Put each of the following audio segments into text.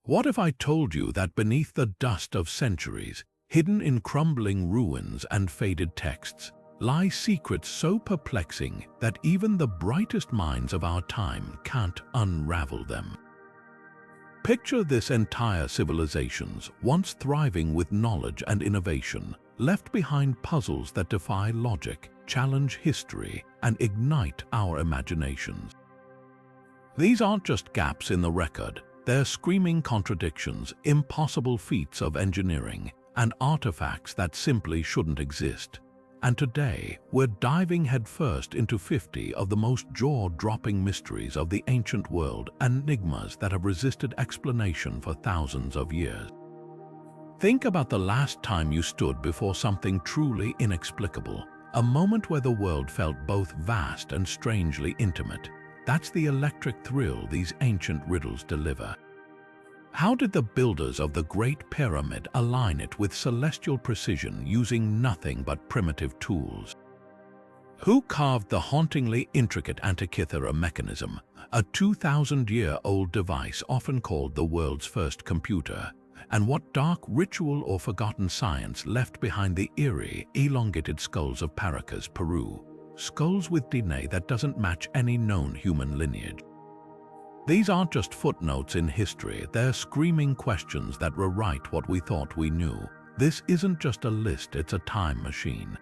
What if I told you that beneath the dust of centuries, hidden in crumbling ruins and faded texts, lie secrets so perplexing that even the brightest minds of our time can't unravel them? Picture this: entire civilizations, once thriving with knowledge and innovation, left behind puzzles that defy logic, challenge history, and ignite our imaginations. These aren't just gaps in the record, they're screaming contradictions, impossible feats of engineering, and artifacts that simply shouldn't exist. And today, we're diving headfirst into 50 of the most jaw-dropping mysteries of the ancient world, enigmas that have resisted explanation for thousands of years. Think about the last time you stood before something truly inexplicable, a moment where the world felt both vast and strangely intimate. That's the electric thrill these ancient riddles deliver. How did the builders of the Great Pyramid align it with celestial precision using nothing but primitive tools? Who carved the hauntingly intricate Antikythera mechanism, a 2,000-year-old device often called the world's first computer? And what dark ritual or forgotten science left behind the eerie, elongated skulls of Paracas, Peru? Skulls with DNA that doesn't match any known human lineage. These aren't just footnotes in history, they're screaming questions that rewrite what we thought we knew. This isn't just a list, it's a time machine.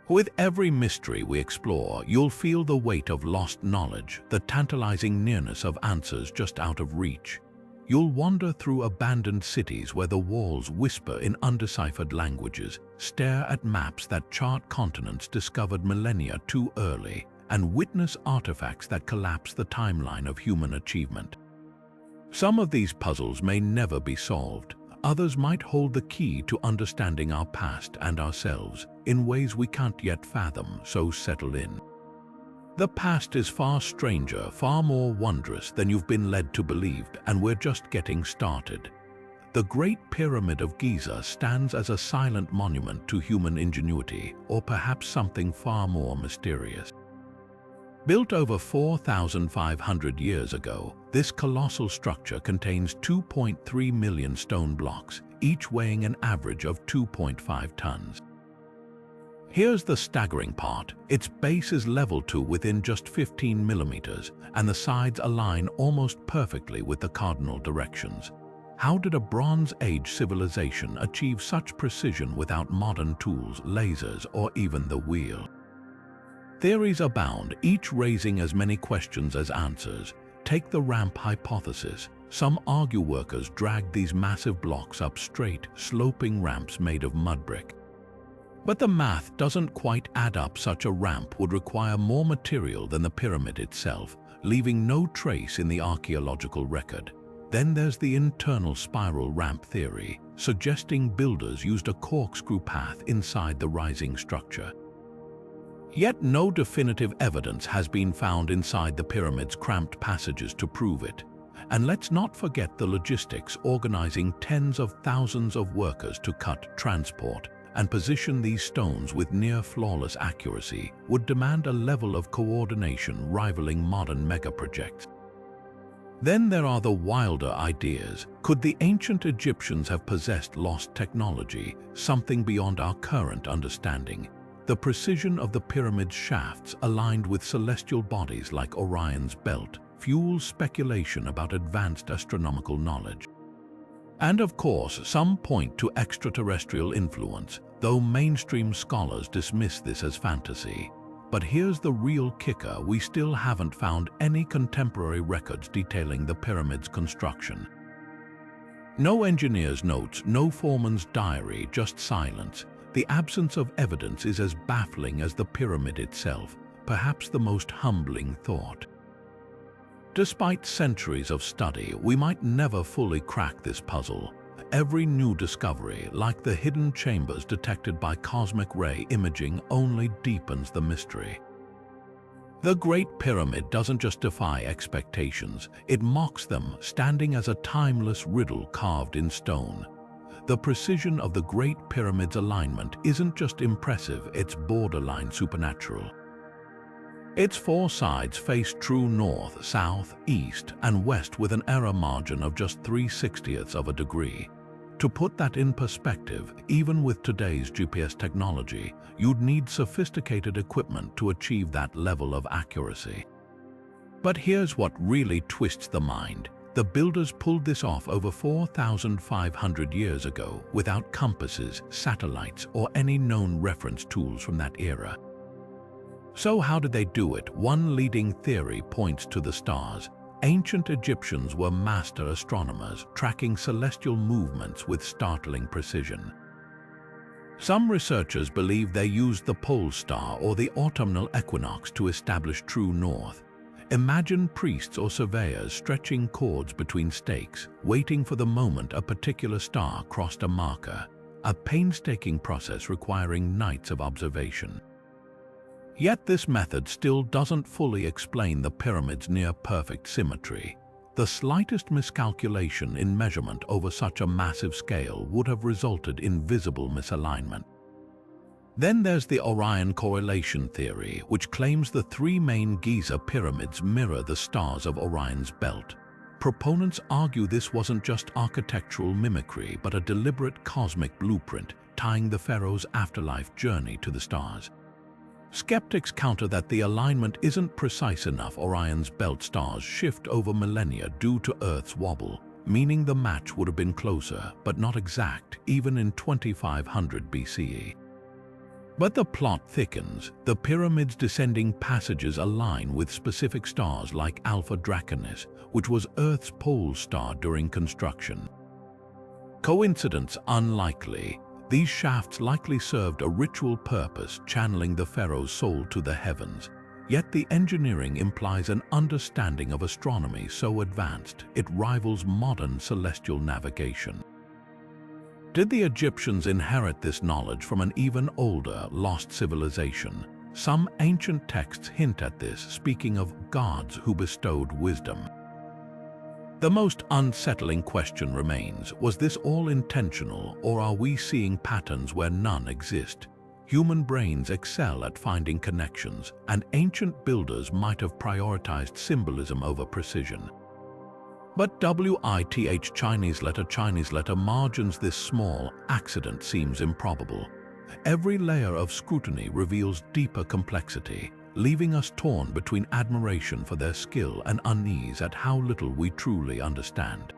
With every mystery we explore, you'll feel the weight of lost knowledge, the tantalizing nearness of answers just out of reach. You'll wander through abandoned cities where the walls whisper in undeciphered languages, stare at maps that chart continents discovered millennia too early, and witness artifacts that collapse the timeline of human achievement. Some of these puzzles may never be solved. Others might hold the key to understanding our past and ourselves in ways we can't yet fathom, so settle in. The past is far stranger, far more wondrous than you've been led to believe, and we're just getting started. The Great Pyramid of Giza stands as a silent monument to human ingenuity, or perhaps something far more mysterious. Built over 4,500 years ago, this colossal structure contains 2.3 million stone blocks, each weighing an average of 2.5 tons. Here's the staggering part: its base is level to within just 15 millimeters, and the sides align almost perfectly with the cardinal directions. How did a Bronze Age civilization achieve such precision without modern tools, lasers, or even the wheel? Theories abound, each raising as many questions as answers. Take the ramp hypothesis. Some argue workers dragged these massive blocks up straight, sloping ramps made of mud brick. But the math doesn't quite add up. Such a ramp would require more material than the pyramid itself, leaving no trace in the archaeological record. Then there's the internal spiral ramp theory, suggesting builders used a corkscrew path inside the rising structure. Yet no definitive evidence has been found inside the pyramid's cramped passages to prove it. And let's not forget the logistics: organizing tens of thousands of workers to cut, transport, and position these stones with near-flawless accuracy would demand a level of coordination rivaling modern megaprojects. Then there are the wilder ideas. Could the ancient Egyptians have possessed lost technology, something beyond our current understanding? The precision of the pyramid's shafts, aligned with celestial bodies like Orion's belt, fuels speculation about advanced astronomical knowledge. And of course, some point to extraterrestrial influence, though mainstream scholars dismiss this as fantasy. But here's the real kicker: we still haven't found any contemporary records detailing the pyramid's construction. No engineer's notes, no foreman's diary, just silence. The absence of evidence is as baffling as the pyramid itself, perhaps the most humbling thought. Despite centuries of study, we might never fully crack this puzzle. Every new discovery, like the hidden chambers detected by cosmic ray imaging, only deepens the mystery. The Great Pyramid doesn't just defy expectations, it mocks them, standing as a timeless riddle carved in stone. The precision of the Great Pyramid's alignment isn't just impressive, it's borderline supernatural. Its four sides face true north, south, east, and west with an error margin of just 3/60ths of a degree. To put that in perspective, even with today's GPS technology, you'd need sophisticated equipment to achieve that level of accuracy. But here's what really twists the mind. The builders pulled this off over 4,500 years ago without compasses, satellites, or any known reference tools from that era. So how did they do it? One leading theory points to the stars. Ancient Egyptians were master astronomers, tracking celestial movements with startling precision. Some researchers believe they used the pole star or the autumnal equinox to establish true north. Imagine priests or surveyors stretching cords between stakes, waiting for the moment a particular star crossed a marker, a painstaking process requiring nights of observation. Yet this method still doesn't fully explain the pyramid's near-perfect symmetry. The slightest miscalculation in measurement over such a massive scale would have resulted in visible misalignment. Then there's the Orion correlation theory, which claims the three main Giza pyramids mirror the stars of Orion's belt. Proponents argue this wasn't just architectural mimicry, but a deliberate cosmic blueprint, tying the pharaoh's afterlife journey to the stars. Skeptics counter that the alignment isn't precise enough. Orion's belt stars shift over millennia due to Earth's wobble, meaning the match would have been closer, but not exact, even in 2500 BCE. But the plot thickens. The pyramid's descending passages align with specific stars like Alpha Draconis, which was Earth's pole star during construction. Coincidence? Unlikely. These shafts likely served a ritual purpose, channeling the pharaoh's soul to the heavens. Yet the engineering implies an understanding of astronomy so advanced it rivals modern celestial navigation. Did the Egyptians inherit this knowledge from an even older, lost civilization? Some ancient texts hint at this, speaking of gods who bestowed wisdom. The most unsettling question remains, was this all intentional, or are we seeing patterns where none exist? Human brains excel at finding connections, and ancient builders might have prioritized symbolism over precision. But WITH Chinese letter margins this small accident seems improbable. Every layer of scrutiny reveals deeper complexity, leaving us torn between admiration for their skill and unease at how little we truly understand.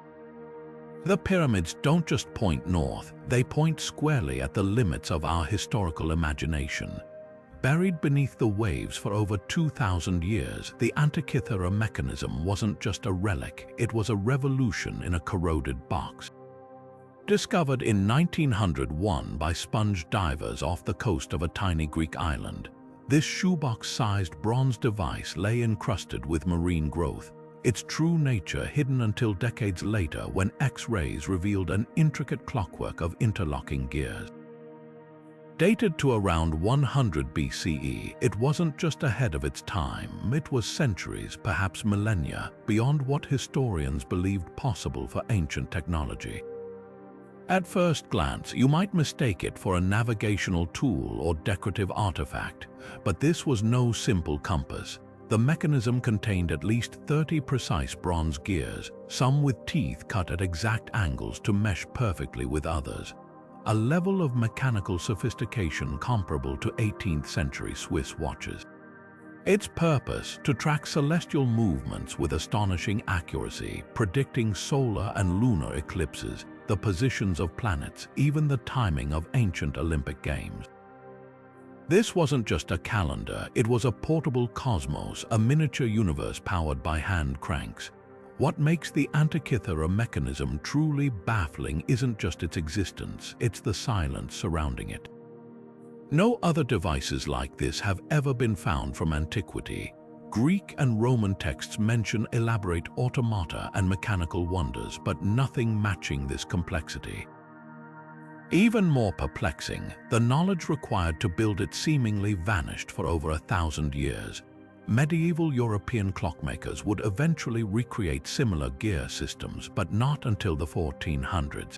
The pyramids don't just point north, they point squarely at the limits of our historical imagination. Buried beneath the waves for over 2,000 years, the Antikythera mechanism wasn't just a relic, it was a revolution in a corroded box. Discovered in 1901 by sponge divers off the coast of a tiny Greek island, this shoebox-sized bronze device lay encrusted with marine growth, its true nature hidden until decades later when X-rays revealed an intricate clockwork of interlocking gears. Dated to around 100 BCE, it wasn't just ahead of its time, it was centuries, perhaps millennia, beyond what historians believed possible for ancient technology. At first glance, you might mistake it for a navigational tool or decorative artifact, but this was no simple compass. The mechanism contained at least 30 precise bronze gears, some with teeth cut at exact angles to mesh perfectly with others. A level of mechanical sophistication comparable to 18th century Swiss watches. Its purpose, to track celestial movements with astonishing accuracy, predicting solar and lunar eclipses, the positions of planets, even the timing of ancient Olympic Games. This wasn't just a calendar, it was a portable cosmos, a miniature universe powered by hand cranks. What makes the Antikythera mechanism truly baffling isn't just its existence, it's the silence surrounding it. No other devices like this have ever been found from antiquity. Greek and Roman texts mention elaborate automata and mechanical wonders, but nothing matching this complexity. Even more perplexing, the knowledge required to build it seemingly vanished for over 1,000 years. Medieval European clockmakers would eventually recreate similar gear systems, but not until the 1400s.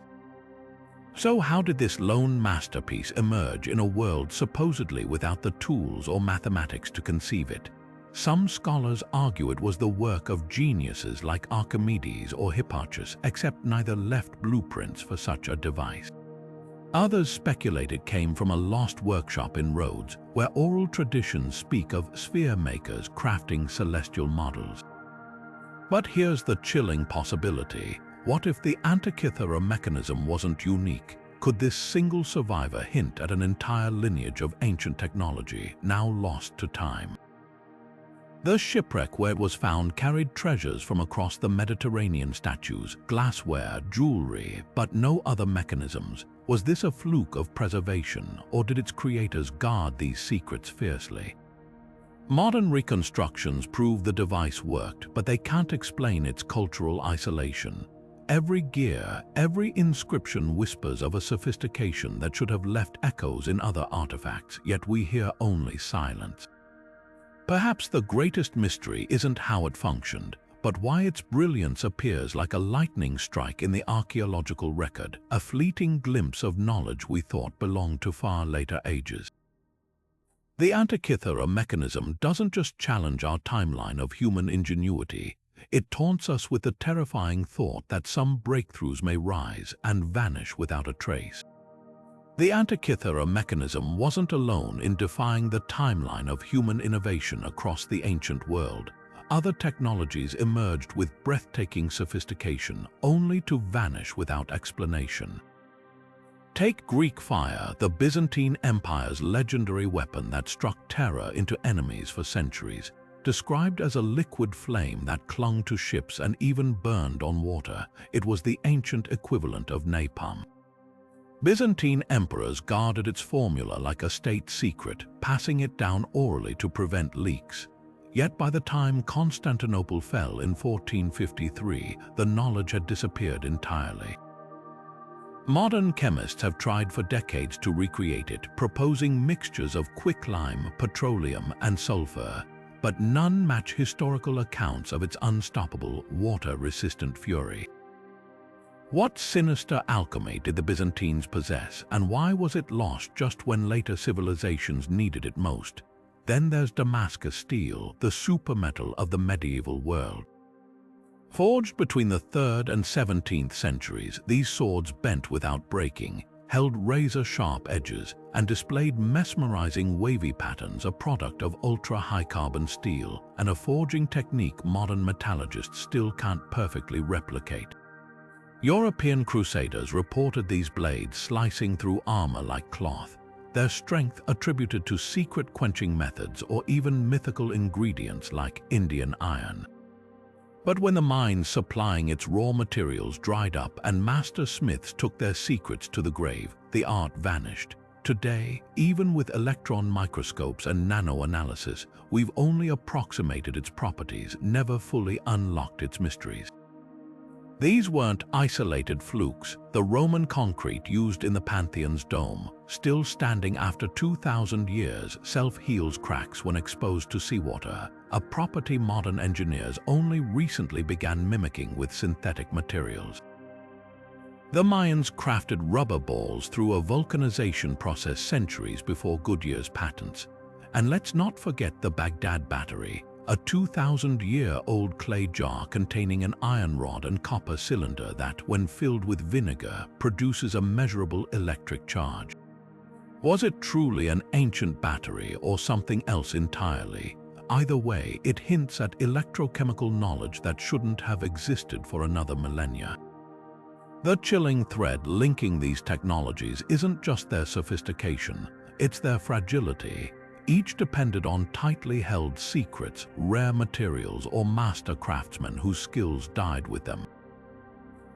So how did this lone masterpiece emerge in a world supposedly without the tools or mathematics to conceive it? Some scholars argue it was the work of geniuses like Archimedes or Hipparchus, except neither left blueprints for such a device. Others speculate it came from a lost workshop in Rhodes, where oral traditions speak of sphere makers crafting celestial models. But here's the chilling possibility. What if the Antikythera mechanism wasn't unique? Could this single survivor hint at an entire lineage of ancient technology now lost to time? The shipwreck where it was found carried treasures from across the Mediterranean: statues, glassware, jewelry, but no other mechanisms. Was this a fluke of preservation, or did its creators guard these secrets fiercely? Modern reconstructions prove the device worked, but they can't explain its cultural isolation. Every gear, every inscription whispers of a sophistication that should have left echoes in other artifacts, yet we hear only silence. Perhaps the greatest mystery isn't how it functioned, but why its brilliance appears like a lightning strike in the archaeological record, a fleeting glimpse of knowledge we thought belonged to far later ages. The Antikythera mechanism doesn't just challenge our timeline of human ingenuity, it taunts us with the terrifying thought that some breakthroughs may rise and vanish without a trace. The Antikythera mechanism wasn't alone in defying the timeline of human innovation across the ancient world. Other technologies emerged with breathtaking sophistication, only to vanish without explanation. Take Greek fire, the Byzantine Empire's legendary weapon that struck terror into enemies for centuries. Described as a liquid flame that clung to ships and even burned on water, it was the ancient equivalent of napalm. Byzantine emperors guarded its formula like a state secret, passing it down orally to prevent leaks. Yet by the time Constantinople fell in 1453, the knowledge had disappeared entirely. Modern chemists have tried for decades to recreate it, proposing mixtures of quicklime, petroleum, and sulfur, but none match historical accounts of its unstoppable, water-resistant fury. What sinister alchemy did the Byzantines possess, and why was it lost just when later civilizations needed it most? Then there's Damascus steel, the supermetal of the medieval world. Forged between the 3rd and 17th centuries, these swords bent without breaking, held razor-sharp edges, and displayed mesmerizing wavy patterns, a product of ultra-high carbon steel and a forging technique modern metallurgists still can't perfectly replicate. European crusaders reported these blades slicing through armor like cloth, their strength attributed to secret quenching methods or even mythical ingredients like Indian iron. But when the mines supplying its raw materials dried up and master smiths took their secrets to the grave, the art vanished. Today, even with electron microscopes and nanoanalysis, we've only approximated its properties, never fully unlocked its mysteries. These weren't isolated flukes. The Roman concrete used in the Pantheon's dome, still standing after 2,000 years, self-heals cracks when exposed to seawater, a property modern engineers only recently began mimicking with synthetic materials. The Mayans crafted rubber balls through a vulcanization process centuries before Goodyear's patents. And let's not forget the Baghdad battery, a 2,000-year-old clay jar containing an iron rod and copper cylinder that, when filled with vinegar, produces a measurable electric charge. Was it truly an ancient battery or something else entirely? Either way, it hints at electrochemical knowledge that shouldn't have existed for another millennia. The chilling thread linking these technologies isn't just their sophistication, it's their fragility. Each depended on tightly held secrets, rare materials, or master craftsmen whose skills died with them.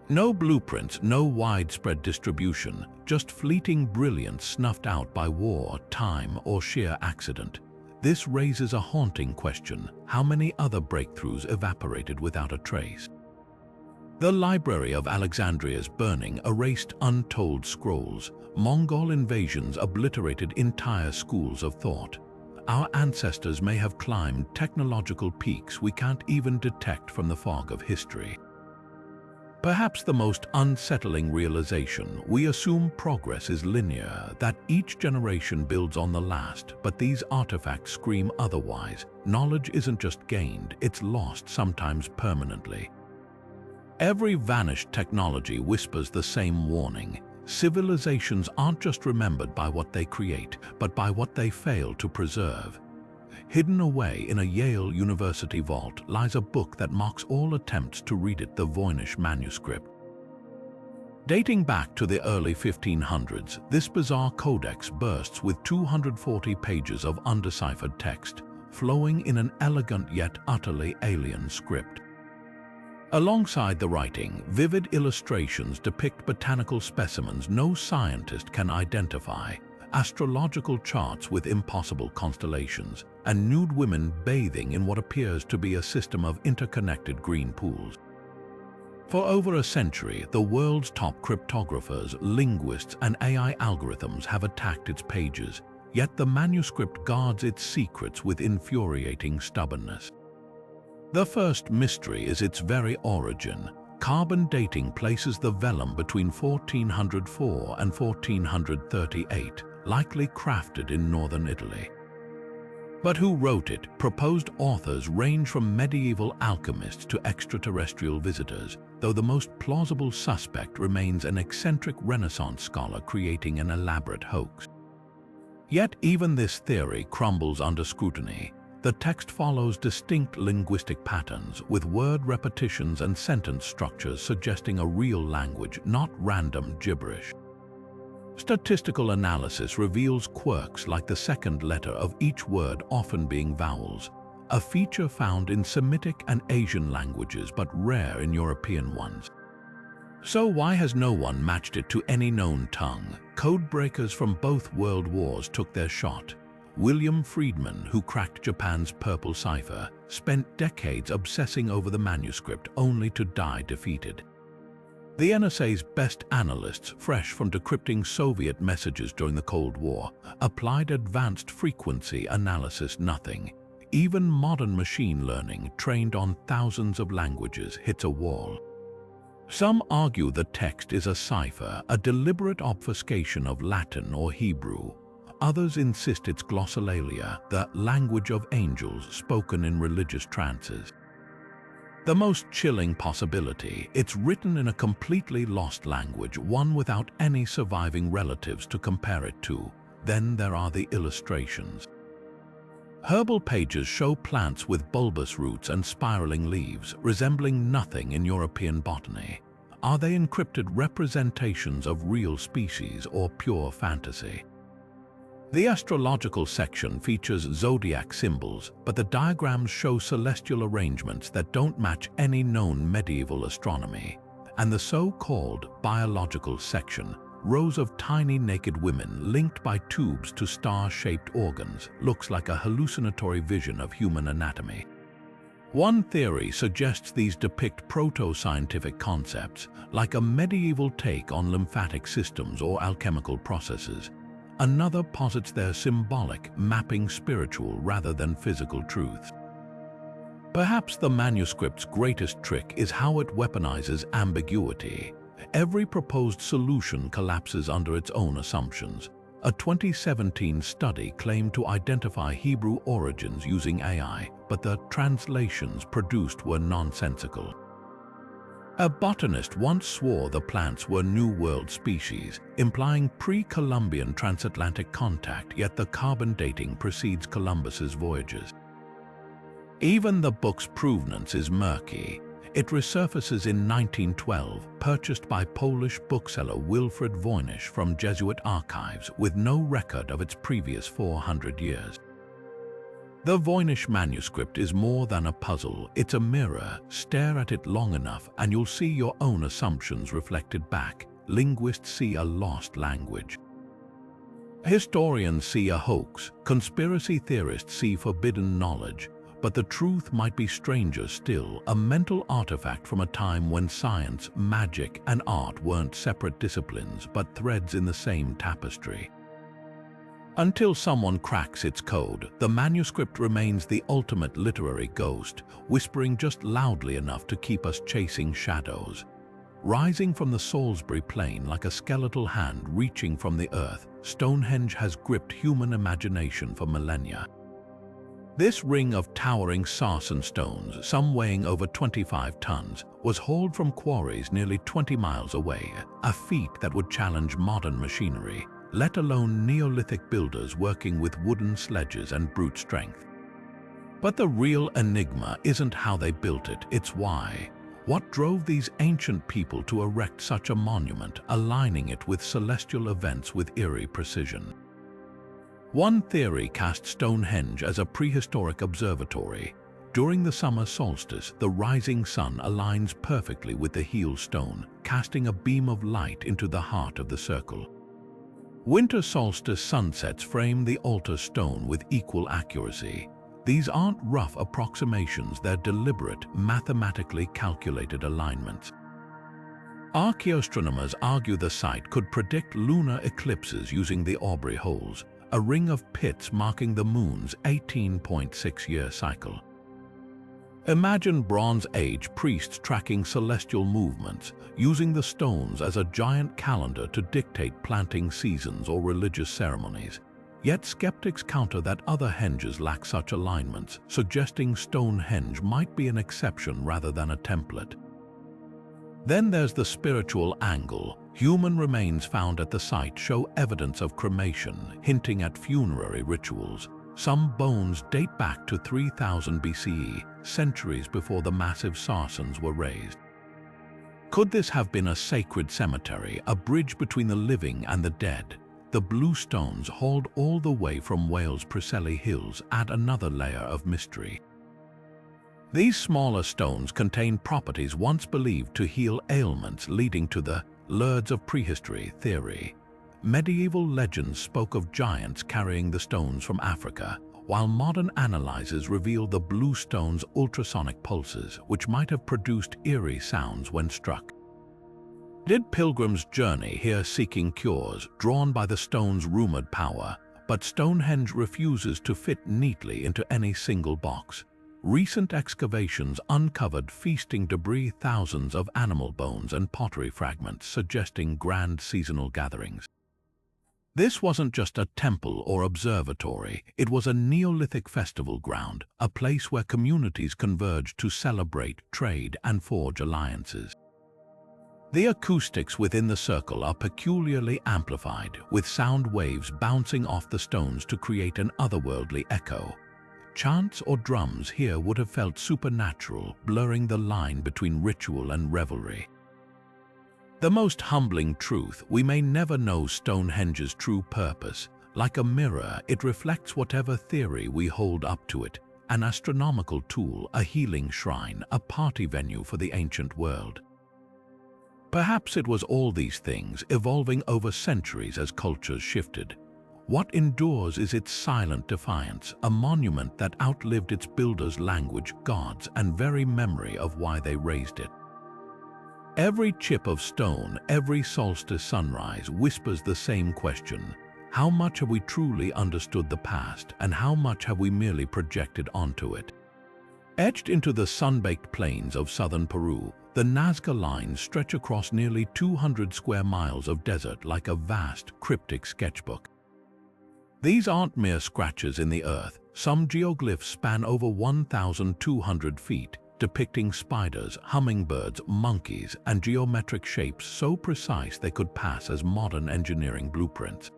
No blueprints, no widespread distribution, just fleeting brilliance snuffed out by war, time, or sheer accident. This raises a haunting question: how many other breakthroughs evaporated without a trace? The Library of Alexandria's burning erased untold scrolls. Mongol invasions obliterated entire schools of thought. Our ancestors may have climbed technological peaks we can't even detect from the fog of history. Perhaps the most unsettling realization: we assume progress is linear, that each generation builds on the last, but these artifacts scream otherwise. Knowledge isn't just gained, it's lost, sometimes permanently. Every vanished technology whispers the same warning. Civilizations aren't just remembered by what they create, but by what they fail to preserve. Hidden away in a Yale University vault lies a book that mocks all attempts to read it, the Voynich Manuscript. Dating back to the early 1500s, this bizarre codex bursts with 240 pages of undeciphered text, flowing in an elegant yet utterly alien script. Alongside the writing, vivid illustrations depict botanical specimens no scientist can identify, astrological charts with impossible constellations, and nude women bathing in what appears to be a system of interconnected green pools. For over a century, the world's top cryptographers, linguists, and AI algorithms have attacked its pages, yet the manuscript guards its secrets with infuriating stubbornness. The first mystery is its very origin. Carbon dating places the vellum between 1404 and 1438, likely crafted in northern Italy. But who wrote it? Proposed authors range from medieval alchemists to extraterrestrial visitors, though the most plausible suspect remains an eccentric Renaissance scholar creating an elaborate hoax. Yet even this theory crumbles under scrutiny. The text follows distinct linguistic patterns, with word repetitions and sentence structures suggesting a real language, not random gibberish. Statistical analysis reveals quirks like the second letter of each word often being vowels, a feature found in Semitic and Asian languages but rare in European ones. So why has no one matched it to any known tongue? Codebreakers from both world wars took their shot. William Friedman, who cracked Japan's purple cipher, spent decades obsessing over the manuscript only to die defeated. The NSA's best analysts, fresh from decrypting Soviet messages during the Cold War, applied advanced frequency analysis. Nothing. Even modern machine learning, trained on thousands of languages, hits a wall. Some argue the text is a cipher, a deliberate obfuscation of Latin or Hebrew. Others insist it's glossolalia, the language of angels spoken in religious trances. The most chilling possibility: it's written in a completely lost language, one without any surviving relatives to compare it to. Then there are the illustrations. Herbal pages show plants with bulbous roots and spiraling leaves, resembling nothing in European botany. Are they encrypted representations of real species or pure fantasy? The astrological section features zodiac symbols, but the diagrams show celestial arrangements that don't match any known medieval astronomy. And the so-called biological section, rows of tiny naked women linked by tubes to star-shaped organs, looks like a hallucinatory vision of human anatomy. One theory suggests these depict proto-scientific concepts, like a medieval take on lymphatic systems or alchemical processes. Another posits they're symbolic, mapping spiritual rather than physical truths. Perhaps the manuscript's greatest trick is how it weaponizes ambiguity. Every proposed solution collapses under its own assumptions. A 2017 study claimed to identify Hebrew origins using AI, but the translations produced were nonsensical. A botanist once swore the plants were New World species, implying pre-Columbian transatlantic contact, yet the carbon dating precedes Columbus's voyages. Even the book's provenance is murky. It resurfaces in 1912, purchased by Polish bookseller Wilfred Voynich from Jesuit archives, with no record of its previous 400 years. The Voynich manuscript is more than a puzzle, it's a mirror. Stare at it long enough and you'll see your own assumptions reflected back. Linguists see a lost language. Historians see a hoax, conspiracy theorists see forbidden knowledge, but the truth might be stranger still, a mental artifact from a time when science, magic, and art weren't separate disciplines but threads in the same tapestry. Until someone cracks its code, the manuscript remains the ultimate literary ghost, whispering just loudly enough to keep us chasing shadows. Rising from the Salisbury Plain like a skeletal hand reaching from the earth, Stonehenge has gripped human imagination for millennia. This ring of towering sarsen stones, some weighing over 25 tons, was hauled from quarries nearly 20 miles away, a feat that would challenge modern machinery, let alone Neolithic builders working with wooden sledges and brute strength. But the real enigma isn't how they built it, it's why. What drove these ancient people to erect such a monument, aligning it with celestial events with eerie precision? One theory cast Stonehenge as a prehistoric observatory. During the summer solstice, the rising sun aligns perfectly with the heel stone, casting a beam of light into the heart of the circle. Winter solstice sunsets frame the altar stone with equal accuracy. These aren't rough approximations, they're deliberate, mathematically calculated alignments. Archaeoastronomers argue the site could predict lunar eclipses using the Aubrey holes, a ring of pits marking the moon's 18.6-year cycle. Imagine Bronze Age priests tracking celestial movements, using the stones as a giant calendar to dictate planting seasons or religious ceremonies. Yet skeptics counter that other henges lack such alignments, suggesting Stonehenge might be an exception rather than a template. Then there's the spiritual angle. Human remains found at the site show evidence of cremation, hinting at funerary rituals. Some bones date back to 3000 BCE, centuries before the massive sarsens were raised. Could this have been a sacred cemetery, a bridge between the living and the dead? The blue stones hauled all the way from Wales' Preseli Hills add another layer of mystery. These smaller stones contain properties once believed to heal ailments, leading to the Lords of Prehistory theory. Medieval legends spoke of giants carrying the stones from Africa, while modern analyses reveal the blue stone's ultrasonic pulses, which might have produced eerie sounds when struck. Did pilgrims journey here seeking cures, drawn by the stone's rumored power? But Stonehenge refuses to fit neatly into any single box. Recent excavations uncovered feasting debris, thousands of animal bones and pottery fragments, suggesting grand seasonal gatherings. This wasn't just a temple or observatory, it was a Neolithic festival ground, a place where communities converged to celebrate, trade, and forge alliances. The acoustics within the circle are peculiarly amplified, with sound waves bouncing off the stones to create an otherworldly echo. Chants or drums here would have felt supernatural, blurring the line between ritual and revelry. The most humbling truth: we may never know Stonehenge's true purpose. Like a mirror, it reflects whatever theory we hold up to it. An astronomical tool, a healing shrine, a party venue for the ancient world. Perhaps it was all these things, evolving over centuries as cultures shifted. What endures is its silent defiance, a monument that outlived its builders' language, gods, and very memory of why they raised it. Every chip of stone, every solstice sunrise whispers the same question: how much have we truly understood the past, and how much have we merely projected onto it? Etched into the sun-baked plains of southern Peru, the Nazca Lines stretch across nearly 200 square miles of desert like a vast, cryptic sketchbook. These aren't mere scratches in the earth. Some geoglyphs span over 1,200 feet, depicting spiders, hummingbirds, monkeys, and geometric shapes so precise they could pass as modern engineering blueprints.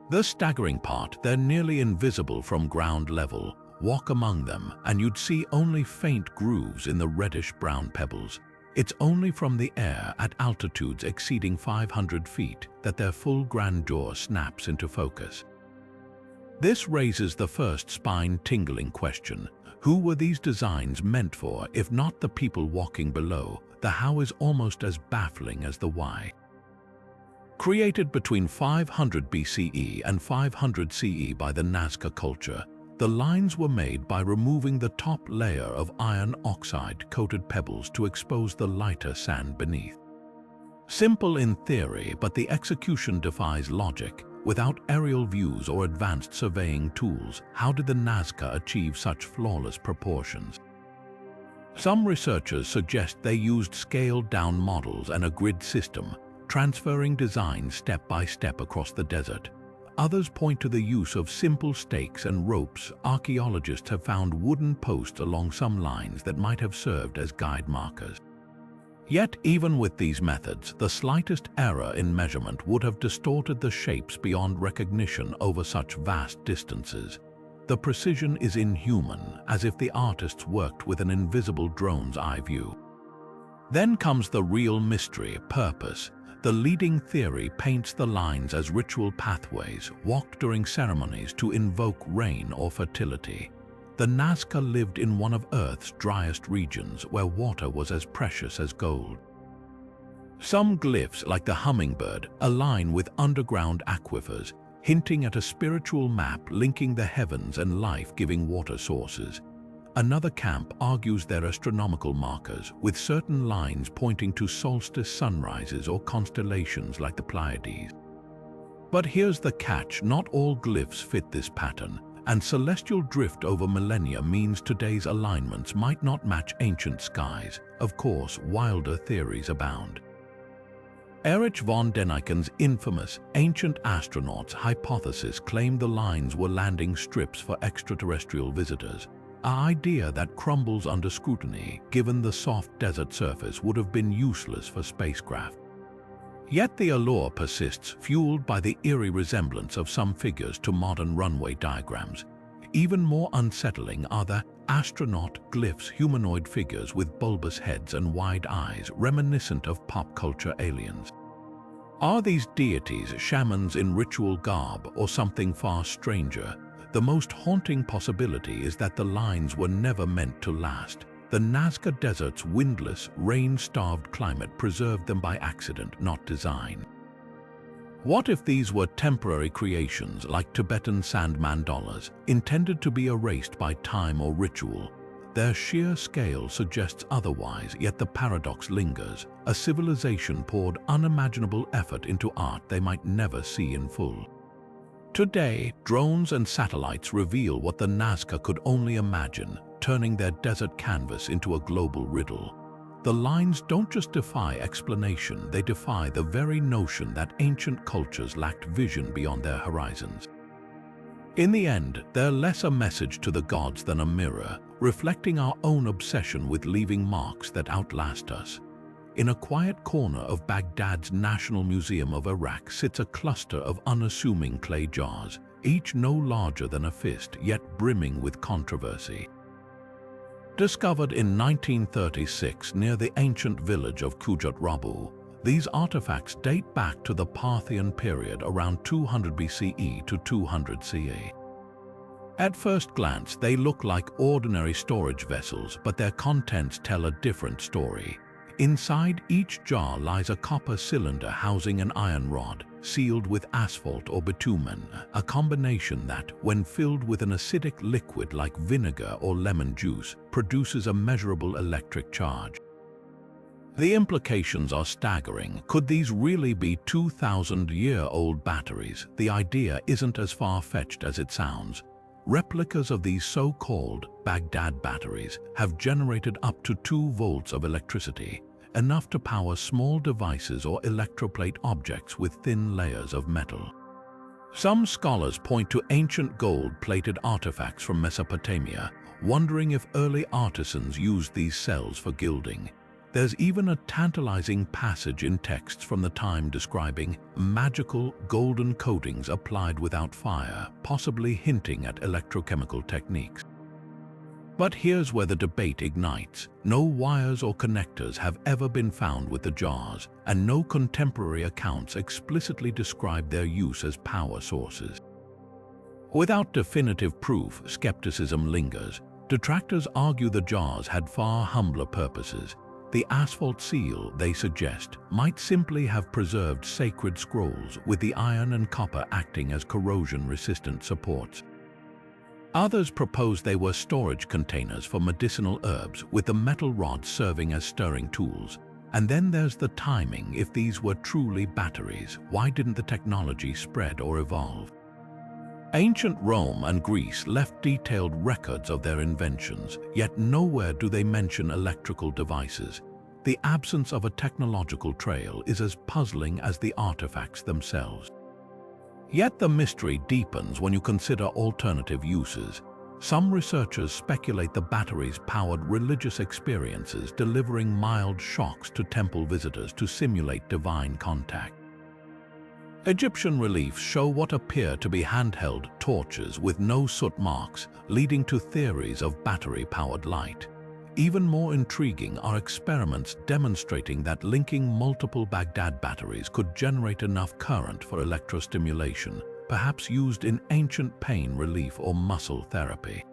The staggering part: they're nearly invisible from ground level. Walk among them, and you'd see only faint grooves in the reddish-brown pebbles. It's only from the air, at altitudes exceeding 500 feet, that their full grandeur snaps into focus. This raises the first spine-tingling question: who were these designs meant for, if not the people walking below? The how is almost as baffling as the why. Created between 500 BCE and 500 CE by the Nazca culture, the lines were made by removing the top layer of iron oxide-coated pebbles to expose the lighter sand beneath. Simple in theory, but the execution defies logic. Without aerial views or advanced surveying tools, how did the Nazca achieve such flawless proportions? Some researchers suggest they used scaled-down models and a grid system, transferring designs step by step across the desert. Others point to the use of simple stakes and ropes. Archaeologists have found wooden posts along some lines that might have served as guide markers. Yet, even with these methods, the slightest error in measurement would have distorted the shapes beyond recognition over such vast distances. The precision is inhuman, as if the artists worked with an invisible drone's eye view. Then comes the real mystery: purpose. The leading theory paints the lines as ritual pathways walked during ceremonies to invoke rain or fertility. The Nazca lived in one of Earth's driest regions, where water was as precious as gold. Some glyphs, like the hummingbird, align with underground aquifers, hinting at a spiritual map linking the heavens and life-giving water sources. Another camp argues they're astronomical markers, with certain lines pointing to solstice sunrises or constellations like the Pleiades. But here's the catch: not all glyphs fit this pattern, and celestial drift over millennia means today's alignments might not match ancient skies. Of course, wilder theories abound. Erich von Däniken's infamous ancient astronauts hypothesis claimed the lines were landing strips for extraterrestrial visitors. An idea that crumbles under scrutiny, given the soft desert surface would have been useless for spacecraft. Yet the allure persists, fueled by the eerie resemblance of some figures to modern runway diagrams. Even more unsettling are the astronaut glyphs, humanoid figures with bulbous heads and wide eyes, reminiscent of pop culture aliens. Are these deities shamans in ritual garb, or something far stranger? The most haunting possibility is that the lines were never meant to last. The Nazca Desert's windless, rain-starved climate preserved them by accident, not design. What if these were temporary creations like Tibetan sand mandalas, intended to be erased by time or ritual? Their sheer scale suggests otherwise, yet the paradox lingers. A civilization poured unimaginable effort into art they might never see in full. Today, drones and satellites reveal what the Nazca could only imagine, turning their desert canvas into a global riddle. The lines don't just defy explanation, they defy the very notion that ancient cultures lacked vision beyond their horizons. In the end, they're less a message to the gods than a mirror, reflecting our own obsession with leaving marks that outlast us. In a quiet corner of Baghdad's National Museum of Iraq sits a cluster of unassuming clay jars, each no larger than a fist, yet brimming with controversy. Discovered in 1936 near the ancient village of Kujat Rabu, these artifacts date back to the Parthian period around 200 BCE to 200 CE. At first glance, they look like ordinary storage vessels, but their contents tell a different story. Inside each jar lies a copper cylinder housing an iron rod, sealed with asphalt or bitumen, a combination that, when filled with an acidic liquid like vinegar or lemon juice, produces a measurable electric charge. The implications are staggering. Could these really be 2,000-year-old batteries? The idea isn't as far-fetched as it sounds. Replicas of these so-called Baghdad batteries have generated up to 2 volts of electricity, enough to power small devices or electroplate objects with thin layers of metal. Some scholars point to ancient gold-plated artifacts from Mesopotamia, wondering if early artisans used these cells for gilding. There's even a tantalizing passage in texts from the time describing magical golden coatings applied without fire, possibly hinting at electrochemical techniques. But here's where the debate ignites. No wires or connectors have ever been found with the jars, and no contemporary accounts explicitly describe their use as power sources. Without definitive proof, skepticism lingers. Detractors argue the jars had far humbler purposes. The asphalt seal, they suggest, might simply have preserved sacred scrolls, with the iron and copper acting as corrosion-resistant supports. Others propose they were storage containers for medicinal herbs, with the metal rods serving as stirring tools. And then there's the timing. If these were truly batteries, why didn't the technology spread or evolve? Ancient Rome and Greece left detailed records of their inventions, yet nowhere do they mention electrical devices. The absence of a technological trail is as puzzling as the artifacts themselves. Yet the mystery deepens when you consider alternative uses. Some researchers speculate the batteries powered religious experiences, delivering mild shocks to temple visitors to simulate divine contact. Egyptian reliefs show what appear to be handheld torches with no soot marks, leading to theories of battery-powered light. Even more intriguing are experiments demonstrating that linking multiple Baghdad batteries could generate enough current for electrostimulation, perhaps used in ancient pain relief or muscle therapy.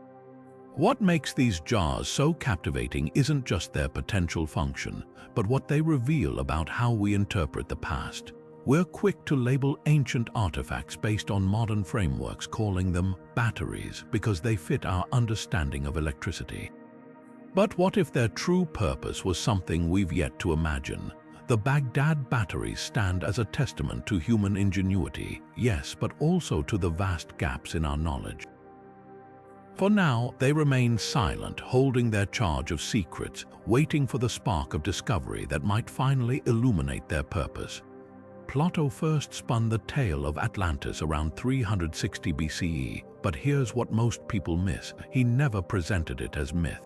What makes these jars so captivating isn't just their potential function, but what they reveal about how we interpret the past. We're quick to label ancient artifacts based on modern frameworks, calling them batteries because they fit our understanding of electricity. But what if their true purpose was something we've yet to imagine? The Baghdad batteries stand as a testament to human ingenuity, yes, but also to the vast gaps in our knowledge. For now, they remain silent, holding their charge of secrets, waiting for the spark of discovery that might finally illuminate their purpose. Plato first spun the tale of Atlantis around 360 BCE, but here's what most people miss: he never presented it as myth.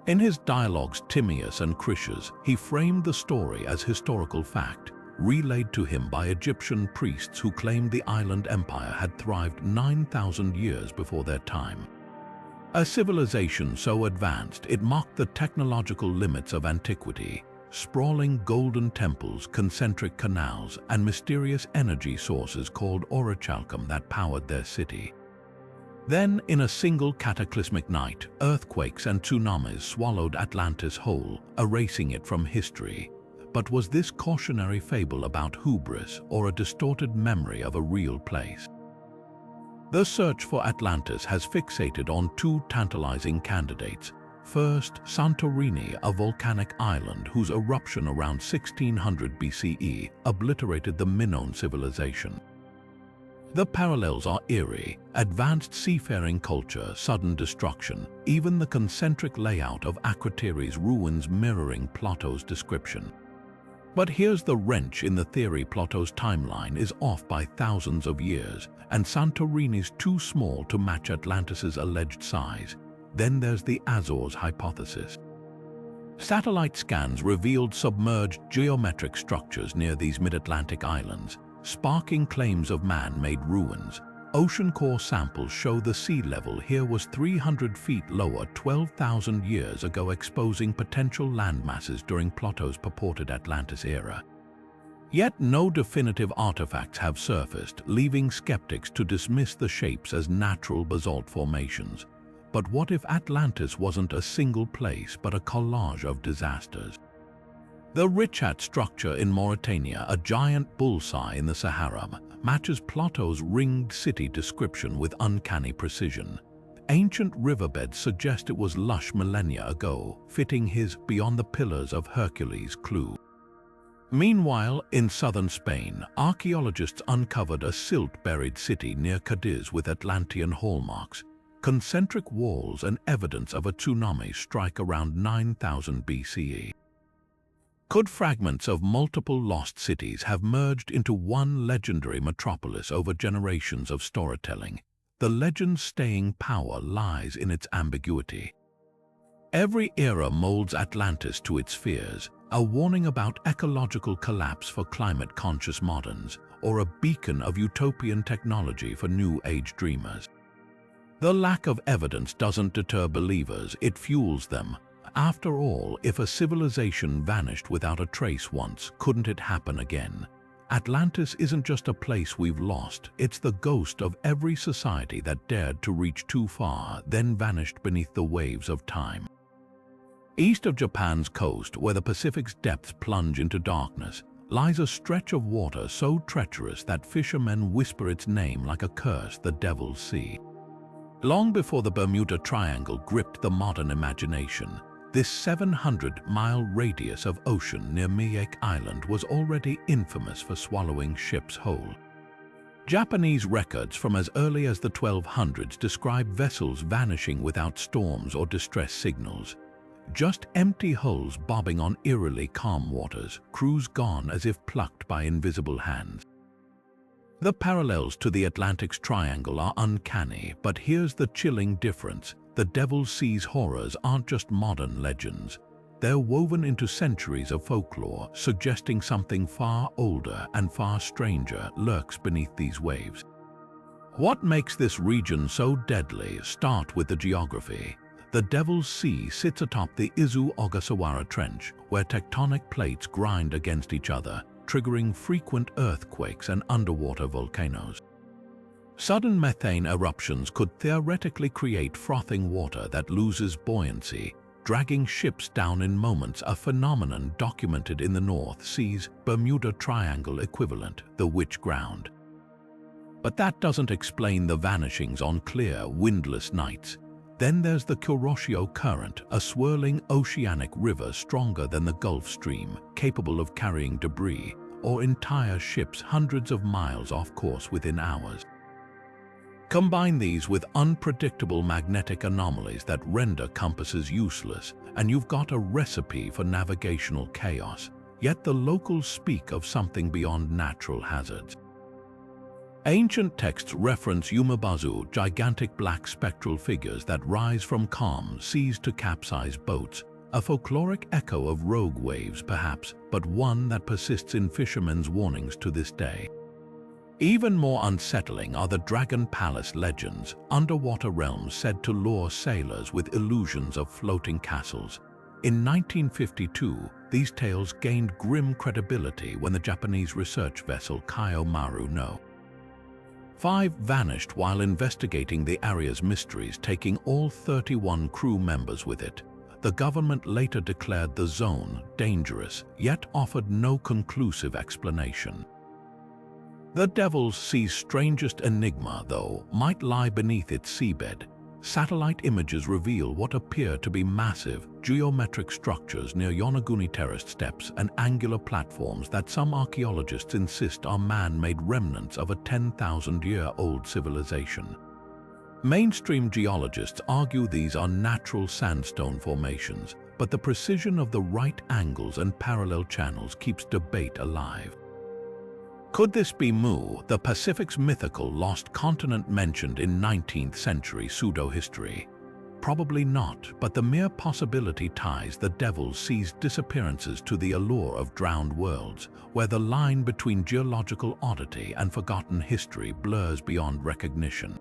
In his dialogues Timaeus and Critias, he framed the story as historical fact, relayed to him by Egyptian priests who claimed the island empire had thrived 9,000 years before their time. A civilization so advanced it mocked the technological limits of antiquity. Sprawling golden temples, concentric canals, and mysterious energy sources called orichalcum that powered their city. Then, in a single cataclysmic night, earthquakes and tsunamis swallowed Atlantis whole, erasing it from history. But was this cautionary fable about hubris or a distorted memory of a real place? The search for Atlantis has fixated on two tantalizing candidates. First, Santorini, a volcanic island whose eruption around 1600 BCE obliterated the Minoan civilization. The parallels are eerie: advanced seafaring culture, sudden destruction, even the concentric layout of Akrotiri's ruins mirroring Plato's description. But here's the wrench in the theory: Plato's timeline is off by thousands of years, and Santorini's too small to match Atlantis's alleged size. Then there's the Azores hypothesis. Satellite scans revealed submerged geometric structures near these mid-Atlantic islands, sparking claims of man-made ruins. Ocean core samples show the sea level here was 300 feet lower 12,000 years ago, exposing potential landmasses during Plato's purported Atlantis era. Yet no definitive artifacts have surfaced, leaving skeptics to dismiss the shapes as natural basalt formations. But what if Atlantis wasn't a single place but a collage of disasters? The Richat structure in Mauritania, a giant bullseye in the Sahara, matches Plato's ringed city description with uncanny precision. Ancient riverbeds suggest it was lush millennia ago, fitting his "beyond the pillars of Hercules" clue. Meanwhile, in southern Spain, archaeologists uncovered a silt-buried city near Cadiz with Atlantean hallmarks. Concentric walls and evidence of a tsunami strike around 9000 BCE. Could fragments of multiple lost cities have merged into one legendary metropolis over generations of storytelling? The legend's staying power lies in its ambiguity. Every era molds Atlantis to its fears, a warning about ecological collapse for climate-conscious moderns, or a beacon of utopian technology for New Age dreamers. The lack of evidence doesn't deter believers, it fuels them. After all, if a civilization vanished without a trace once, couldn't it happen again? Atlantis isn't just a place we've lost, it's the ghost of every society that dared to reach too far, then vanished beneath the waves of time. East of Japan's coast, where the Pacific's depths plunge into darkness, lies a stretch of water so treacherous that fishermen whisper its name like a curse, the Devil's Sea. Long before the Bermuda Triangle gripped the modern imagination, this 700-mile radius of ocean near Moai Island was already infamous for swallowing ships whole. Japanese records from as early as the 1200s describe vessels vanishing without storms or distress signals. Just empty hulls bobbing on eerily calm waters, crews gone as if plucked by invisible hands. The parallels to the Atlantic's triangle are uncanny, but here's the chilling difference. The Devil's Sea's horrors aren't just modern legends. They're woven into centuries of folklore, suggesting something far older and far stranger lurks beneath these waves. What makes this region so deadly? Start with the geography. The Devil's Sea sits atop the Izu-Ogasawara Trench, where tectonic plates grind against each other, triggering frequent earthquakes and underwater volcanoes. Sudden methane eruptions could theoretically create frothing water that loses buoyancy, dragging ships down in moments, a phenomenon documented in the North Sea's Bermuda Triangle equivalent, the Witch Ground. But that doesn't explain the vanishings on clear, windless nights. Then there's the Kuroshio Current, a swirling oceanic river stronger than the Gulf Stream, capable of carrying debris or entire ships hundreds of miles off course within hours. Combine these with unpredictable magnetic anomalies that render compasses useless, and you've got a recipe for navigational chaos. Yet the locals speak of something beyond natural hazards. Ancient texts reference yumabazu, gigantic black spectral figures that rise from calm seas to capsize boats, a folkloric echo of rogue waves perhaps, but one that persists in fishermen's warnings to this day. Even more unsettling are the Dragon Palace legends, underwater realms said to lure sailors with illusions of floating castles. In 1952, these tales gained grim credibility when the Japanese research vessel Kaio Maru No. 5 vanished while investigating the area's mysteries, taking all 31 crew members with it. The government later declared the zone dangerous, yet offered no conclusive explanation. The Devil's Sea's strangest enigma, though, might lie beneath its seabed. Satellite images reveal what appear to be massive, geometric structures near Yonaguni terraced steps and angular platforms that some archaeologists insist are man-made remnants of a 10,000-year-old civilization. Mainstream geologists argue these are natural sandstone formations, but the precision of the right angles and parallel channels keeps debate alive. Could this be Mu, the Pacific's mythical lost continent mentioned in 19th century pseudo-history? Probably not, but the mere possibility ties the Devil's Sea's disappearances to the allure of drowned worlds, where the line between geological oddity and forgotten history blurs beyond recognition.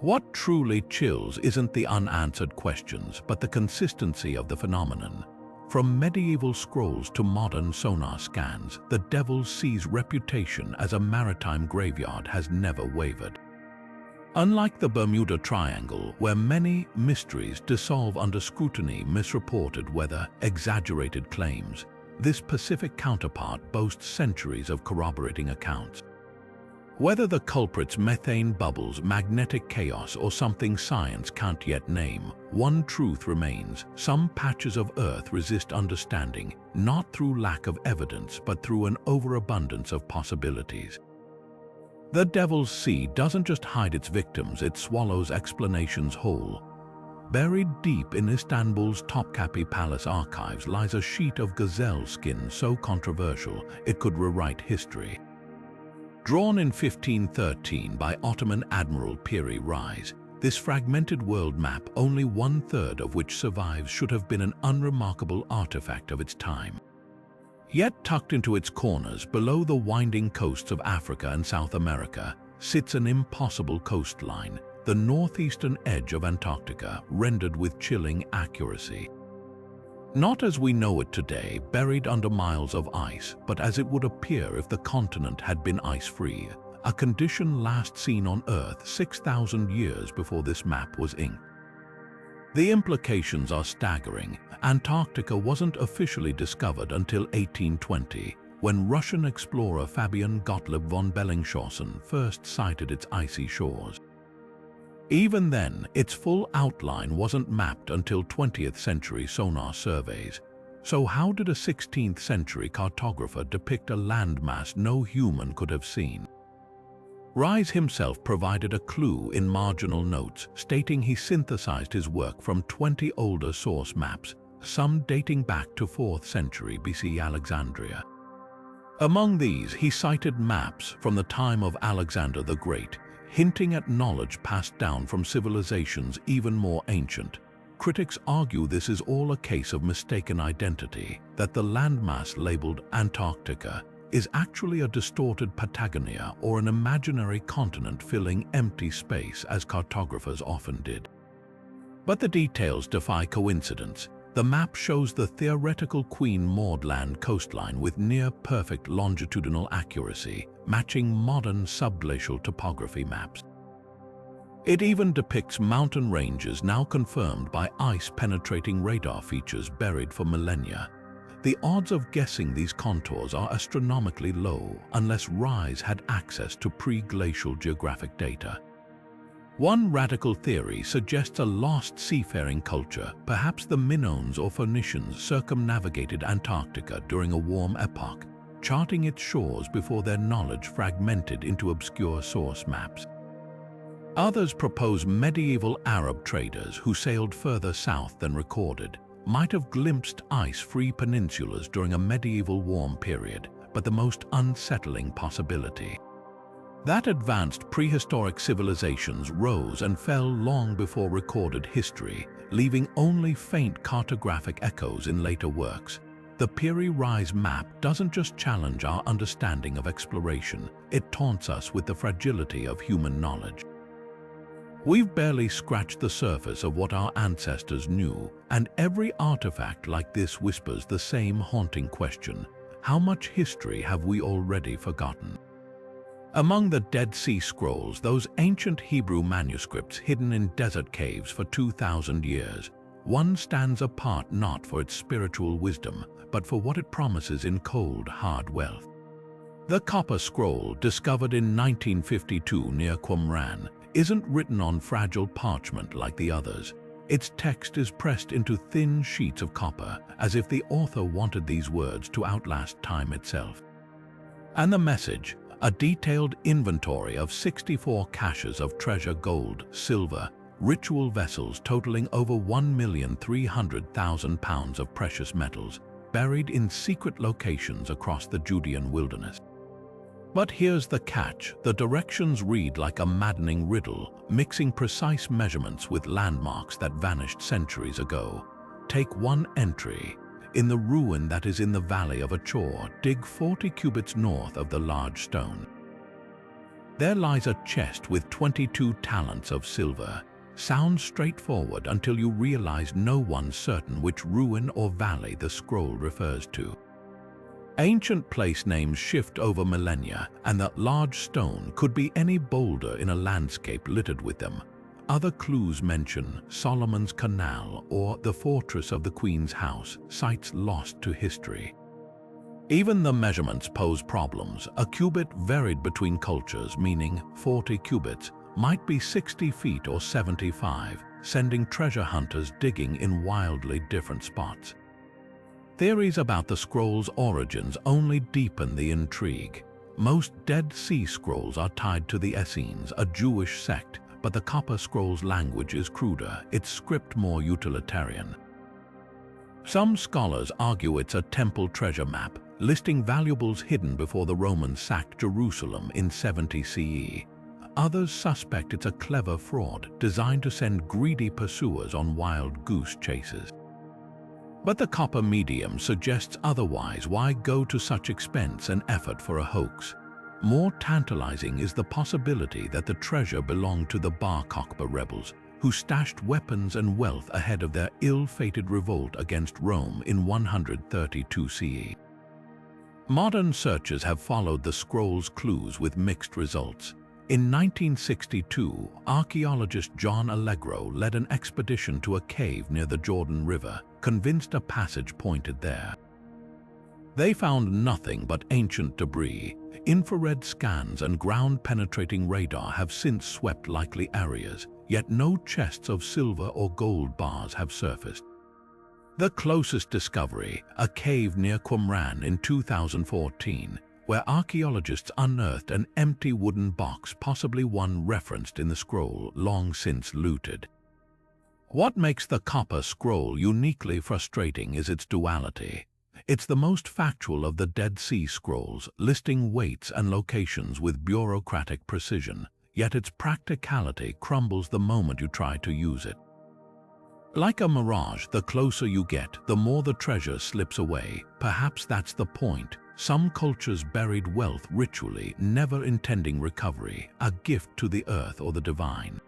What truly chills isn't the unanswered questions, but the consistency of the phenomenon. From medieval scrolls to modern sonar scans, the Devil's Sea's reputation as a maritime graveyard has never wavered. Unlike the Bermuda Triangle, where many mysteries dissolve under scrutiny, misreported weather, exaggerated claims, this Pacific counterpart boasts centuries of corroborating accounts. Whether the culprit's methane bubbles, magnetic chaos, or something science can't yet name, one truth remains: some patches of Earth resist understanding, not through lack of evidence, but through an overabundance of possibilities. The Devil's Sea doesn't just hide its victims, it swallows explanations whole. Buried deep in Istanbul's Topkapi Palace archives lies a sheet of gazelle skin so controversial it could rewrite history. Drawn in 1513 by Ottoman Admiral Piri Reis, this fragmented world map, only 1/3 of which survives, should have been an unremarkable artifact of its time. Yet tucked into its corners, below the winding coasts of Africa and South America, sits an impossible coastline, the northeastern edge of Antarctica, rendered with chilling accuracy. Not as we know it today, buried under miles of ice, but as it would appear if the continent had been ice-free, a condition last seen on Earth 6,000 years before this map was inked. The implications are staggering. Antarctica wasn't officially discovered until 1820, when Russian explorer Fabian Gottlieb von Bellingshausen first sighted its icy shores. Even then, its full outline wasn't mapped until 20th century sonar surveys. So how did a 16th century cartographer depict a landmass no human could have seen? Ries himself provided a clue in marginal notes, stating he synthesized his work from 20 older source maps, some dating back to 4th century BC Alexandria. Among these, he cited maps from the time of Alexander the Great, hinting at knowledge passed down from civilizations even more ancient. Critics argue this is all a case of mistaken identity, that the landmass labeled Antarctica is actually a distorted Patagonia or an imaginary continent filling empty space, as cartographers often did. But the details defy coincidence. The map shows the theoretical Queen Maud Land coastline with near-perfect longitudinal accuracy, matching modern subglacial topography maps. It even depicts mountain ranges now confirmed by ice-penetrating radar features buried for millennia. The odds of guessing these contours are astronomically low unless Ries had access to pre-glacial geographic data. One radical theory suggests a lost seafaring culture, perhaps the Minoans or Phoenicians circumnavigated Antarctica during a warm epoch, charting its shores before their knowledge fragmented into obscure source maps. Others propose medieval Arab traders who sailed further south than recorded, might have glimpsed ice-free peninsulas during a medieval warm period, but the most unsettling possibility. That advanced prehistoric civilizations rose and fell long before recorded history, leaving only faint cartographic echoes in later works. The Piri Reis map doesn't just challenge our understanding of exploration, it taunts us with the fragility of human knowledge. We've barely scratched the surface of what our ancestors knew, and every artifact like this whispers the same haunting question: how much history have we already forgotten? Among the Dead Sea Scrolls, those ancient Hebrew manuscripts hidden in desert caves for 2,000 years, one stands apart not for its spiritual wisdom, but for what it promises in cold, hard wealth. The Copper Scroll, discovered in 1952 near Qumran, isn't written on fragile parchment like the others. Its text is pressed into thin sheets of copper, as if the author wanted these words to outlast time itself. And the message: a detailed inventory of 64 caches of treasure gold, silver, ritual vessels totaling over 1,300,000 pounds of precious metals, buried in secret locations across the Judean wilderness. But here's the catch: the directions read like a maddening riddle, mixing precise measurements with landmarks that vanished centuries ago. Take one entry: in the ruin that is in the valley of Achor, dig 40 cubits north of the large stone. There lies a chest with 22 talents of silver. Sounds straightforward until you realize no one's certain which ruin or valley the scroll refers to. Ancient place names shift over millennia, and that large stone could be any boulder in a landscape littered with them. Other clues mention Solomon's Canal or the fortress of the Queen's House, sites lost to history. Even the measurements pose problems. A cubit varied between cultures, meaning 40 cubits might be 60 feet or 75, sending treasure hunters digging in wildly different spots. Theories about the scroll's origins only deepen the intrigue. Most Dead Sea Scrolls are tied to the Essenes, a Jewish sect, but the Copper Scroll's language is cruder, its script more utilitarian. Some scholars argue it's a temple treasure map, listing valuables hidden before the Romans sacked Jerusalem in 70 CE. Others suspect it's a clever fraud designed to send greedy pursuers on wild goose chases. But the copper medium suggests otherwise. Why go to such expense and effort for a hoax? More tantalizing is the possibility that the treasure belonged to the Bar Kokhba rebels, who stashed weapons and wealth ahead of their ill-fated revolt against Rome in 132 CE. Modern searchers have followed the scroll's clues with mixed results. In 1962, archaeologist John Allegro led an expedition to a cave near the Jordan River, convinced a passage pointed there. They found nothing but ancient debris. Infrared scans and ground-penetrating radar have since swept likely areas, yet no chests of silver or gold bars have surfaced. The closest discovery, a cave near Qumran in 2014, where archaeologists unearthed an empty wooden box, possibly one referenced in the scroll, long since looted. What makes the copper scroll uniquely frustrating is its duality. It's the most factual of the Dead Sea Scrolls, listing weights and locations with bureaucratic precision, yet its practicality crumbles the moment you try to use it. Like a mirage, the closer you get, the more the treasure slips away. Perhaps that's the point. Some cultures buried wealth ritually, never intending recovery, a gift to the earth or the divine.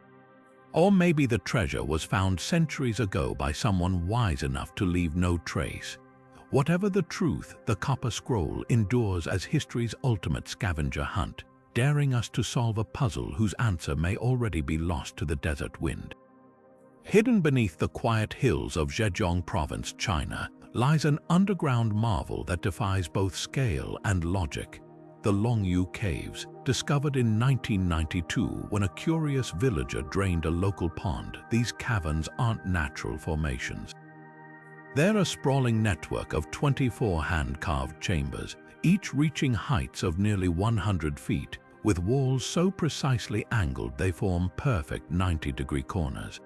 Or maybe the treasure was found centuries ago by someone wise enough to leave no trace. Whatever the truth, the copper scroll endures as history's ultimate scavenger hunt, daring us to solve a puzzle whose answer may already be lost to the desert wind. Hidden beneath the quiet hills of Zhejiang Province, China, lies an underground marvel that defies both scale and logic. The Longyu Caves, discovered in 1992 when a curious villager drained a local pond. These caverns aren't natural formations. They're a sprawling network of 24 hand-carved chambers, each reaching heights of nearly 100 feet, with walls so precisely angled they form perfect 90-degree corners.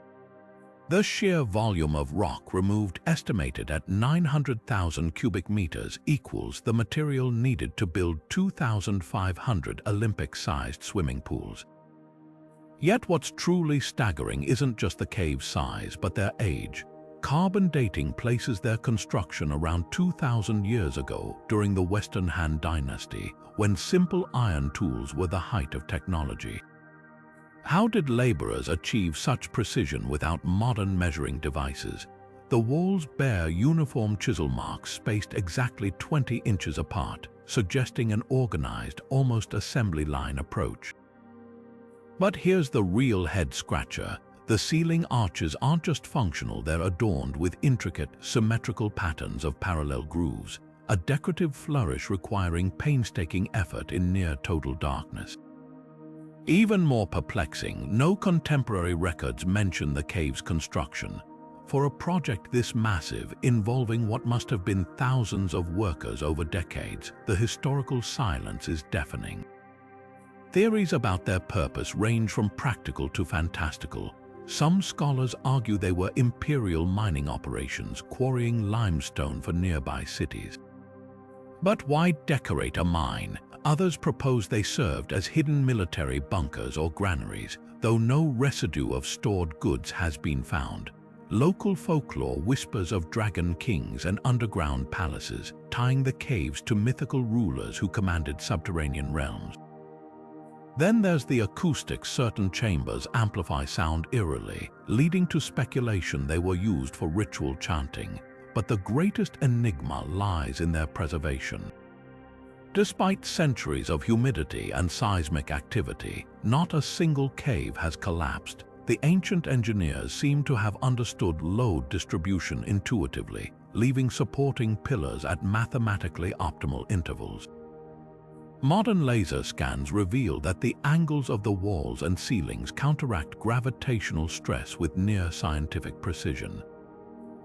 The sheer volume of rock removed, estimated at 900,000 cubic meters, equals the material needed to build 2,500 Olympic-sized swimming pools. Yet what's truly staggering isn't just the cave's size, but their age. Carbon dating places their construction around 2,000 years ago, during the Western Han Dynasty, when simple iron tools were the height of technology. How did laborers achieve such precision without modern measuring devices? The walls bear uniform chisel marks spaced exactly 20 inches apart, suggesting an organized, almost assembly line approach. But here's the real head-scratcher. The ceiling arches aren't just functional, they're adorned with intricate, symmetrical patterns of parallel grooves, a decorative flourish requiring painstaking effort in near-total darkness. Even more perplexing, no contemporary records mention the cave's construction. For a project this massive, involving what must have been thousands of workers over decades, the historical silence is deafening. Theories about their purpose range from practical to fantastical. Some scholars argue they were imperial mining operations, quarrying limestone for nearby cities. But why decorate a mine? Others propose they served as hidden military bunkers or granaries, though no residue of stored goods has been found. Local folklore whispers of dragon kings and underground palaces, tying the caves to mythical rulers who commanded subterranean realms. Then there's the acoustics. Certain chambers amplify sound eerily, leading to speculation they were used for ritual chanting. But the greatest enigma lies in their preservation. Despite centuries of humidity and seismic activity, not a single cave has collapsed. The ancient engineers seem to have understood load distribution intuitively, leaving supporting pillars at mathematically optimal intervals. Modern laser scans reveal that the angles of the walls and ceilings counteract gravitational stress with near-scientific precision.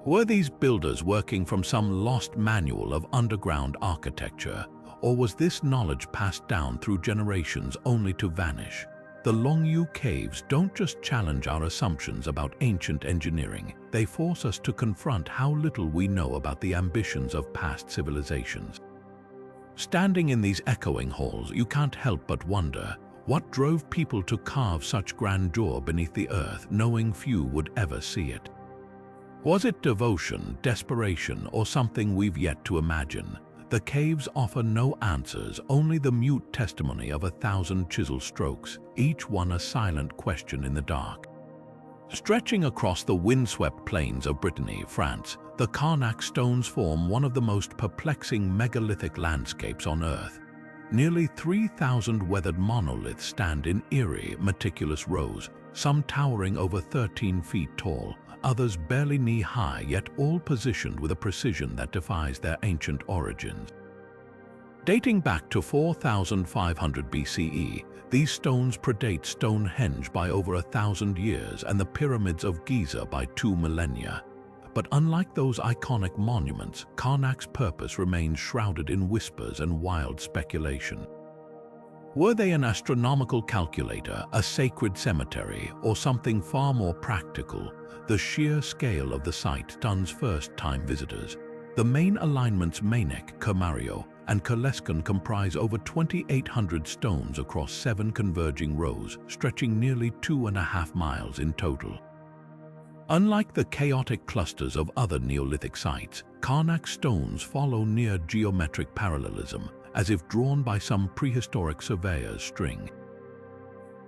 Were these builders working from some lost manual of underground architecture, or was this knowledge passed down through generations only to vanish? The Longyu Caves don't just challenge our assumptions about ancient engineering, they force us to confront how little we know about the ambitions of past civilizations. Standing in these echoing halls, you can't help but wonder, what drove people to carve such grandeur beneath the earth, knowing few would ever see it? Was it devotion, desperation, or something we've yet to imagine? The caves offer no answers, only the mute testimony of 1,000 chisel strokes, each one a silent question in the dark. Stretching across the windswept plains of Brittany, France, the Karnak stones form one of the most perplexing megalithic landscapes on Earth. Nearly 3,000 weathered monoliths stand in eerie, meticulous rows, some towering over 13 feet tall, others barely knee-high, yet all positioned with a precision that defies their ancient origins. Dating back to 4,500 BCE, these stones predate Stonehenge by over 1,000 years and the pyramids of Giza by 2 millennia. But unlike those iconic monuments, Karnak's purpose remains shrouded in whispers and wild speculation. Were they an astronomical calculator, a sacred cemetery, or something far more practical? The sheer scale of the site stuns first-time visitors. The main alignments Mainek, Kermario, and Kerleskan comprise over 2,800 stones across 7 converging rows, stretching nearly 2.5 miles in total. Unlike the chaotic clusters of other Neolithic sites, Karnak stones follow near geometric parallelism, as if drawn by some prehistoric surveyor's string.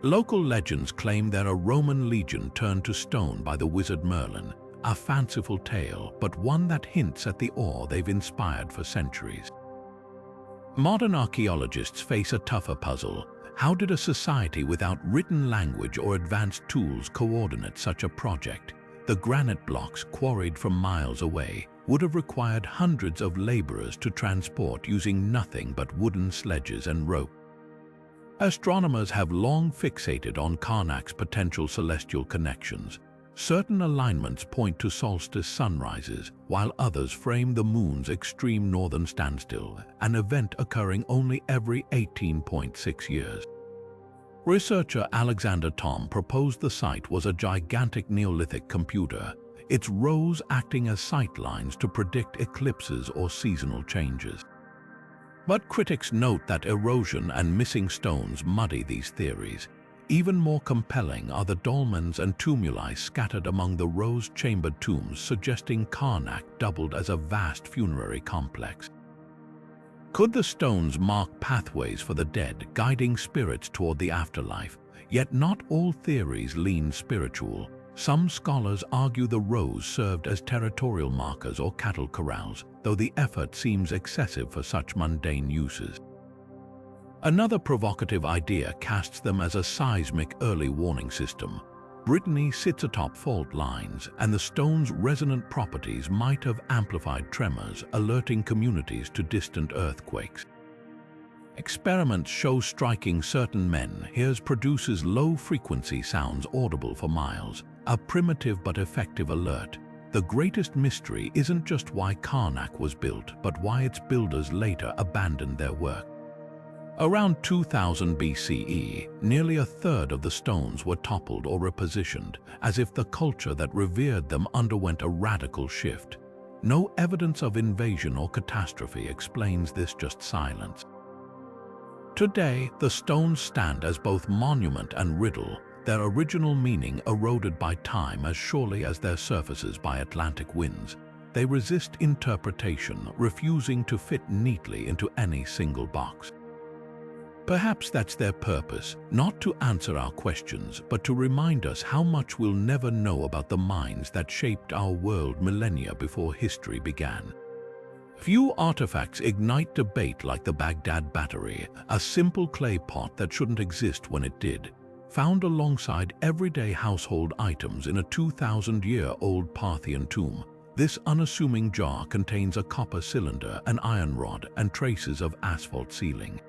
Local legends claim that a Roman legion turned to stone by the wizard Merlin, a fanciful tale, but one that hints at the awe they've inspired for centuries. Modern archaeologists face a tougher puzzle. How did a society without written language or advanced tools coordinate such a project? The granite blocks, quarried from miles away, would have required hundreds of laborers to transport using nothing but wooden sledges and rope. Astronomers have long fixated on Karnak's potential celestial connections. Certain alignments point to solstice sunrises, while others frame the moon's extreme northern standstill, an event occurring only every 18.6 years. Researcher Alexander Thom proposed the site was a gigantic Neolithic computer, its rows acting as sightlines to predict eclipses or seasonal changes. But critics note that erosion and missing stones muddy these theories. Even more compelling are the dolmens and tumuli scattered among the rose-chambered tombs, suggesting Karnak doubled as a vast funerary complex. Could the stones mark pathways for the dead, guiding spirits toward the afterlife? Yet not all theories lean spiritual. Some scholars argue the rows served as territorial markers or cattle corrals, though the effort seems excessive for such mundane uses. Another provocative idea casts them as a seismic early warning system. Brittany sits atop fault lines, and the stone's resonant properties might have amplified tremors, alerting communities to distant earthquakes. Experiments show striking certain menhirs produces low-frequency sounds audible for miles, a primitive but effective alert. The greatest mystery isn't just why Karnak was built, but why its builders later abandoned their work. Around 2000 BCE, nearly a third of the stones were toppled or repositioned, as if the culture that revered them underwent a radical shift. No evidence of invasion or catastrophe explains this, just silence. Today, the stones stand as both monument and riddle, their original meaning eroded by time as surely as their surfaces by Atlantic winds. They resist interpretation, refusing to fit neatly into any single box. Perhaps that's their purpose, not to answer our questions, but to remind us how much we'll never know about the minds that shaped our world millennia before history began. Few artifacts ignite debate like the Baghdad battery, a simple clay pot that shouldn't exist when it did. Found alongside everyday household items in a 2,000-year-old Parthian tomb, this unassuming jar contains a copper cylinder, an iron rod, and traces of asphalt ceiling.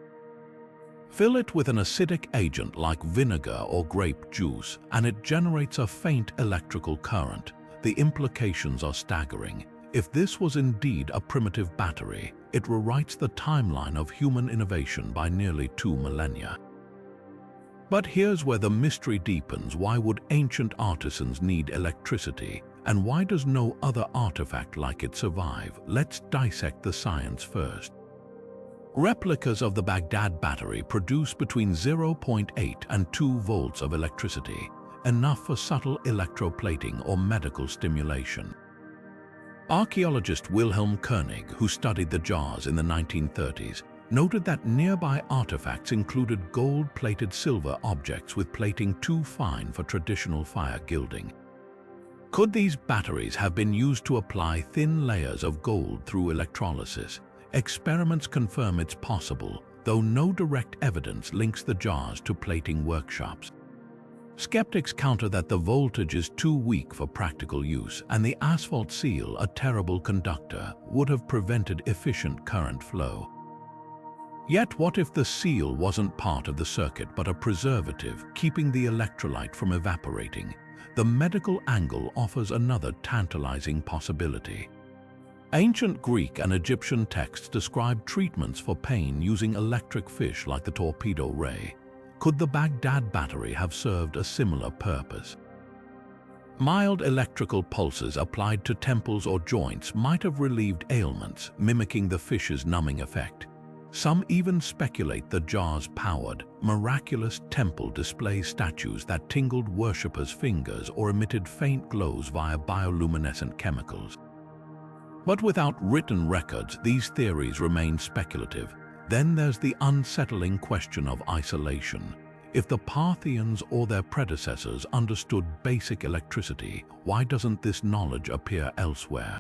Fill it with an acidic agent like vinegar or grape juice, and it generates a faint electrical current. The implications are staggering. If this was indeed a primitive battery, it rewrites the timeline of human innovation by nearly 2 millennia. But here's where the mystery deepens. Why would ancient artisans need electricity? And why does no other artifact like it survive? Let's dissect the science first. Replicas of the Baghdad battery produce between 0.8 and 2 volts of electricity, enough for subtle electroplating or medical stimulation. Archaeologist Wilhelm Koenig, who studied the jars in the 1930s, noted that nearby artifacts included gold-plated silver objects with plating too fine for traditional fire gilding. Could these batteries have been used to apply thin layers of gold through electrolysis? Experiments confirm it's possible, though no direct evidence links the jars to plating workshops. Skeptics counter that the voltage is too weak for practical use, and the asphalt seal, a terrible conductor, would have prevented efficient current flow. Yet what if the seal wasn't part of the circuit but a preservative, keeping the electrolyte from evaporating? The medical angle offers another tantalizing possibility. Ancient Greek and Egyptian texts describe treatments for pain using electric fish like the torpedo ray. Could the Baghdad battery have served a similar purpose? Mild electrical pulses applied to temples or joints might have relieved ailments, mimicking the fish's numbing effect. Some even speculate the jar's powered, miraculous temple display statues that tingled worshippers' fingers or emitted faint glows via bioluminescent chemicals. But without written records, these theories remain speculative. Then there's the unsettling question of isolation. If the Parthians or their predecessors understood basic electricity, why doesn't this knowledge appear elsewhere?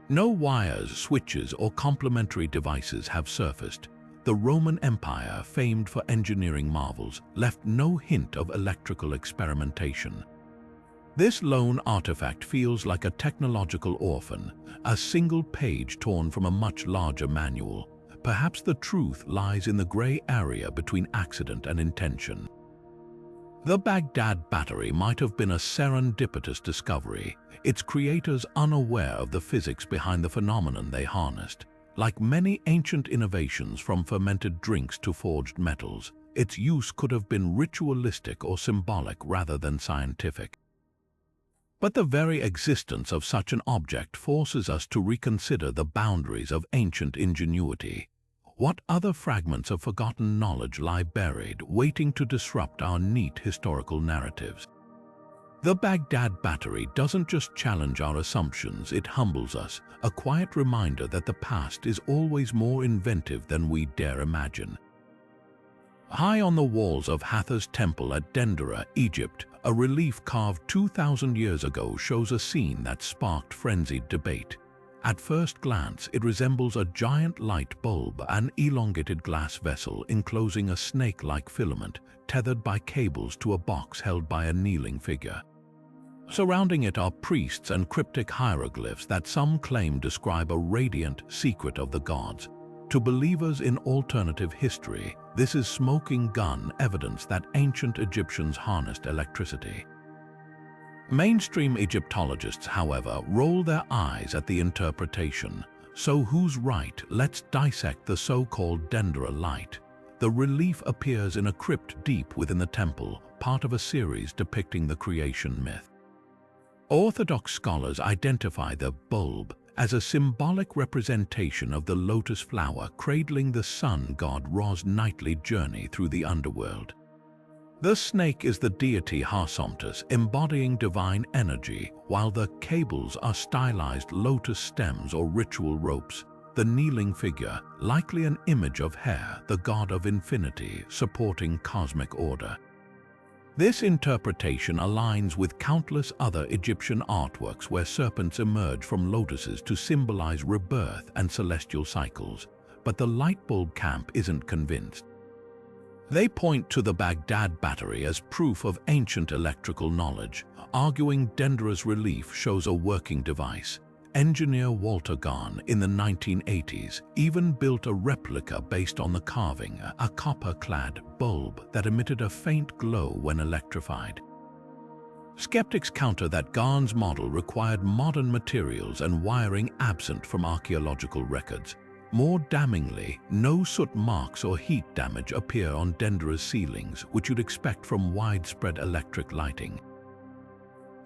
No wires, switches, or complementary devices have surfaced. The Roman Empire, famed for engineering marvels, left no hint of electrical experimentation. This lone artifact feels like a technological orphan, a single page torn from a much larger manual. Perhaps the truth lies in the gray area between accident and intention. The Baghdad battery might have been a serendipitous discovery, its creators unaware of the physics behind the phenomenon they harnessed. Like many ancient innovations from fermented drinks to forged metals, its use could have been ritualistic or symbolic rather than scientific. But the very existence of such an object forces us to reconsider the boundaries of ancient ingenuity. What other fragments of forgotten knowledge lie buried, waiting to disrupt our neat historical narratives? The Baghdad battery doesn't just challenge our assumptions, it humbles us, a quiet reminder that the past is always more inventive than we dare imagine. High on the walls of Hathor's temple at Dendera, Egypt, a relief carved 2,000 years ago shows a scene that sparked frenzied debate. At first glance, it resembles a giant light bulb, an elongated glass vessel enclosing a snake-like filament tethered by cables to a box held by a kneeling figure. Surrounding it are priests and cryptic hieroglyphs that some claim describe a radiant secret of the gods. To believers in alternative history, this is smoking gun evidence that ancient Egyptians harnessed electricity. Mainstream Egyptologists, however, roll their eyes at the interpretation. So who's right? Let's dissect the so-called Dendera light. The relief appears in a crypt deep within the temple, part of a series depicting the creation myth. Orthodox scholars identify the bulb as a symbolic representation of the lotus flower cradling the sun god Ra's nightly journey through the underworld. The snake is the deity Harsomptus, embodying divine energy, while the cables are stylized lotus stems or ritual ropes. The kneeling figure, likely an image of Her, the god of infinity, supporting cosmic order. This interpretation aligns with countless other Egyptian artworks where serpents emerge from lotuses to symbolize rebirth and celestial cycles. But the light bulb camp isn't convinced. They point to the Baghdad battery as proof of ancient electrical knowledge, arguing Dendera's relief shows a working device. Engineer Walter Gahn in the 1980s even built a replica based on the carving, a copper-clad bulb that emitted a faint glow when electrified. Skeptics counter that Gahn's model required modern materials and wiring absent from archaeological records. More damningly, no soot marks or heat damage appear on Dendera's ceilings, which you'd expect from widespread electric lighting.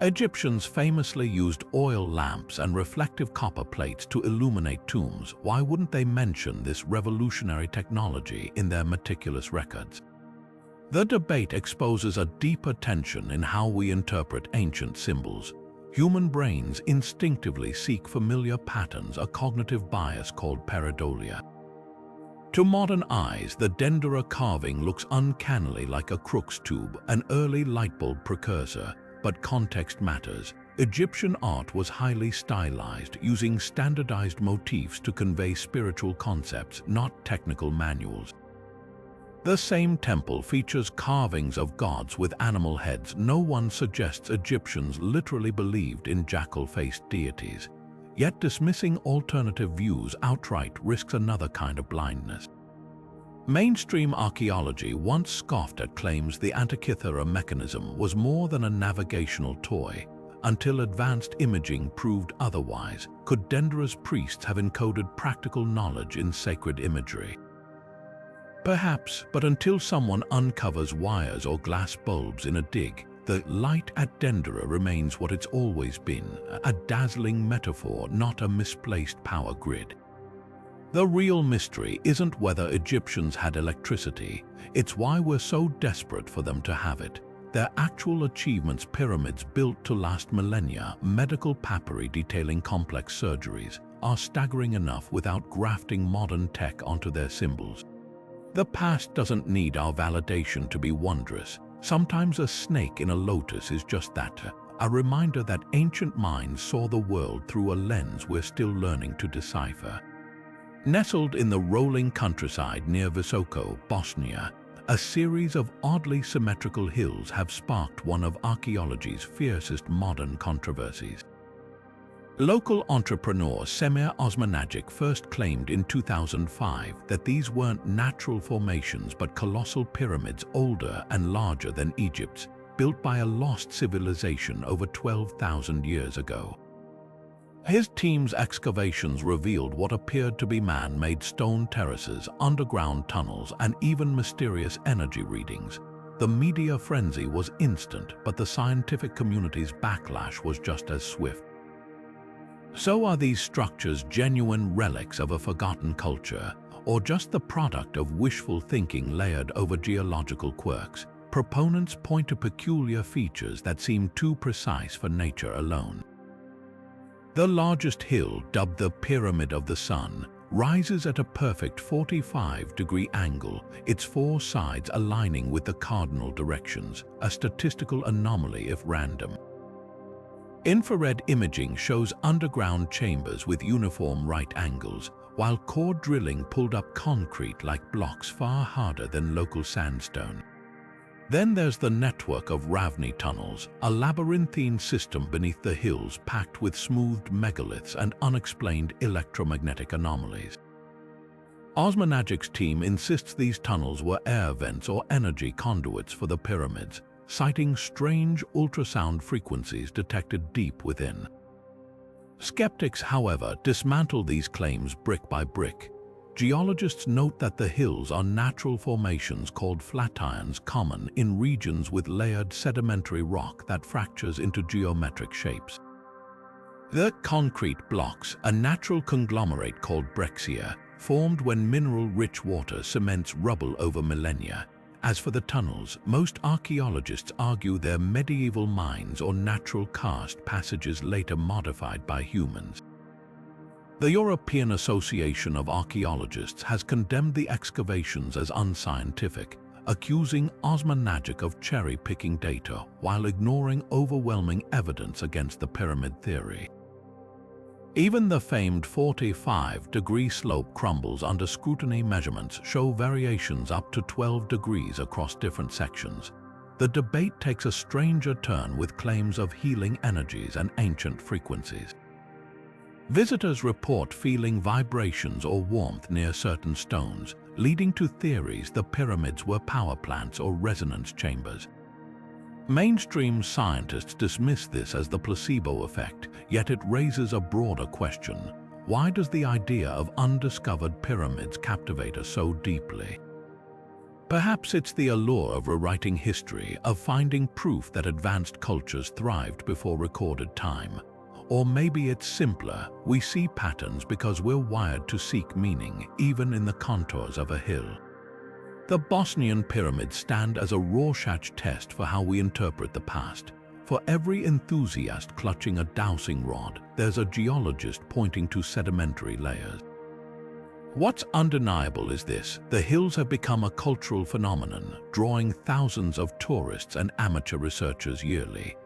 Egyptians famously used oil lamps and reflective copper plates to illuminate tombs. Why wouldn't they mention this revolutionary technology in their meticulous records? The debate exposes a deeper tension in how we interpret ancient symbols. Human brains instinctively seek familiar patterns, a cognitive bias called pareidolia. To modern eyes, the Dendera carving looks uncannily like a Crookes tube, an early lightbulb precursor, but context matters. Egyptian art was highly stylized, using standardized motifs to convey spiritual concepts, not technical manuals. The same temple features carvings of gods with animal heads. No one suggests Egyptians literally believed in jackal-faced deities. Yet dismissing alternative views outright risks another kind of blindness. Mainstream archaeology once scoffed at claims the Antikythera mechanism was more than a navigational toy. Until advanced imaging proved otherwise, could Dendra's priests have encoded practical knowledge in sacred imagery? Perhaps, but until someone uncovers wires or glass bulbs in a dig, the light at Dendera remains what it's always been, a dazzling metaphor, not a misplaced power grid. The real mystery isn't whether Egyptians had electricity, it's why we're so desperate for them to have it. Their actual achievements, pyramids built to last millennia, medical papyri detailing complex surgeries, are staggering enough without grafting modern tech onto their symbols. The past doesn't need our validation to be wondrous. Sometimes a snake in a lotus is just that, a reminder that ancient minds saw the world through a lens we're still learning to decipher. Nestled in the rolling countryside near Visoko, Bosnia, a series of oddly symmetrical hills have sparked one of archaeology's fiercest modern controversies. Local entrepreneur Semir Osmanagic first claimed in 2005 that these weren't natural formations but colossal pyramids older and larger than Egypt's, built by a lost civilization over 12,000 years ago. His team's excavations revealed what appeared to be man-made stone terraces, underground tunnels, and even mysterious energy readings. The media frenzy was instant, but the scientific community's backlash was just as swift. So are these structures genuine relics of a forgotten culture, or just the product of wishful thinking layered over geological quirks? Proponents point to peculiar features that seem too precise for nature alone. The largest hill, dubbed the Pyramid of the Sun, rises at a perfect 45-degree angle, its four sides aligning with the cardinal directions, a statistical anomaly if random. Infrared imaging shows underground chambers with uniform right angles, while core drilling pulled up concrete like blocks far harder than local sandstone. Then there's the network of Ravni tunnels, a labyrinthine system beneath the hills packed with smoothed megaliths and unexplained electromagnetic anomalies. Osmanagic's team insists these tunnels were air vents or energy conduits for the pyramids, citing strange ultrasound frequencies detected deep within. Skeptics, however, dismantle these claims brick by brick. Geologists note that the hills are natural formations called flatirons, common in regions with layered sedimentary rock that fractures into geometric shapes. The concrete blocks, a natural conglomerate called breccia, formed when mineral-rich water cements rubble over millennia. As for the tunnels, most archaeologists argue they're medieval mines or natural karst passages later modified by humans. The European Association of Archaeologists has condemned the excavations as unscientific, accusing Osmanagic of cherry-picking data while ignoring overwhelming evidence against the pyramid theory. Even the famed 45-degree slope crumbles under scrutiny. Measurements show variations up to 12 degrees across different sections. The debate takes a stranger turn with claims of healing energies and ancient frequencies. Visitors report feeling vibrations or warmth near certain stones, leading to theories the pyramids were power plants or resonance chambers. Mainstream scientists dismiss this as the placebo effect, yet it raises a broader question. Why does the idea of undiscovered pyramids captivate us so deeply? Perhaps it's the allure of rewriting history, of finding proof that advanced cultures thrived before recorded time. Or maybe it's simpler, we see patterns because we're wired to seek meaning, even in the contours of a hill. The Bosnian pyramids stand as a Rorschach test for how we interpret the past. For every enthusiast clutching a dowsing rod, there's a geologist pointing to sedimentary layers. What's undeniable is this: the hills have become a cultural phenomenon, drawing thousands of tourists and amateur researchers yearly.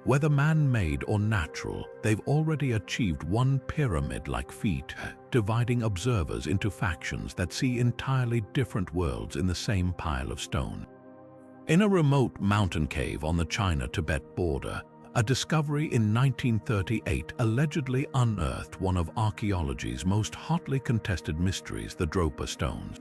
Whether man-made or natural, they've already achieved one pyramid-like feat, dividing observers into factions that see entirely different worlds in the same pile of stone. In a remote mountain cave on the China-Tibet border, a discovery in 1938 allegedly unearthed one of archaeology's most hotly contested mysteries, the Dropa stones.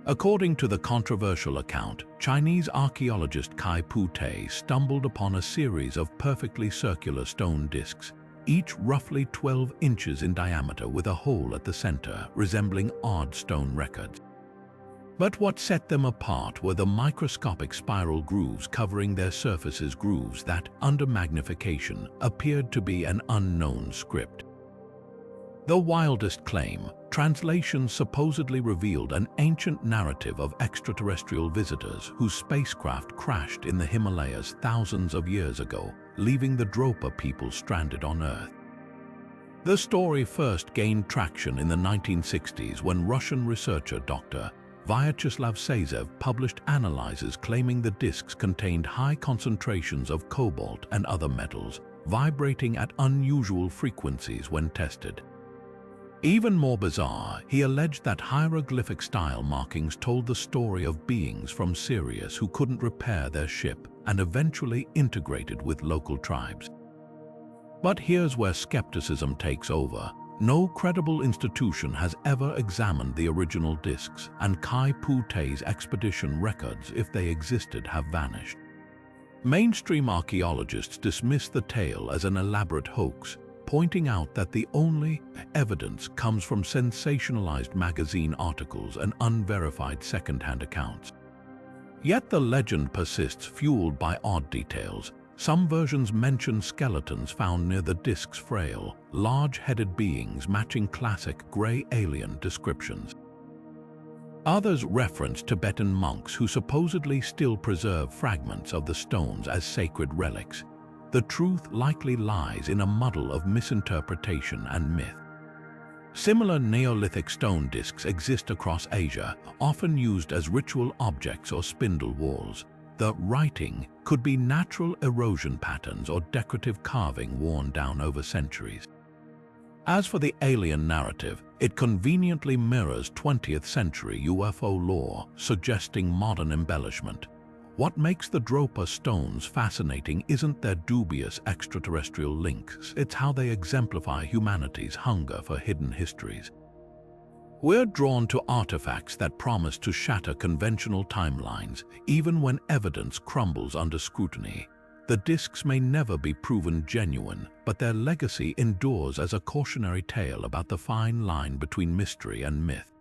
According to the controversial account, Chinese archaeologist Kai Pu-te stumbled upon a series of perfectly circular stone discs, each roughly 12 inches in diameter with a hole at the center resembling odd stone records. But what set them apart were the microscopic spiral grooves covering their surfaces, grooves that, under magnification, appeared to be an unknown script. The wildest claim, translations supposedly revealed an ancient narrative of extraterrestrial visitors whose spacecraft crashed in the Himalayas thousands of years ago, leaving the Dropa people stranded on Earth. The story first gained traction in the 1960s when Russian researcher Dr. Vyacheslav Sayshev published analyses claiming the discs contained high concentrations of cobalt and other metals, vibrating at unusual frequencies when tested. Even more bizarre, he alleged that hieroglyphic-style markings told the story of beings from Sirius who couldn't repair their ship and eventually integrated with local tribes. But here's where skepticism takes over. No credible institution has ever examined the original discs, and Kai Pu-te's expedition records, if they existed, have vanished. Mainstream archaeologists dismiss the tale as an elaborate hoax, pointing out that the only evidence comes from sensationalized magazine articles and unverified second-hand accounts. Yet the legend persists, fueled by odd details. Some versions mention skeletons found near the disc's frail, large-headed beings matching classic gray alien descriptions. Others reference Tibetan monks who supposedly still preserve fragments of the stones as sacred relics. The truth likely lies in a muddle of misinterpretation and myth. Similar Neolithic stone discs exist across Asia, often used as ritual objects or spindle walls. The writing could be natural erosion patterns or decorative carving worn down over centuries. As for the alien narrative, it conveniently mirrors 20th century UFO lore, suggesting modern embellishment. What makes the Dropa stones fascinating isn't their dubious extraterrestrial links, it's how they exemplify humanity's hunger for hidden histories. We're drawn to artifacts that promise to shatter conventional timelines, even when evidence crumbles under scrutiny. The discs may never be proven genuine, but their legacy endures as a cautionary tale about the fine line between mystery and myth.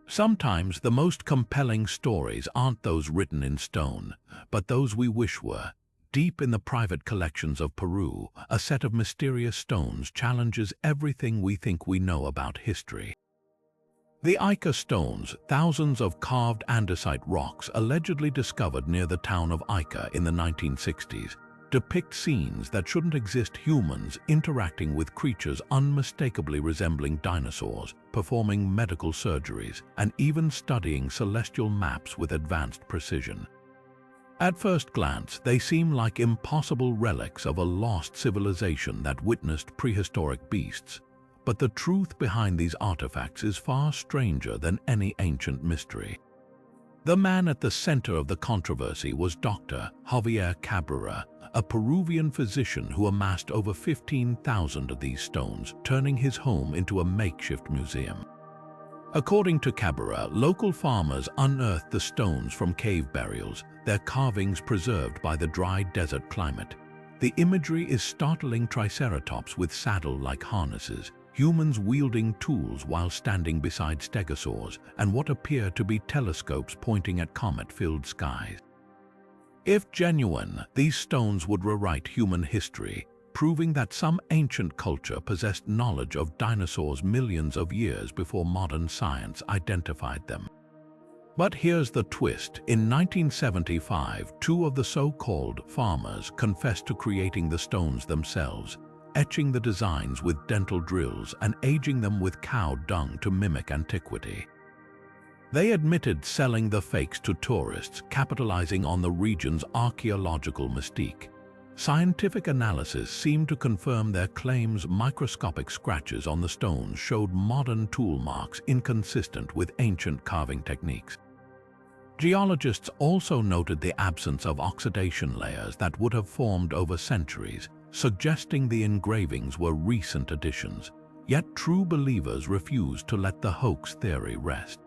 Sometimes the most compelling stories aren't those written in stone, but those we wish were. Deep in the private collections of Peru, a set of mysterious stones challenges everything we think we know about history. The Ica stones, thousands of carved andesite rocks allegedly discovered near the town of Ica in the 1960s, depict scenes that shouldn't exist: humans interacting with creatures unmistakably resembling dinosaurs, performing medical surgeries, and even studying celestial maps with advanced precision. At first glance, they seem like impossible relics of a lost civilization that witnessed prehistoric beasts. But the truth behind these artifacts is far stranger than any ancient mystery. The man at the center of the controversy was Dr. Javier Cabrera, a Peruvian physician who amassed over 15,000 of these stones, turning his home into a makeshift museum. According to Cabrera, local farmers unearthed the stones from cave burials, their carvings preserved by the dry desert climate. The imagery is startling: triceratops with saddle-like harnesses, humans wielding tools while standing beside stegosaurs, and what appear to be telescopes pointing at comet-filled skies. If genuine, these stones would rewrite human history, proving that some ancient culture possessed knowledge of dinosaurs millions of years before modern science identified them. But here's the twist. In 1975, two of the so-called farmers confessed to creating the stones themselves, etching the designs with dental drills and aging them with cow dung to mimic antiquity. They admitted selling the fakes to tourists, capitalizing on the region's archaeological mystique. Scientific analysis seemed to confirm their claims. Microscopic scratches on the stones showed modern tool marks inconsistent with ancient carving techniques. Geologists also noted the absence of oxidation layers that would have formed over centuries, suggesting the engravings were recent additions. Yet true believers refused to let the hoax theory rest.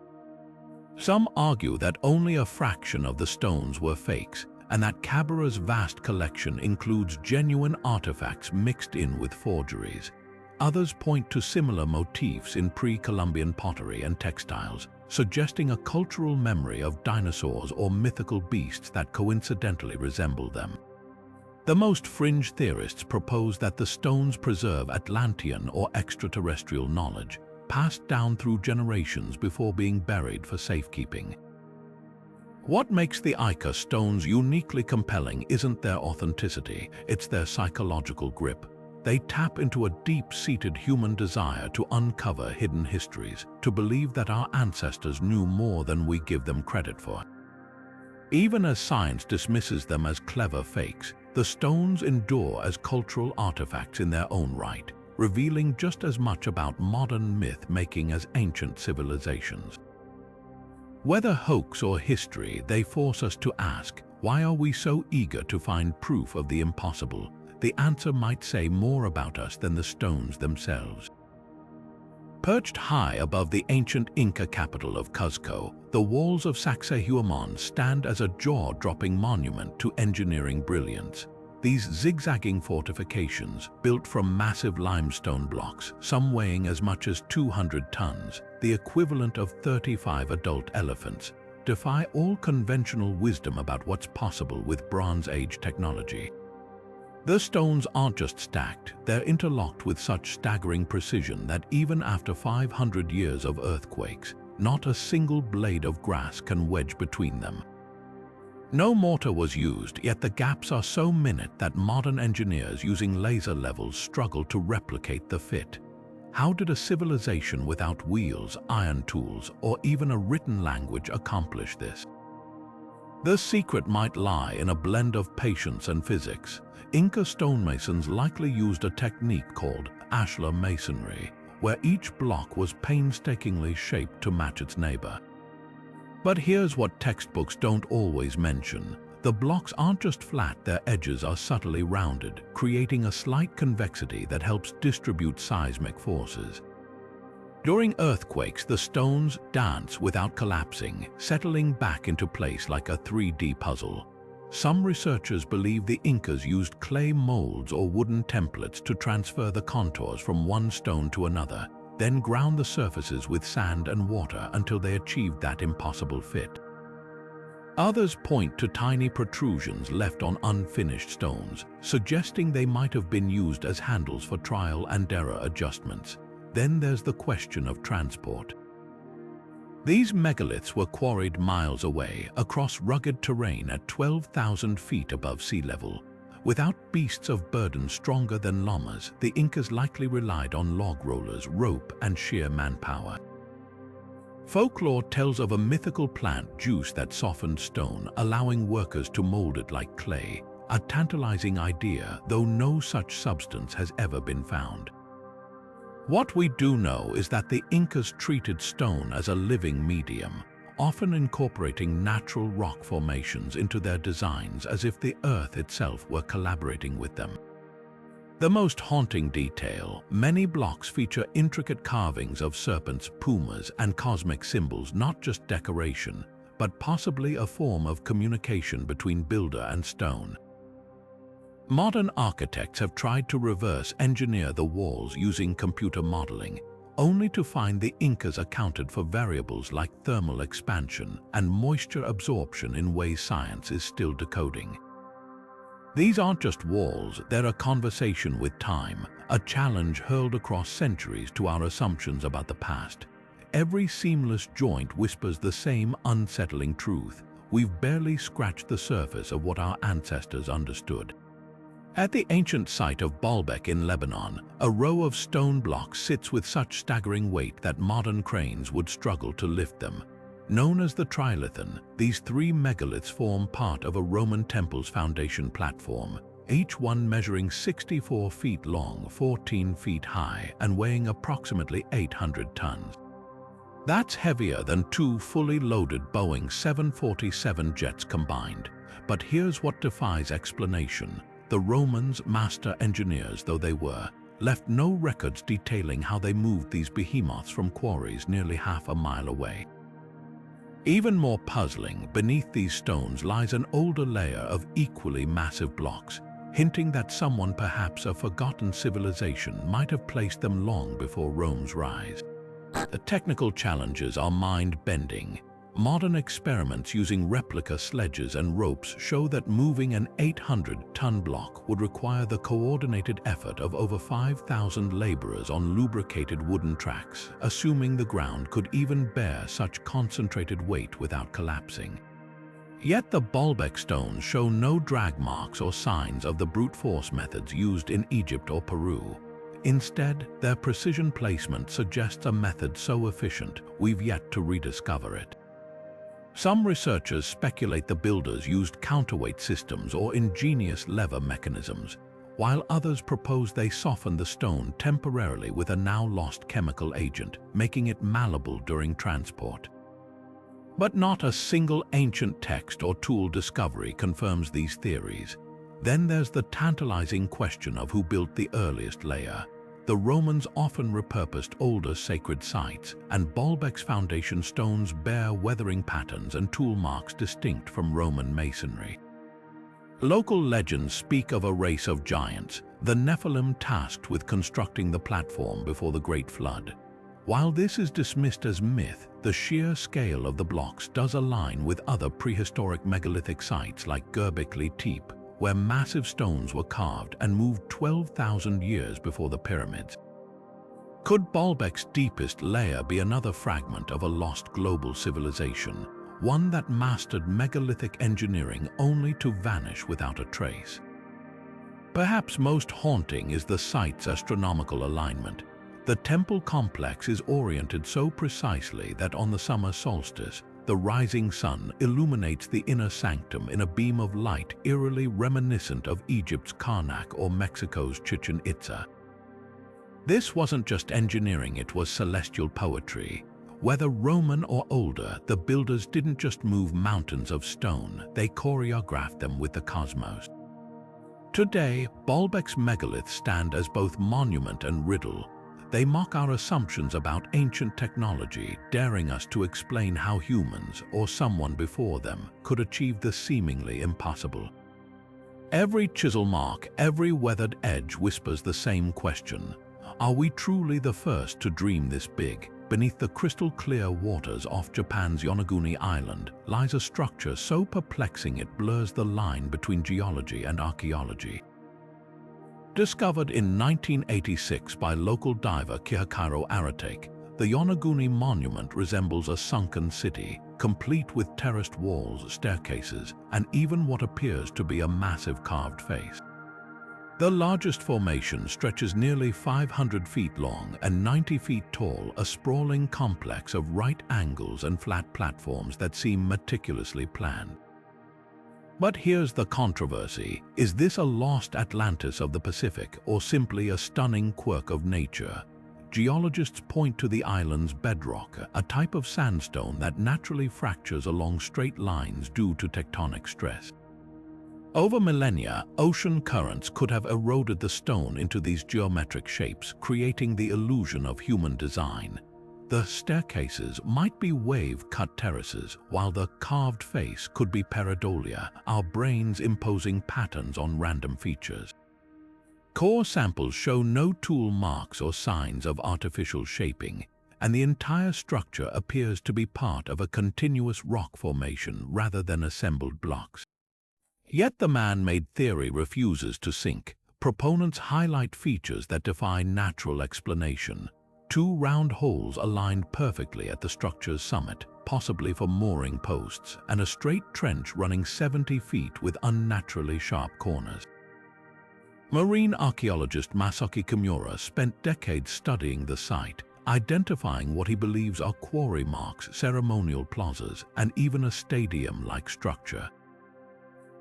Some argue that only a fraction of the stones were fakes, and that Cabara's vast collection includes genuine artifacts mixed in with forgeries. Others point to similar motifs in pre-Columbian pottery and textiles, suggesting a cultural memory of dinosaurs or mythical beasts that coincidentally resemble them. The most fringe theorists propose that the stones preserve Atlantean or extraterrestrial knowledge, passed down through generations before being buried for safekeeping. What makes the Ica stones uniquely compelling isn't their authenticity, it's their psychological grip. They tap into a deep-seated human desire to uncover hidden histories, to believe that our ancestors knew more than we give them credit for. Even as science dismisses them as clever fakes, the stones endure as cultural artifacts in their own right, revealing just as much about modern myth-making as ancient civilizations. Whether hoax or history, they force us to ask, why are we so eager to find proof of the impossible? The answer might say more about us than the stones themselves. Perched high above the ancient Inca capital of Cuzco, the walls of Sacsayhuamán stand as a jaw-dropping monument to engineering brilliance. These zigzagging fortifications, built from massive limestone blocks, some weighing as much as 200 tons, the equivalent of 35 adult elephants, defy all conventional wisdom about what's possible with Bronze Age technology. The stones aren't just stacked, they're interlocked with such staggering precision that even after 500 years of earthquakes, not a single blade of grass can wedge between them. No mortar was used, yet the gaps are so minute that modern engineers using laser levels struggle to replicate the fit. How did a civilization without wheels, iron tools, or even a written language accomplish this? The secret might lie in a blend of patience and physics. Inca stonemasons likely used a technique called ashlar masonry, where each block was painstakingly shaped to match its neighbor. But here's what textbooks don't always mention. The blocks aren't just flat, their edges are subtly rounded, creating a slight convexity that helps distribute seismic forces. During earthquakes, the stones dance without collapsing, settling back into place like a 3D puzzle. Some researchers believe the Incas used clay molds or wooden templates to transfer the contours from one stone to another, then ground the surfaces with sand and water until they achieved that impossible fit. Others point to tiny protrusions left on unfinished stones, suggesting they might have been used as handles for trial and error adjustments. Then there's the question of transport. These megaliths were quarried miles away, across rugged terrain at 12,000 feet above sea level. Without beasts of burden stronger than llamas, the Incas likely relied on log rollers, rope, and sheer manpower. Folklore tells of a mythical plant juice that softened stone, allowing workers to mold it like clay, a tantalizing idea, though no such substance has ever been found. What we do know is that the Incas treated stone as a living medium, often incorporating natural rock formations into their designs as if the earth itself were collaborating with them. The most haunting detail, many blocks feature intricate carvings of serpents, pumas, and cosmic symbols, not just decoration, but possibly a form of communication between builder and stone. Modern architects have tried to reverse engineer the walls using computer modeling, only to find the Incas accounted for variables like thermal expansion and moisture absorption in ways science is still decoding. These aren't just walls, they're a conversation with time, a challenge hurled across centuries to our assumptions about the past. Every seamless joint whispers the same unsettling truth: we've barely scratched the surface of what our ancestors understood. At the ancient site of Baalbek in Lebanon, a row of stone blocks sits with such staggering weight that modern cranes would struggle to lift them. Known as the Trilithon, these three megaliths form part of a Roman temple's foundation platform, each one measuring 64 feet long, 14 feet high, and weighing approximately 800 tons. That's heavier than two fully loaded Boeing 747 jets combined. But here's what defies explanation. The Romans, master engineers though they were, left no records detailing how they moved these behemoths from quarries nearly half a mile away. Even more puzzling, beneath these stones lies an older layer of equally massive blocks, hinting that someone, perhaps a forgotten civilization, might have placed them long before Rome's rise. The technical challenges are mind-bending. Modern experiments using replica sledges and ropes show that moving an 800-ton block would require the coordinated effort of over 5,000 laborers on lubricated wooden tracks, assuming the ground could even bear such concentrated weight without collapsing. Yet the Baalbek stones show no drag marks or signs of the brute force methods used in Egypt or Peru. Instead, their precision placement suggests a method so efficient we've yet to rediscover it. Some researchers speculate the builders used counterweight systems or ingenious lever mechanisms, while others propose they softened the stone temporarily with a now-lost chemical agent, making it malleable during transport. But not a single ancient text or tool discovery confirms these theories. Then there's the tantalizing question of who built the earliest layer. The Romans often repurposed older sacred sites, and Baalbek's foundation stones bear weathering patterns and tool marks distinct from Roman masonry. Local legends speak of a race of giants, the Nephilim, tasked with constructing the platform before the Great Flood. While this is dismissed as myth, the sheer scale of the blocks does align with other prehistoric megalithic sites like Göbekli Tepe, where massive stones were carved and moved 12,000 years before the pyramids. Could Baalbek's deepest layer be another fragment of a lost global civilization, one that mastered megalithic engineering only to vanish without a trace? Perhaps most haunting is the site's astronomical alignment. The temple complex is oriented so precisely that on the summer solstice, the rising sun illuminates the inner sanctum in a beam of light eerily reminiscent of Egypt's Karnak or Mexico's Chichen Itza. This wasn't just engineering, it was celestial poetry. Whether Roman or older, the builders didn't just move mountains of stone, they choreographed them with the cosmos. Today, Baalbek's megaliths stand as both monument and riddle. They mock our assumptions about ancient technology, daring us to explain how humans, or someone before them, could achieve the seemingly impossible. Every chisel mark, every weathered edge whispers the same question. Are we truly the first to dream this big? Beneath the crystal-clear waters off Japan's Yonaguni Island lies a structure so perplexing it blurs the line between geology and archaeology. Discovered in 1986 by local diver Chihakairo Aratake, the Yonaguni monument resembles a sunken city, complete with terraced walls, staircases, and even what appears to be a massive carved face. The largest formation stretches nearly 500 feet long and 90 feet tall, a sprawling complex of right angles and flat platforms that seem meticulously planned. But here's the controversy. Is this a lost Atlantis of the Pacific or simply a stunning quirk of nature? Geologists point to the island's bedrock, a type of sandstone that naturally fractures along straight lines due to tectonic stress. Over millennia, ocean currents could have eroded the stone into these geometric shapes, creating the illusion of human design. The staircases might be wave-cut terraces, while the carved face could be pareidolia, our brains imposing patterns on random features. Core samples show no tool marks or signs of artificial shaping, and the entire structure appears to be part of a continuous rock formation rather than assembled blocks. Yet the man-made theory refuses to sink. Proponents highlight features that defy natural explanation. Two round holes aligned perfectly at the structure's summit, possibly for mooring posts, and a straight trench running 70 feet with unnaturally sharp corners. Marine archaeologist Masaaki Kimura spent decades studying the site, identifying what he believes are quarry marks, ceremonial plazas, and even a stadium-like structure.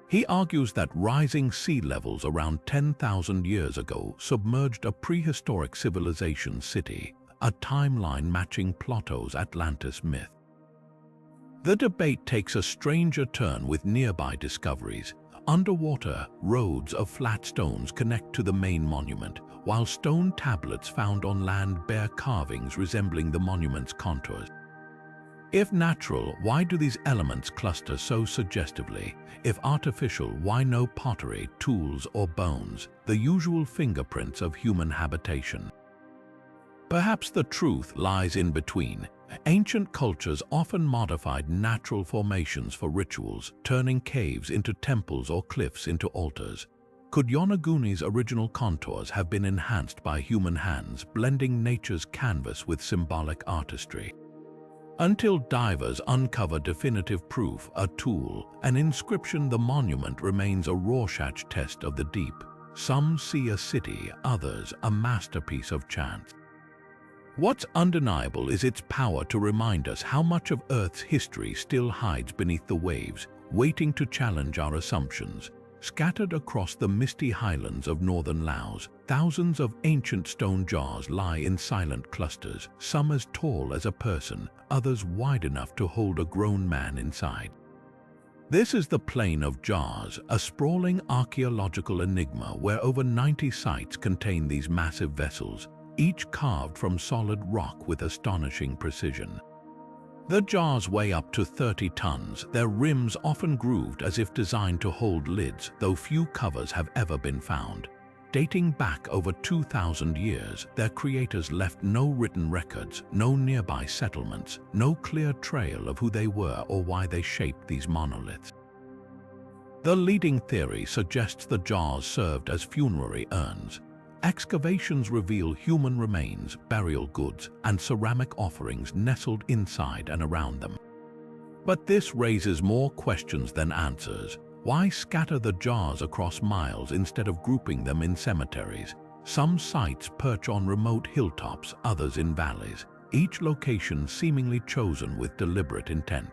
He argues that rising sea levels around 10,000 years ago submerged a prehistoric civilization city, a timeline matching Plato's Atlantis myth. The debate takes a stranger turn with nearby discoveries. Underwater, roads of flat stones connect to the main monument, while stone tablets found on land bear carvings resembling the monument's contours. If natural, why do these elements cluster so suggestively? If artificial, why no pottery, tools, or bones, the usual fingerprints of human habitation? Perhaps the truth lies in between. Ancient cultures often modified natural formations for rituals, turning caves into temples or cliffs into altars. Could Yonaguni's original contours have been enhanced by human hands, blending nature's canvas with symbolic artistry? Until divers uncover definitive proof, a tool, an inscription, the monument remains a Rorschach test of the deep. Some see a city, others a masterpiece of chance. What's undeniable is its power to remind us how much of Earth's history still hides beneath the waves, waiting to challenge our assumptions. Scattered across the misty highlands of northern Laos, thousands of ancient stone jars lie in silent clusters, some as tall as a person, others wide enough to hold a grown man inside. This is the Plain of Jars, a sprawling archaeological enigma where over 90 sites contain these massive vessels, each carved from solid rock with astonishing precision. The jars weigh up to 30 tons, their rims often grooved as if designed to hold lids, though few covers have ever been found. Dating back over 2,000 years, their creators left no written records, no nearby settlements, no clear trail of who they were or why they shaped these monoliths. The leading theory suggests the jars served as funerary urns. Excavations reveal human remains, burial goods, and ceramic offerings nestled inside and around them. But this raises more questions than answers. Why scatter the jars across miles instead of grouping them in cemeteries? Some sites perch on remote hilltops, others in valleys, each location seemingly chosen with deliberate intent.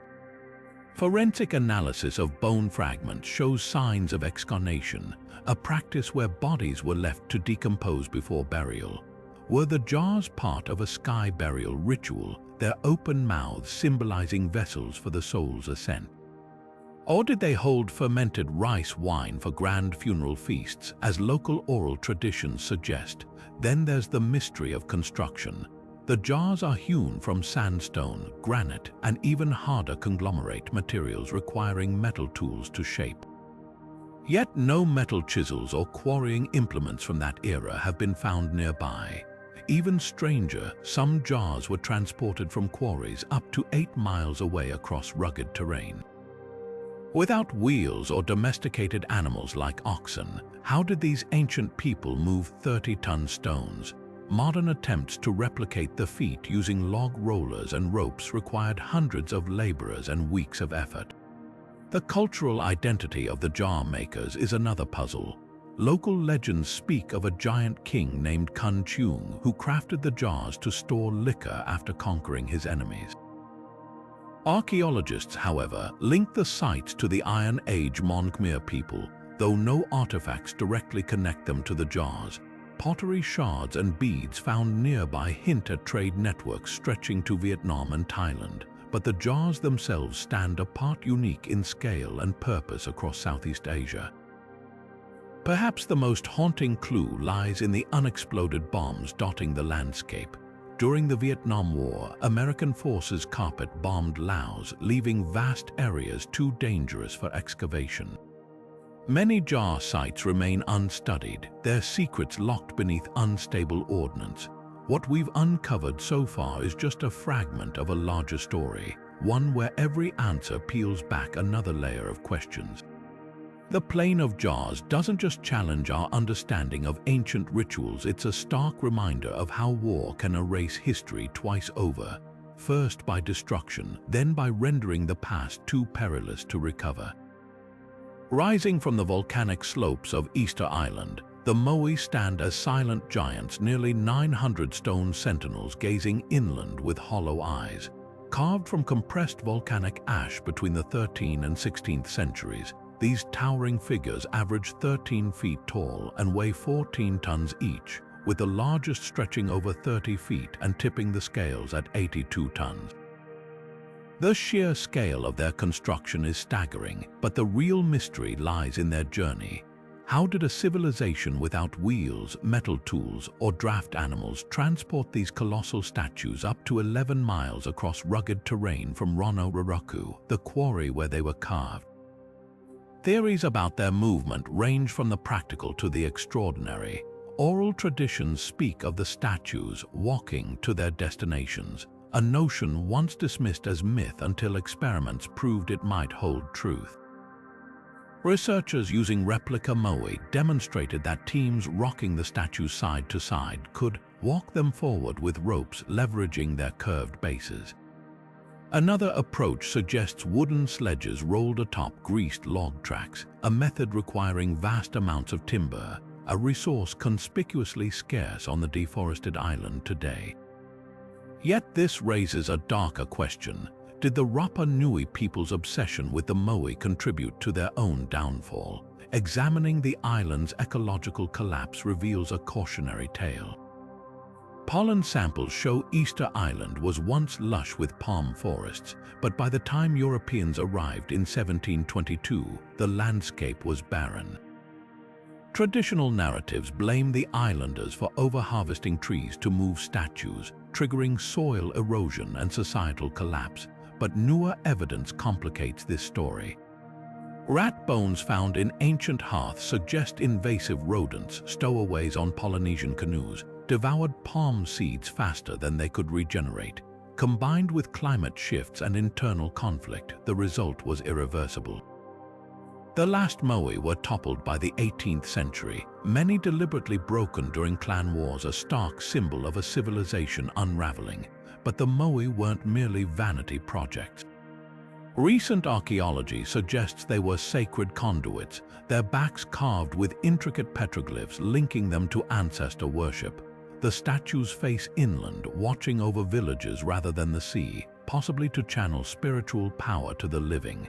Forensic analysis of bone fragments shows signs of excarnation, a practice where bodies were left to decompose before burial. Were the jars part of a sky burial ritual, their open mouths symbolizing vessels for the soul's ascent? Or did they hold fermented rice wine for grand funeral feasts, as local oral traditions suggest? Then there's the mystery of construction. The jars are hewn from sandstone, granite, and even harder conglomerate materials requiring metal tools to shape. Yet no metal chisels or quarrying implements from that era have been found nearby. Even stranger, some jars were transported from quarries up to 8 miles away across rugged terrain. Without wheels or domesticated animals like oxen, how did these ancient people move 30-ton stones? Modern attempts to replicate the feat using log rollers and ropes required hundreds of laborers and weeks of effort. The cultural identity of the jar makers is another puzzle. Local legends speak of a giant king named Kun Cheung who crafted the jars to store liquor after conquering his enemies. Archaeologists, however, link the sites to the Iron Age Mon Khmer people, though no artifacts directly connect them to the jars. Pottery shards and beads found nearby hint at trade networks stretching to Vietnam and Thailand, but the jars themselves stand apart, unique in scale and purpose across Southeast Asia. Perhaps the most haunting clue lies in the unexploded bombs dotting the landscape. During the Vietnam War, American forces carpet-bombed Laos, leaving vast areas too dangerous for excavation. Many jar sites remain unstudied, their secrets locked beneath unstable ordnance. What we've uncovered so far is just a fragment of a larger story, one where every answer peels back another layer of questions. The Plain of Jars doesn't just challenge our understanding of ancient rituals, it's a stark reminder of how war can erase history twice over, first by destruction, then by rendering the past too perilous to recover. Rising from the volcanic slopes of Easter Island, the Moai stand as silent giants, nearly 900 stone sentinels gazing inland with hollow eyes. Carved from compressed volcanic ash between the 13th and 16th centuries, these towering figures average 13 feet tall and weigh 14 tons each, with the largest stretching over 30 feet and tipping the scales at 82 tons. The sheer scale of their construction is staggering, but the real mystery lies in their journey. How did a civilization without wheels, metal tools, or draft animals transport these colossal statues up to 11 miles across rugged terrain from Rongorongo, the quarry where they were carved? Theories about their movement range from the practical to the extraordinary. Oral traditions speak of the statues walking to their destinations, a notion once dismissed as myth until experiments proved it might hold truth. Researchers using replica moai demonstrated that teams rocking the statues side to side could walk them forward with ropes leveraging their curved bases. Another approach suggests wooden sledges rolled atop greased log tracks, a method requiring vast amounts of timber, a resource conspicuously scarce on the deforested island today. Yet this raises a darker question. Did the Rapa Nui people's obsession with the moai contribute to their own downfall? Examining the island's ecological collapse reveals a cautionary tale. Pollen samples show Easter Island was once lush with palm forests, but by the time Europeans arrived in 1722, the landscape was barren. Traditional narratives blame the islanders for over-harvesting trees to move statues, triggering soil erosion and societal collapse. But newer evidence complicates this story. Rat bones found in ancient hearths suggest invasive rodents, stowaways on Polynesian canoes, devoured palm seeds faster than they could regenerate. Combined with climate shifts and internal conflict, the result was irreversible. The last moai were toppled by the 18th century, many deliberately broken during clan wars, a stark symbol of a civilization unraveling. But the moai weren't merely vanity projects. Recent archaeology suggests they were sacred conduits, their backs carved with intricate petroglyphs linking them to ancestor worship. The statues face inland, watching over villages rather than the sea, possibly to channel spiritual power to the living.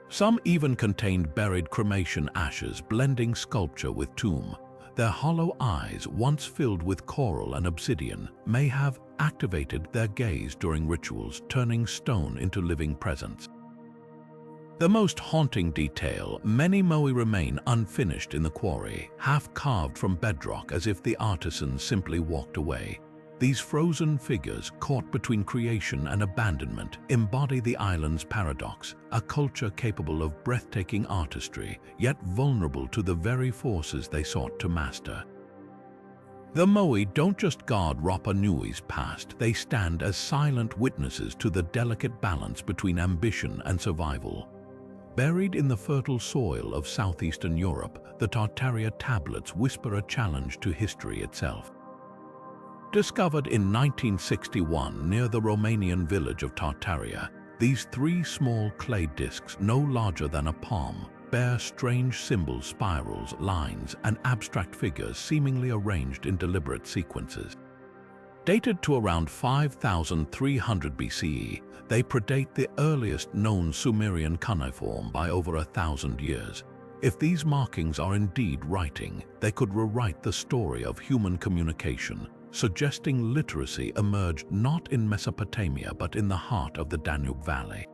Some even contained buried cremation ashes, blending sculpture with tomb. Their hollow eyes, once filled with coral and obsidian, may have activated their gaze during rituals, turning stone into living presence. The most haunting detail, many moai remain unfinished in the quarry, half carved from bedrock as if the artisans simply walked away. These frozen figures, caught between creation and abandonment, embody the island's paradox, a culture capable of breathtaking artistry, yet vulnerable to the very forces they sought to master. The moai don't just guard Rapa Nui's past, they stand as silent witnesses to the delicate balance between ambition and survival. Buried in the fertile soil of southeastern Europe, the Tartaria tablets whisper a challenge to history itself. Discovered in 1961 near the Romanian village of Tartaria, these three small clay discs, no larger than a palm, bear strange symbols, spirals, lines, and abstract figures seemingly arranged in deliberate sequences. Dated to around 5,300 BCE, they predate the earliest known Sumerian cuneiform by over 1,000 years. If these markings are indeed writing, they could rewrite the story of human communication, suggesting literacy emerged not in Mesopotamia but in the heart of the Danube Valley.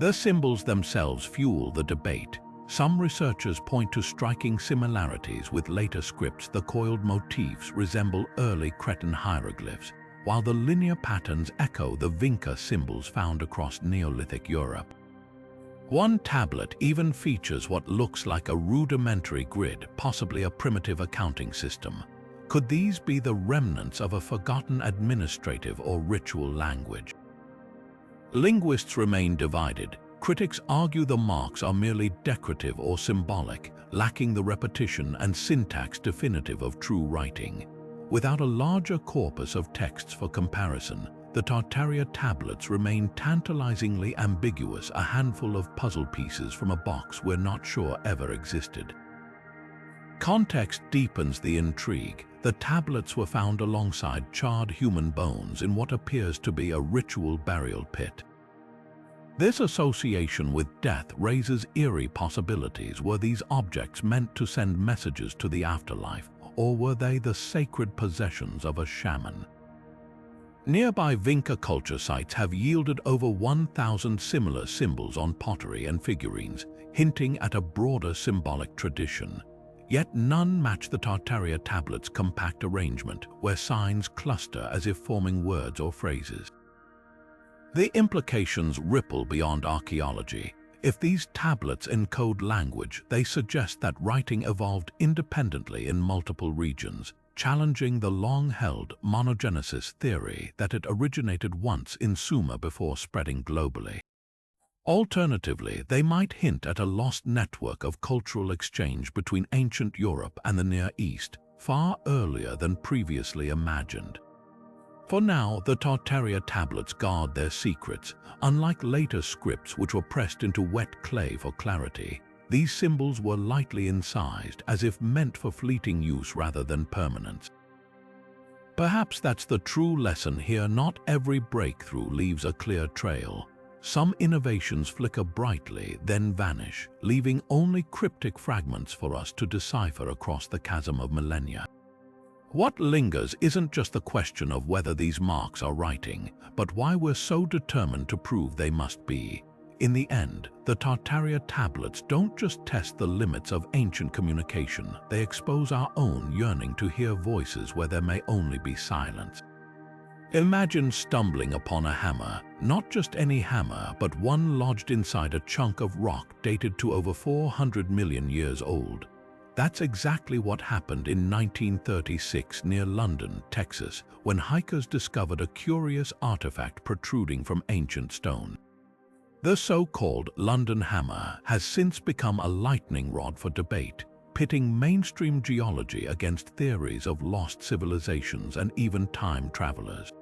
The symbols themselves fuel the debate. Some researchers point to striking similarities with later scripts. The coiled motifs resemble early Cretan hieroglyphs, while the linear patterns echo the Vinca symbols found across Neolithic Europe. One tablet even features what looks like a rudimentary grid, possibly a primitive accounting system. Could these be the remnants of a forgotten administrative or ritual language? Linguists remain divided. Critics argue the marks are merely decorative or symbolic, lacking the repetition and syntax definitive of true writing. Without a larger corpus of texts for comparison, the Tartaria tablets remain tantalizingly ambiguous, a handful of puzzle pieces from a box we're not sure ever existed. Context deepens the intrigue. The tablets were found alongside charred human bones in what appears to be a ritual burial pit. This association with death raises eerie possibilities. Were these objects meant to send messages to the afterlife, or were they the sacred possessions of a shaman? Nearby Vinca culture sites have yielded over 1,000 similar symbols on pottery and figurines, hinting at a broader symbolic tradition. Yet none match the Tartaria tablet's compact arrangement, where signs cluster as if forming words or phrases. The implications ripple beyond archaeology. If these tablets encode language, they suggest that writing evolved independently in multiple regions, challenging the long-held monogenesis theory that it originated once in Sumer before spreading globally. Alternatively, they might hint at a lost network of cultural exchange between ancient Europe and the Near East, far earlier than previously imagined. For now, the Tartaria tablets guard their secrets. Unlike later scripts which were pressed into wet clay for clarity, these symbols were lightly incised, as if meant for fleeting use rather than permanence. Perhaps that's the true lesson here. Not every breakthrough leaves a clear trail. Some innovations flicker brightly, then vanish, leaving only cryptic fragments for us to decipher across the chasm of millennia. What lingers isn't just the question of whether these marks are writing, but why we're so determined to prove they must be. In the end, the Tartaria tablets don't just test the limits of ancient communication, they expose our own yearning to hear voices where there may only be silence. Imagine stumbling upon a hammer, not just any hammer, but one lodged inside a chunk of rock dated to over 400 million years old. That's exactly what happened in 1936 near London, Texas, when hikers discovered a curious artifact protruding from ancient stone. The so-called London Hammer has since become a lightning rod for debate, pitting mainstream geology against theories of lost civilizations and even time travelers.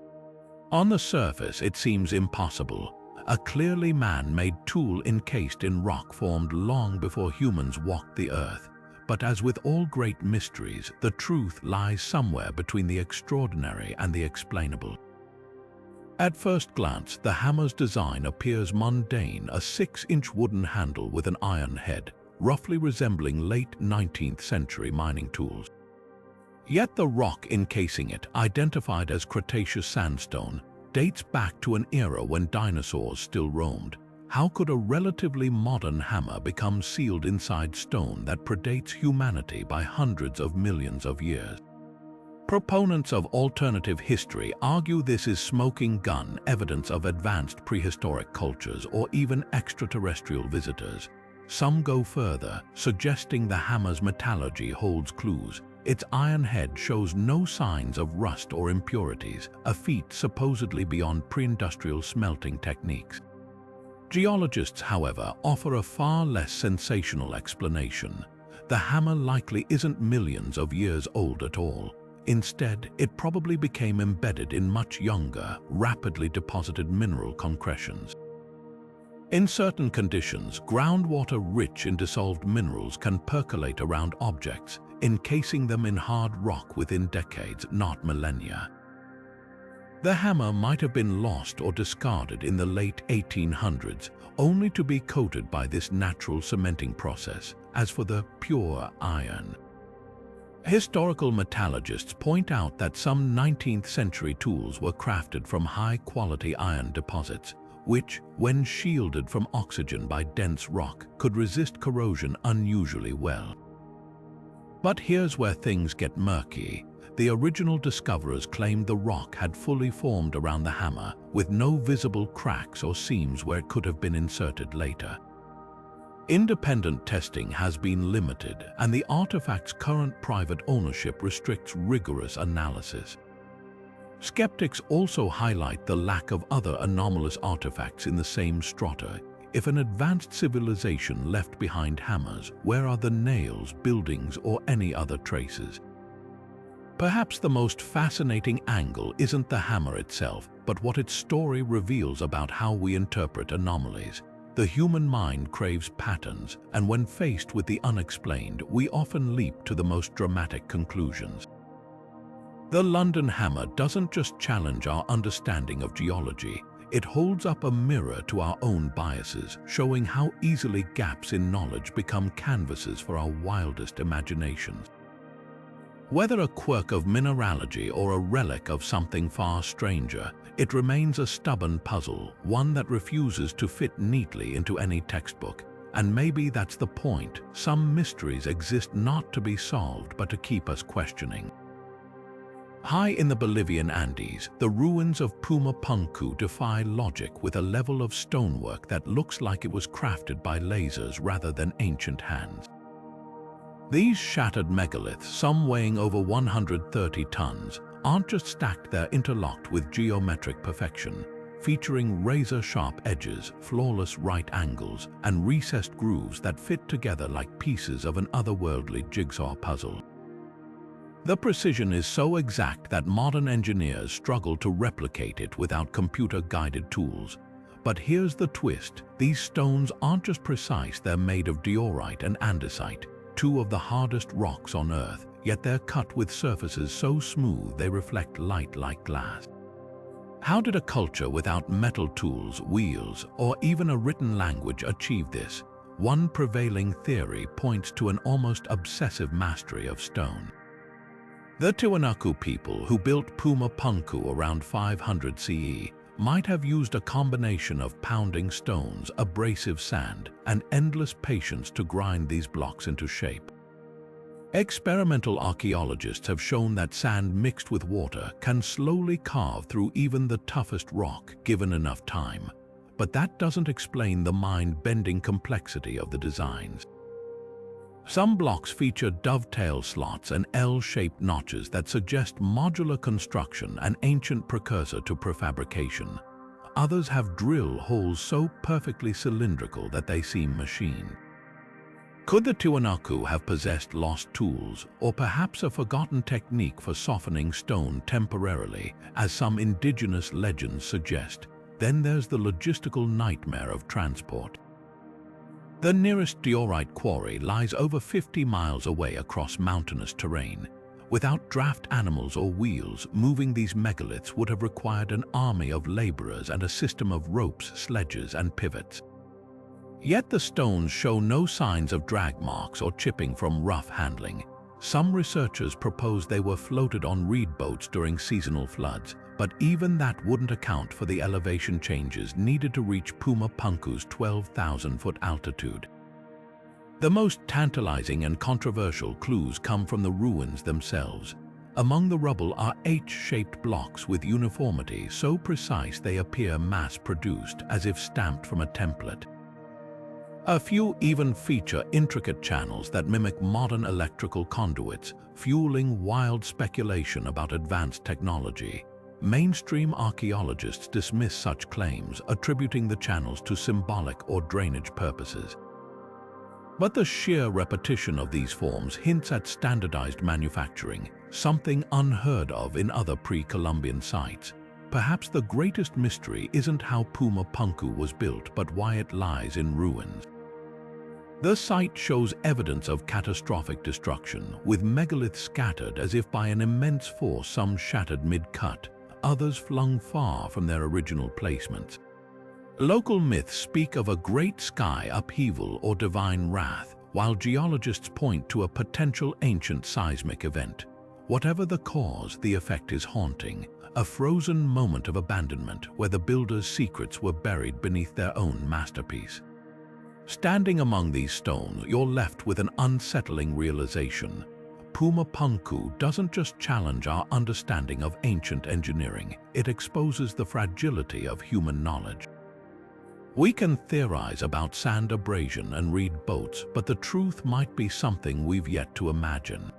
On the surface, it seems impossible. A clearly man-made tool encased in rock formed long before humans walked the earth. But as with all great mysteries, the truth lies somewhere between the extraordinary and the explainable. At first glance, the hammer's design appears mundane, a 6-inch wooden handle with an iron head, roughly resembling late 19th century mining tools. Yet the rock encasing it, identified as Cretaceous sandstone, dates back to an era when dinosaurs still roamed. How could a relatively modern hammer become sealed inside stone that predates humanity by hundreds of millions of years? Proponents of alternative history argue this is smoking gun evidence of advanced prehistoric cultures or even extraterrestrial visitors. Some go further, suggesting the hammer's metallurgy holds clues. Its iron head shows no signs of rust or impurities, a feat supposedly beyond pre-industrial smelting techniques. Geologists, however, offer a far less sensational explanation. The hammer likely isn't millions of years old at all. Instead, it probably became embedded in much younger, rapidly deposited mineral concretions. In certain conditions, groundwater rich in dissolved minerals can percolate around objects, encasing them in hard rock within decades, not millennia. The hammer might have been lost or discarded in the late 1800s, only to be coated by this natural cementing process. As for the pure iron, historical metallurgists point out that some 19th century tools were crafted from high-quality iron deposits, which, when shielded from oxygen by dense rock, could resist corrosion unusually well. But here's where things get murky. The original discoverers claimed the rock had fully formed around the hammer, with no visible cracks or seams where it could have been inserted later. Independent testing has been limited, and the artifact's current private ownership restricts rigorous analysis. Skeptics also highlight the lack of other anomalous artifacts in the same strata. If an advanced civilization left behind hammers, where are the nails, buildings, or any other traces? Perhaps the most fascinating angle isn't the hammer itself, but what its story reveals about how we interpret anomalies. The human mind craves patterns, and when faced with the unexplained, we often leap to the most dramatic conclusions. The London Hammer doesn't just challenge our understanding of geology, it holds up a mirror to our own biases, showing how easily gaps in knowledge become canvases for our wildest imaginations. Whether a quirk of mineralogy or a relic of something far stranger, it remains a stubborn puzzle, one that refuses to fit neatly into any textbook. And maybe that's the point. Some mysteries exist not to be solved, but to keep us questioning. High in the Bolivian Andes, the ruins of Pumapunku defy logic with a level of stonework that looks like it was crafted by lasers rather than ancient hands. These shattered megaliths, some weighing over 130 tons, aren't just stacked, they're interlocked with geometric perfection, featuring razor-sharp edges, flawless right angles, and recessed grooves that fit together like pieces of an otherworldly jigsaw puzzle. The precision is so exact that modern engineers struggle to replicate it without computer-guided tools. But here's the twist: these stones aren't just precise, they're made of diorite and andesite, two of the hardest rocks on Earth, yet they're cut with surfaces so smooth they reflect light like glass. How did a culture without metal tools, wheels, or even a written language achieve this? One prevailing theory points to an almost obsessive mastery of stone. The Tiwanaku people, who built Pumapunku around 500 CE, might have used a combination of pounding stones, abrasive sand, and endless patience to grind these blocks into shape. Experimental archaeologists have shown that sand mixed with water can slowly carve through even the toughest rock given enough time. But that doesn't explain the mind-bending complexity of the designs. Some blocks feature dovetail slots and L-shaped notches that suggest modular construction, an ancient precursor to prefabrication. Others have drill holes so perfectly cylindrical that they seem machined. Could the Tiwanaku have possessed lost tools, or perhaps a forgotten technique for softening stone temporarily, as some indigenous legends suggest? Then there's the logistical nightmare of transport. The nearest diorite quarry lies over 50 miles away across mountainous terrain. Without draft animals or wheels, moving these megaliths would have required an army of laborers and a system of ropes, sledges, and pivots. Yet the stones show no signs of drag marks or chipping from rough handling. Some researchers propose they were floated on reed boats during seasonal floods, but even that wouldn't account for the elevation changes needed to reach Pumapunku's 12,000-foot altitude. The most tantalizing and controversial clues come from the ruins themselves. Among the rubble are H-shaped blocks with uniformity so precise they appear mass-produced, as if stamped from a template. A few even feature intricate channels that mimic modern electrical conduits, fueling wild speculation about advanced technology. Mainstream archaeologists dismiss such claims, attributing the channels to symbolic or drainage purposes. But the sheer repetition of these forms hints at standardized manufacturing, something unheard of in other pre-Columbian sites. Perhaps the greatest mystery isn't how Pumapunku was built, but why it lies in ruins. The site shows evidence of catastrophic destruction, with megaliths scattered as if by an immense force, some shattered mid-cut, others flung far from their original placements. Local myths speak of a great sky upheaval or divine wrath, while geologists point to a potential ancient seismic event. Whatever the cause, the effect is haunting, a frozen moment of abandonment where the builders' secrets were buried beneath their own masterpiece. Standing among these stones, you're left with an unsettling realization. Pumapunku doesn't just challenge our understanding of ancient engineering, it exposes the fragility of human knowledge. We can theorize about sand abrasion and reed boats, but the truth might be something we've yet to imagine.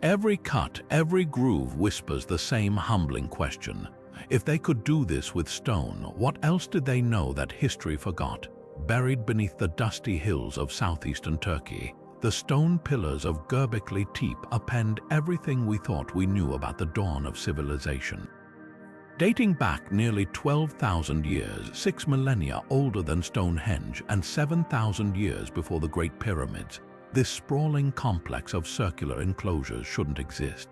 Every cut, every groove whispers the same humbling question. If they could do this with stone, what else did they know that history forgot? Buried beneath the dusty hills of southeastern Turkey, the stone pillars of Göbekli Tepe append everything we thought we knew about the dawn of civilization. Dating back nearly 12,000 years, 6 millennia older than Stonehenge and 7,000 years before the Great Pyramids, this sprawling complex of circular enclosures shouldn't exist.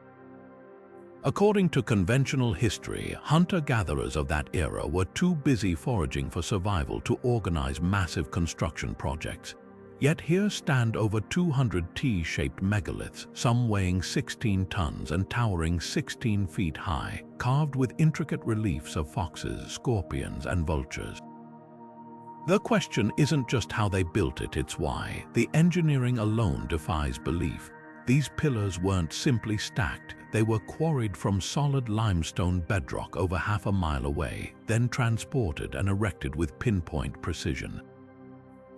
According to conventional history, hunter-gatherers of that era were too busy foraging for survival to organize massive construction projects. Yet here stand over 200 T-shaped megaliths, some weighing 16 tons and towering 16 feet high, carved with intricate reliefs of foxes, scorpions, and vultures. The question isn't just how they built it, it's why. The engineering alone defies belief. These pillars weren't simply stacked, they were quarried from solid limestone bedrock over half a mile away, then transported and erected with pinpoint precision.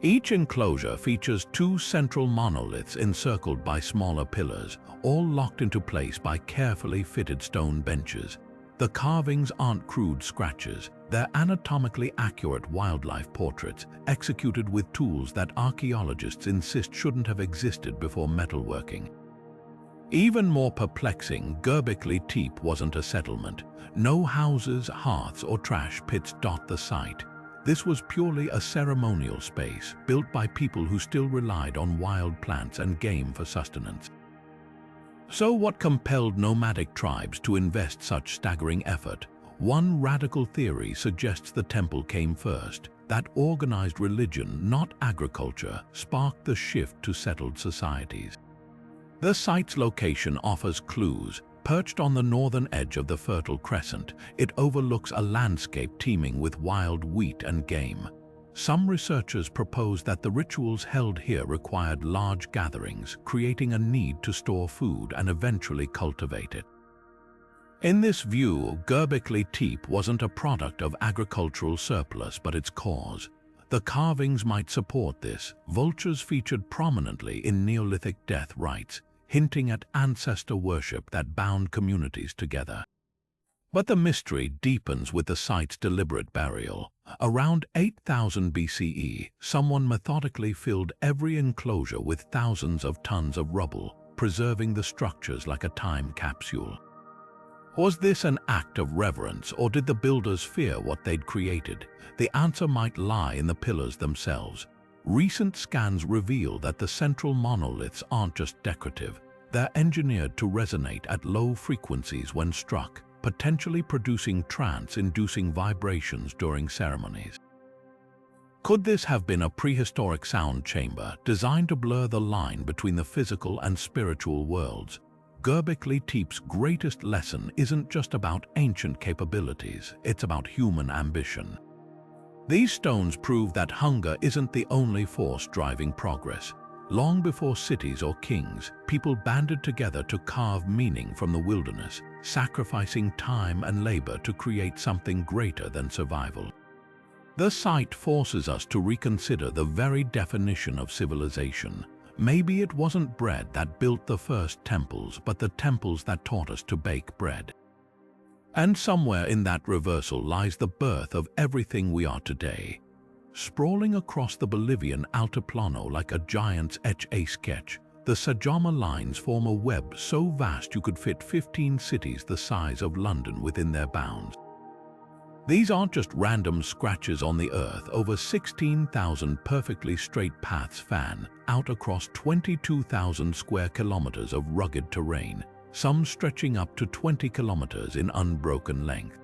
Each enclosure features 2 central monoliths encircled by smaller pillars, all locked into place by carefully fitted stone benches. The carvings aren't crude scratches, they're anatomically accurate wildlife portraits, executed with tools that archaeologists insist shouldn't have existed before metalworking. Even more perplexing, Göbekli Tepe wasn't a settlement. No houses, hearths, or trash pits dot the site. This was purely a ceremonial space, built by people who still relied on wild plants and game for sustenance. So what compelled nomadic tribes to invest such staggering effort? One radical theory suggests the temple came first. That organized religion, not agriculture, sparked the shift to settled societies. The site's location offers clues. Perched on the northern edge of the Fertile Crescent, it overlooks a landscape teeming with wild wheat and game. Some researchers propose that the rituals held here required large gatherings, creating a need to store food and eventually cultivate it. In this view, Göbekli Tepe wasn't a product of agricultural surplus but its cause. The carvings might support this. Vultures featured prominently in Neolithic death rites, hinting at ancestor worship that bound communities together. But the mystery deepens with the site's deliberate burial. Around 8000 BCE, someone methodically filled every enclosure with thousands of tons of rubble, preserving the structures like a time capsule. Was this an act of reverence, or did the builders fear what they'd created? The answer might lie in the pillars themselves. Recent scans reveal that the central monoliths aren't just decorative. They're engineered to resonate at low frequencies when struck, potentially producing trance-inducing vibrations during ceremonies. Could this have been a prehistoric sound chamber designed to blur the line between the physical and spiritual worlds? Göbekli Tepe's greatest lesson isn't just about ancient capabilities, it's about human ambition. These stones prove that hunger isn't the only force driving progress. Long before cities or kings, people banded together to carve meaning from the wilderness, sacrificing time and labor to create something greater than survival. The site forces us to reconsider the very definition of civilization. Maybe it wasn't bread that built the first temples, but the temples that taught us to bake bread. And somewhere in that reversal lies the birth of everything we are today. Sprawling across the Bolivian Altiplano like a giant's etch-a-sketch, the Sacsayhuamán Lines form a web so vast you could fit 15 cities the size of London within their bounds. These aren't just random scratches on the earth. Over 16,000 perfectly straight paths fan out across 22,000 square kilometers of rugged terrain, some stretching up to 20 kilometers in unbroken length.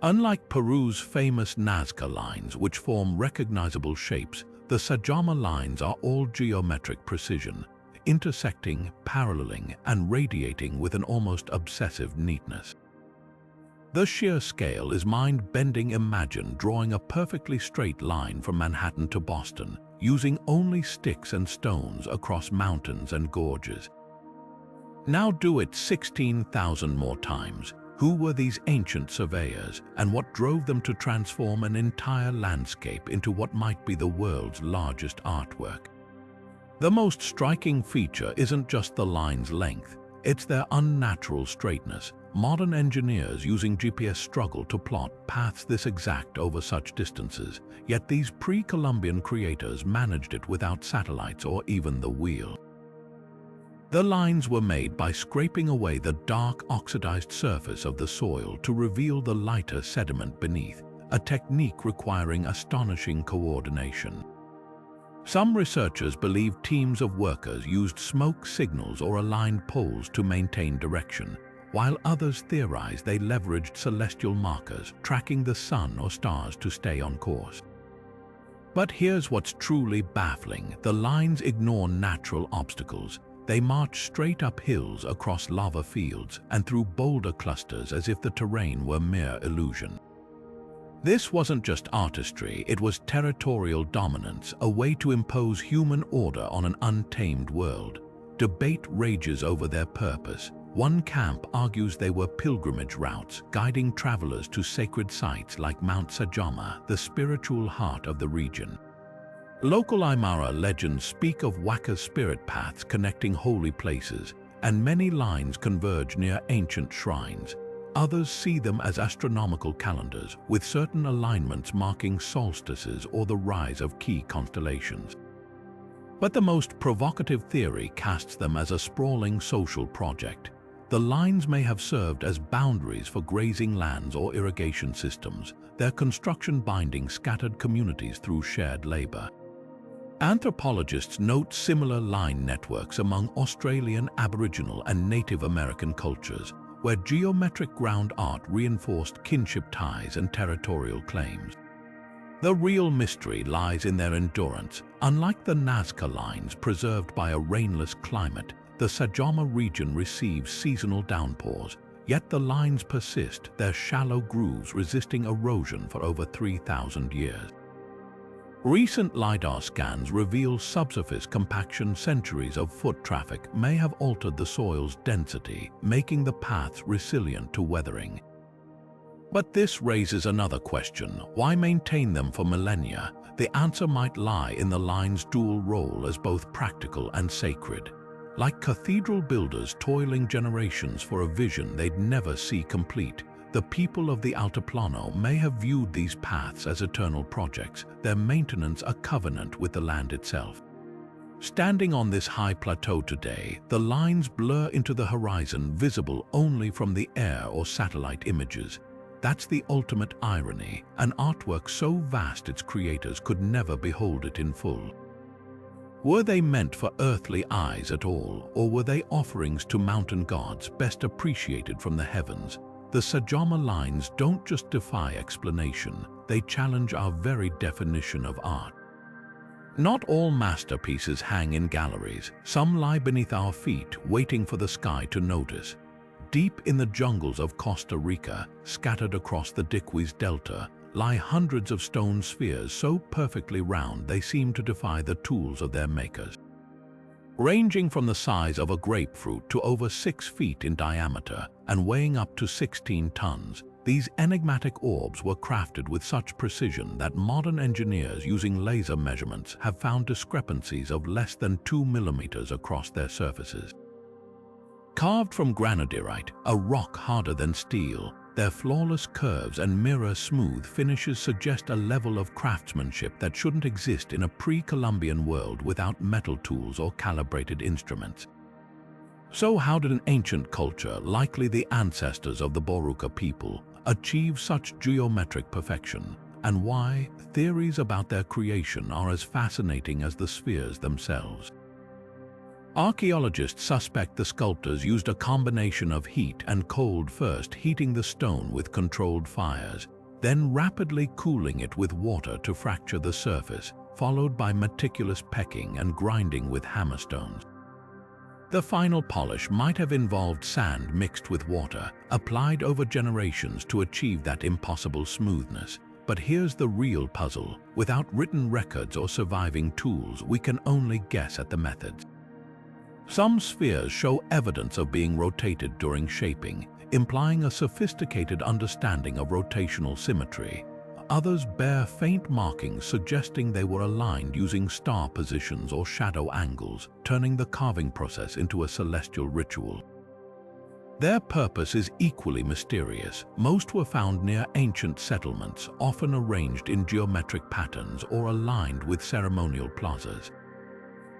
Unlike Peru's famous Nazca Lines, which form recognizable shapes, the Sacsayhuamán Lines are all geometric precision, intersecting, paralleling, and radiating with an almost obsessive neatness. The sheer scale is mind-bending. Imagine drawing a perfectly straight line from Manhattan to Boston, using only sticks and stones across mountains and gorges. Now do it 16,000 more times. Who were these ancient surveyors, and what drove them to transform an entire landscape into what might be the world's largest artwork? The most striking feature isn't just the line's length, it's their unnatural straightness. Modern engineers using GPS struggle to plot paths this exact over such distances, yet these pre-Columbian creators managed it without satellites or even the wheel. The lines were made by scraping away the dark, oxidized surface of the soil to reveal the lighter sediment beneath, a technique requiring astonishing coordination. Some researchers believe teams of workers used smoke signals or aligned poles to maintain direction, while others theorize they leveraged celestial markers, tracking the sun or stars to stay on course. But here's what's truly baffling. The lines ignore natural obstacles. They march straight up hills, across lava fields, and through boulder clusters as if the terrain were mere illusion. This wasn't just artistry, it was territorial dominance, a way to impose human order on an untamed world. Debate rages over their purpose. One camp argues they were pilgrimage routes, guiding travelers to sacred sites like Mount Sajama, the spiritual heart of the region. Local Aymara legends speak of Waka spirit paths connecting holy places, and many lines converge near ancient shrines. Others see them as astronomical calendars, with certain alignments marking solstices or the rise of key constellations. But the most provocative theory casts them as a sprawling social project. The lines may have served as boundaries for grazing lands or irrigation systems, their construction binding scattered communities through shared labor. Anthropologists note similar line networks among Australian Aboriginal and Native American cultures, where geometric ground art reinforced kinship ties and territorial claims. The real mystery lies in their endurance. Unlike the Nazca Lines preserved by a rainless climate, the Sajama region receives seasonal downpours, yet the lines persist, their shallow grooves resisting erosion for over 3,000 years. Recent LiDAR scans reveal subsurface compaction. Centuries of foot traffic may have altered the soil's density, making the paths resilient to weathering. But this raises another question: why maintain them for millennia? The answer might lie in the line's dual role as both practical and sacred. Like cathedral builders toiling generations for a vision they'd never see complete, the people of the Altiplano may have viewed these paths as eternal projects, their maintenance a covenant with the land itself. Standing on this high plateau today, the lines blur into the horizon, visible only from the air or satellite images. That's the ultimate irony, an artwork so vast its creators could never behold it in full. Were they meant for earthly eyes at all, or were they offerings to mountain gods best appreciated from the heavens? The Sajama lines don't just defy explanation, they challenge our very definition of art. Not all masterpieces hang in galleries. Some lie beneath our feet, waiting for the sky to notice. Deep in the jungles of Costa Rica, scattered across the Diquis Delta, lie hundreds of stone spheres so perfectly round they seem to defy the tools of their makers. Ranging from the size of a grapefruit to over 6 feet in diameter and weighing up to 16 tons, these enigmatic orbs were crafted with such precision that modern engineers using laser measurements have found discrepancies of less than 2 millimeters across their surfaces. Carved from granodiorite, a rock harder than steel, their flawless curves and mirror-smooth finishes suggest a level of craftsmanship that shouldn't exist in a pre-Columbian world without metal tools or calibrated instruments. So how did an ancient culture, likely the ancestors of the Boruca people, achieve such geometric perfection? And why? Theories about their creation are as fascinating as the spheres themselves. Archaeologists suspect the sculptors used a combination of heat and cold, first heating the stone with controlled fires, then rapidly cooling it with water to fracture the surface, followed by meticulous pecking and grinding with hammerstones. The final polish might have involved sand mixed with water, applied over generations to achieve that impossible smoothness. But here's the real puzzle. Without written records or surviving tools, we can only guess at the methods. Some spheres show evidence of being rotated during shaping, implying a sophisticated understanding of rotational symmetry. Others bear faint markings suggesting they were aligned using star positions or shadow angles, turning the carving process into a celestial ritual. Their purpose is equally mysterious. Most were found near ancient settlements, often arranged in geometric patterns or aligned with ceremonial plazas.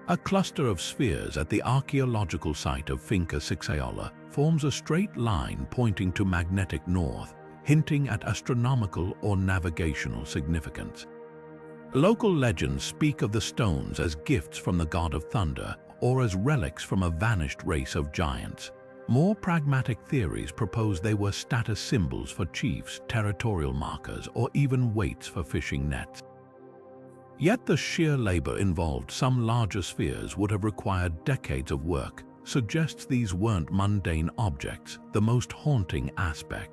A cluster of spheres at the archaeological site of Finca Sacsayhuamán forms a straight line pointing to magnetic north, hinting at astronomical or navigational significance. Local legends speak of the stones as gifts from the god of thunder or as relics from a vanished race of giants. More pragmatic theories propose they were status symbols for chiefs, territorial markers, or even weights for fishing nets. Yet the sheer labor involved some larger spheres would have required decades of work suggests these weren't mundane objects, the most haunting aspect.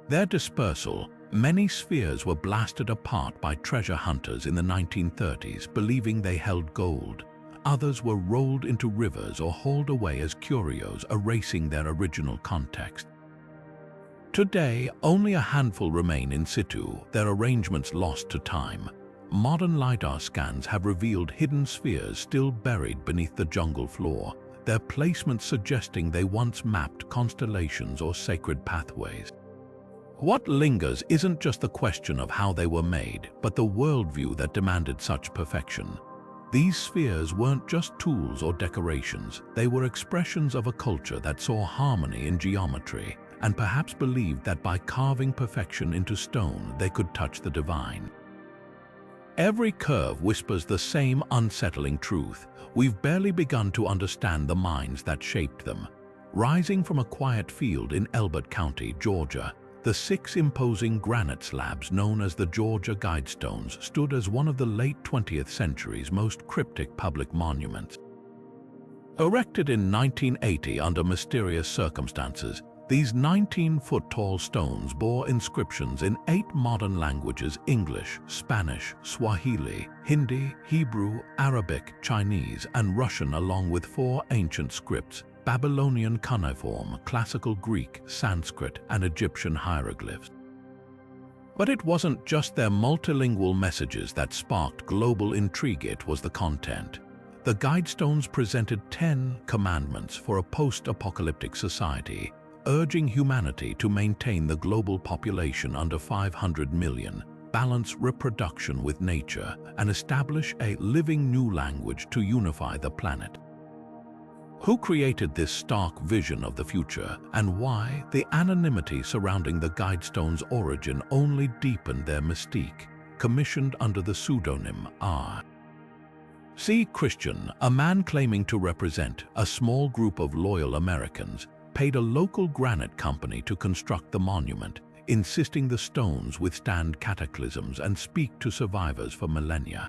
Their dispersal, many spheres were blasted apart by treasure hunters in the 1930s, believing they held gold. Others were rolled into rivers or hauled away as curios, erasing their original context. Today, only a handful remain in situ, their arrangements lost to time. Modern LiDAR scans have revealed hidden spheres still buried beneath the jungle floor, their placement suggesting they once mapped constellations or sacred pathways. What lingers isn't just the question of how they were made, but the worldview that demanded such perfection. These spheres weren't just tools or decorations, they were expressions of a culture that saw harmony in geometry and perhaps believed that by carving perfection into stone they could touch the divine. Every curve whispers the same unsettling truth. We've barely begun to understand the minds that shaped them. Rising from a quiet field in Elbert County, Georgia, the 6 imposing granite slabs known as the Georgia Guidestones stood as one of the late 20th century's most cryptic public monuments. Erected in 1980 under mysterious circumstances, these 19-foot-tall stones bore inscriptions in 8 modern languages: English, Spanish, Swahili, Hindi, Hebrew, Arabic, Chinese, and Russian, along with 4 ancient scripts: Babylonian cuneiform, Classical Greek, Sanskrit, and Egyptian hieroglyphs. But it wasn't just their multilingual messages that sparked global intrigue, it was the content. The Guidestones presented 10 commandments for a post-apocalyptic society, urging humanity to maintain the global population under 500 million, balance reproduction with nature, and establish a living new language to unify the planet. Who created this stark vision of the future, and why? The anonymity surrounding the Guidestones' origin only deepened their mystique. Commissioned under the pseudonym R.C. Christian, a man claiming to represent a small group of loyal Americans, paid a local granite company to construct the monument, insisting the stones withstand cataclysms and speak to survivors for millennia.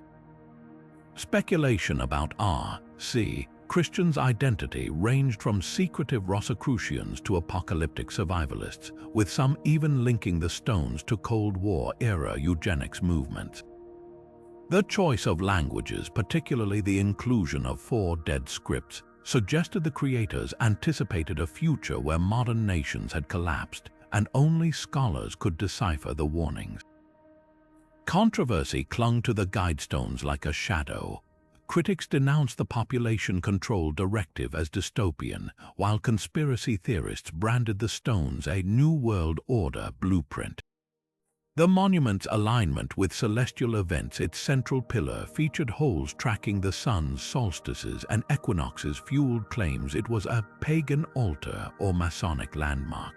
Speculation about R.C. Christian's identity ranged from secretive Rosicrucians to apocalyptic survivalists, with some even linking the stones to Cold War-era eugenics movements. The choice of languages, particularly the inclusion of 4 dead scripts, suggested the creators anticipated a future where modern nations had collapsed and only scholars could decipher the warnings. Controversy clung to the Guidestones like a shadow. Critics denounced the population control directive as dystopian, while conspiracy theorists branded the stones a New World Order blueprint. The monument's alignment with celestial events, its central pillar, featured holes tracking the sun's solstices and equinoxes, fueled claims it was a pagan altar or Masonic landmark.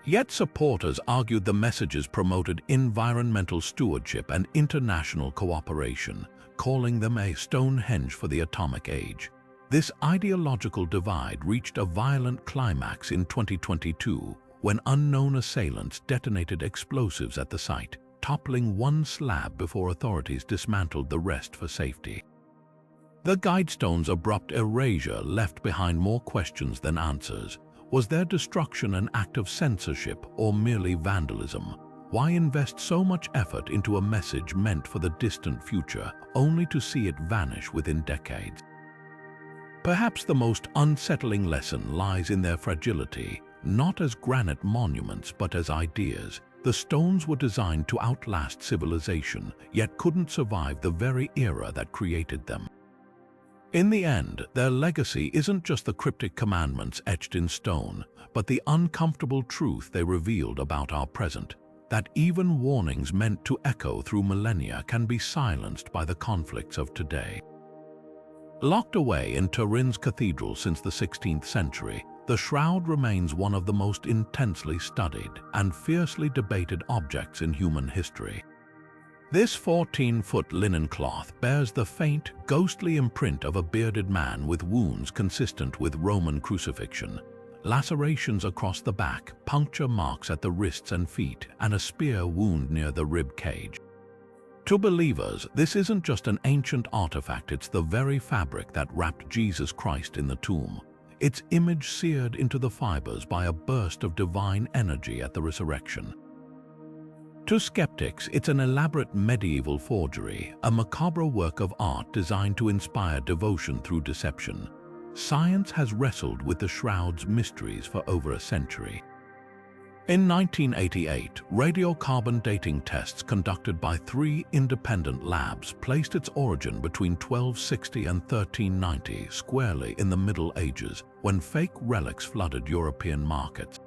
Yet supporters argued the messages promoted environmental stewardship and international cooperation, calling them a Stonehenge for the atomic age. This ideological divide reached a violent climax in 2022, when unknown assailants detonated explosives at the site, toppling one slab before authorities dismantled the rest for safety. The Guidestones' abrupt erasure left behind more questions than answers. Was their destruction an act of censorship or merely vandalism? Why invest so much effort into a message meant for the distant future, only to see it vanish within decades? Perhaps the most unsettling lesson lies in their fragility. Not as granite monuments, but as ideas. The stones were designed to outlast civilization, yet couldn't survive the very era that created them. In the end, their legacy isn't just the cryptic commandments etched in stone, but the uncomfortable truth they revealed about our present, that even warnings meant to echo through millennia can be silenced by the conflicts of today. Locked away in Turin's cathedral since the 16th century, the shroud remains one of the most intensely studied and fiercely debated objects in human history. This 14-foot linen cloth bears the faint, ghostly imprint of a bearded man with wounds consistent with Roman crucifixion, lacerations across the back, puncture marks at the wrists and feet, and a spear wound near the rib cage. To believers, this isn't just an ancient artifact, it's the very fabric that wrapped Jesus Christ in the tomb. Its image seared into the fibers by a burst of divine energy at the resurrection. To skeptics, it's an elaborate medieval forgery, a macabre work of art designed to inspire devotion through deception. Science has wrestled with the shroud's mysteries for over a century. In 1988, radiocarbon dating tests conducted by 3 independent labs placed its origin between 1260 and 1390, squarely in the Middle Ages, when fake relics flooded European markets.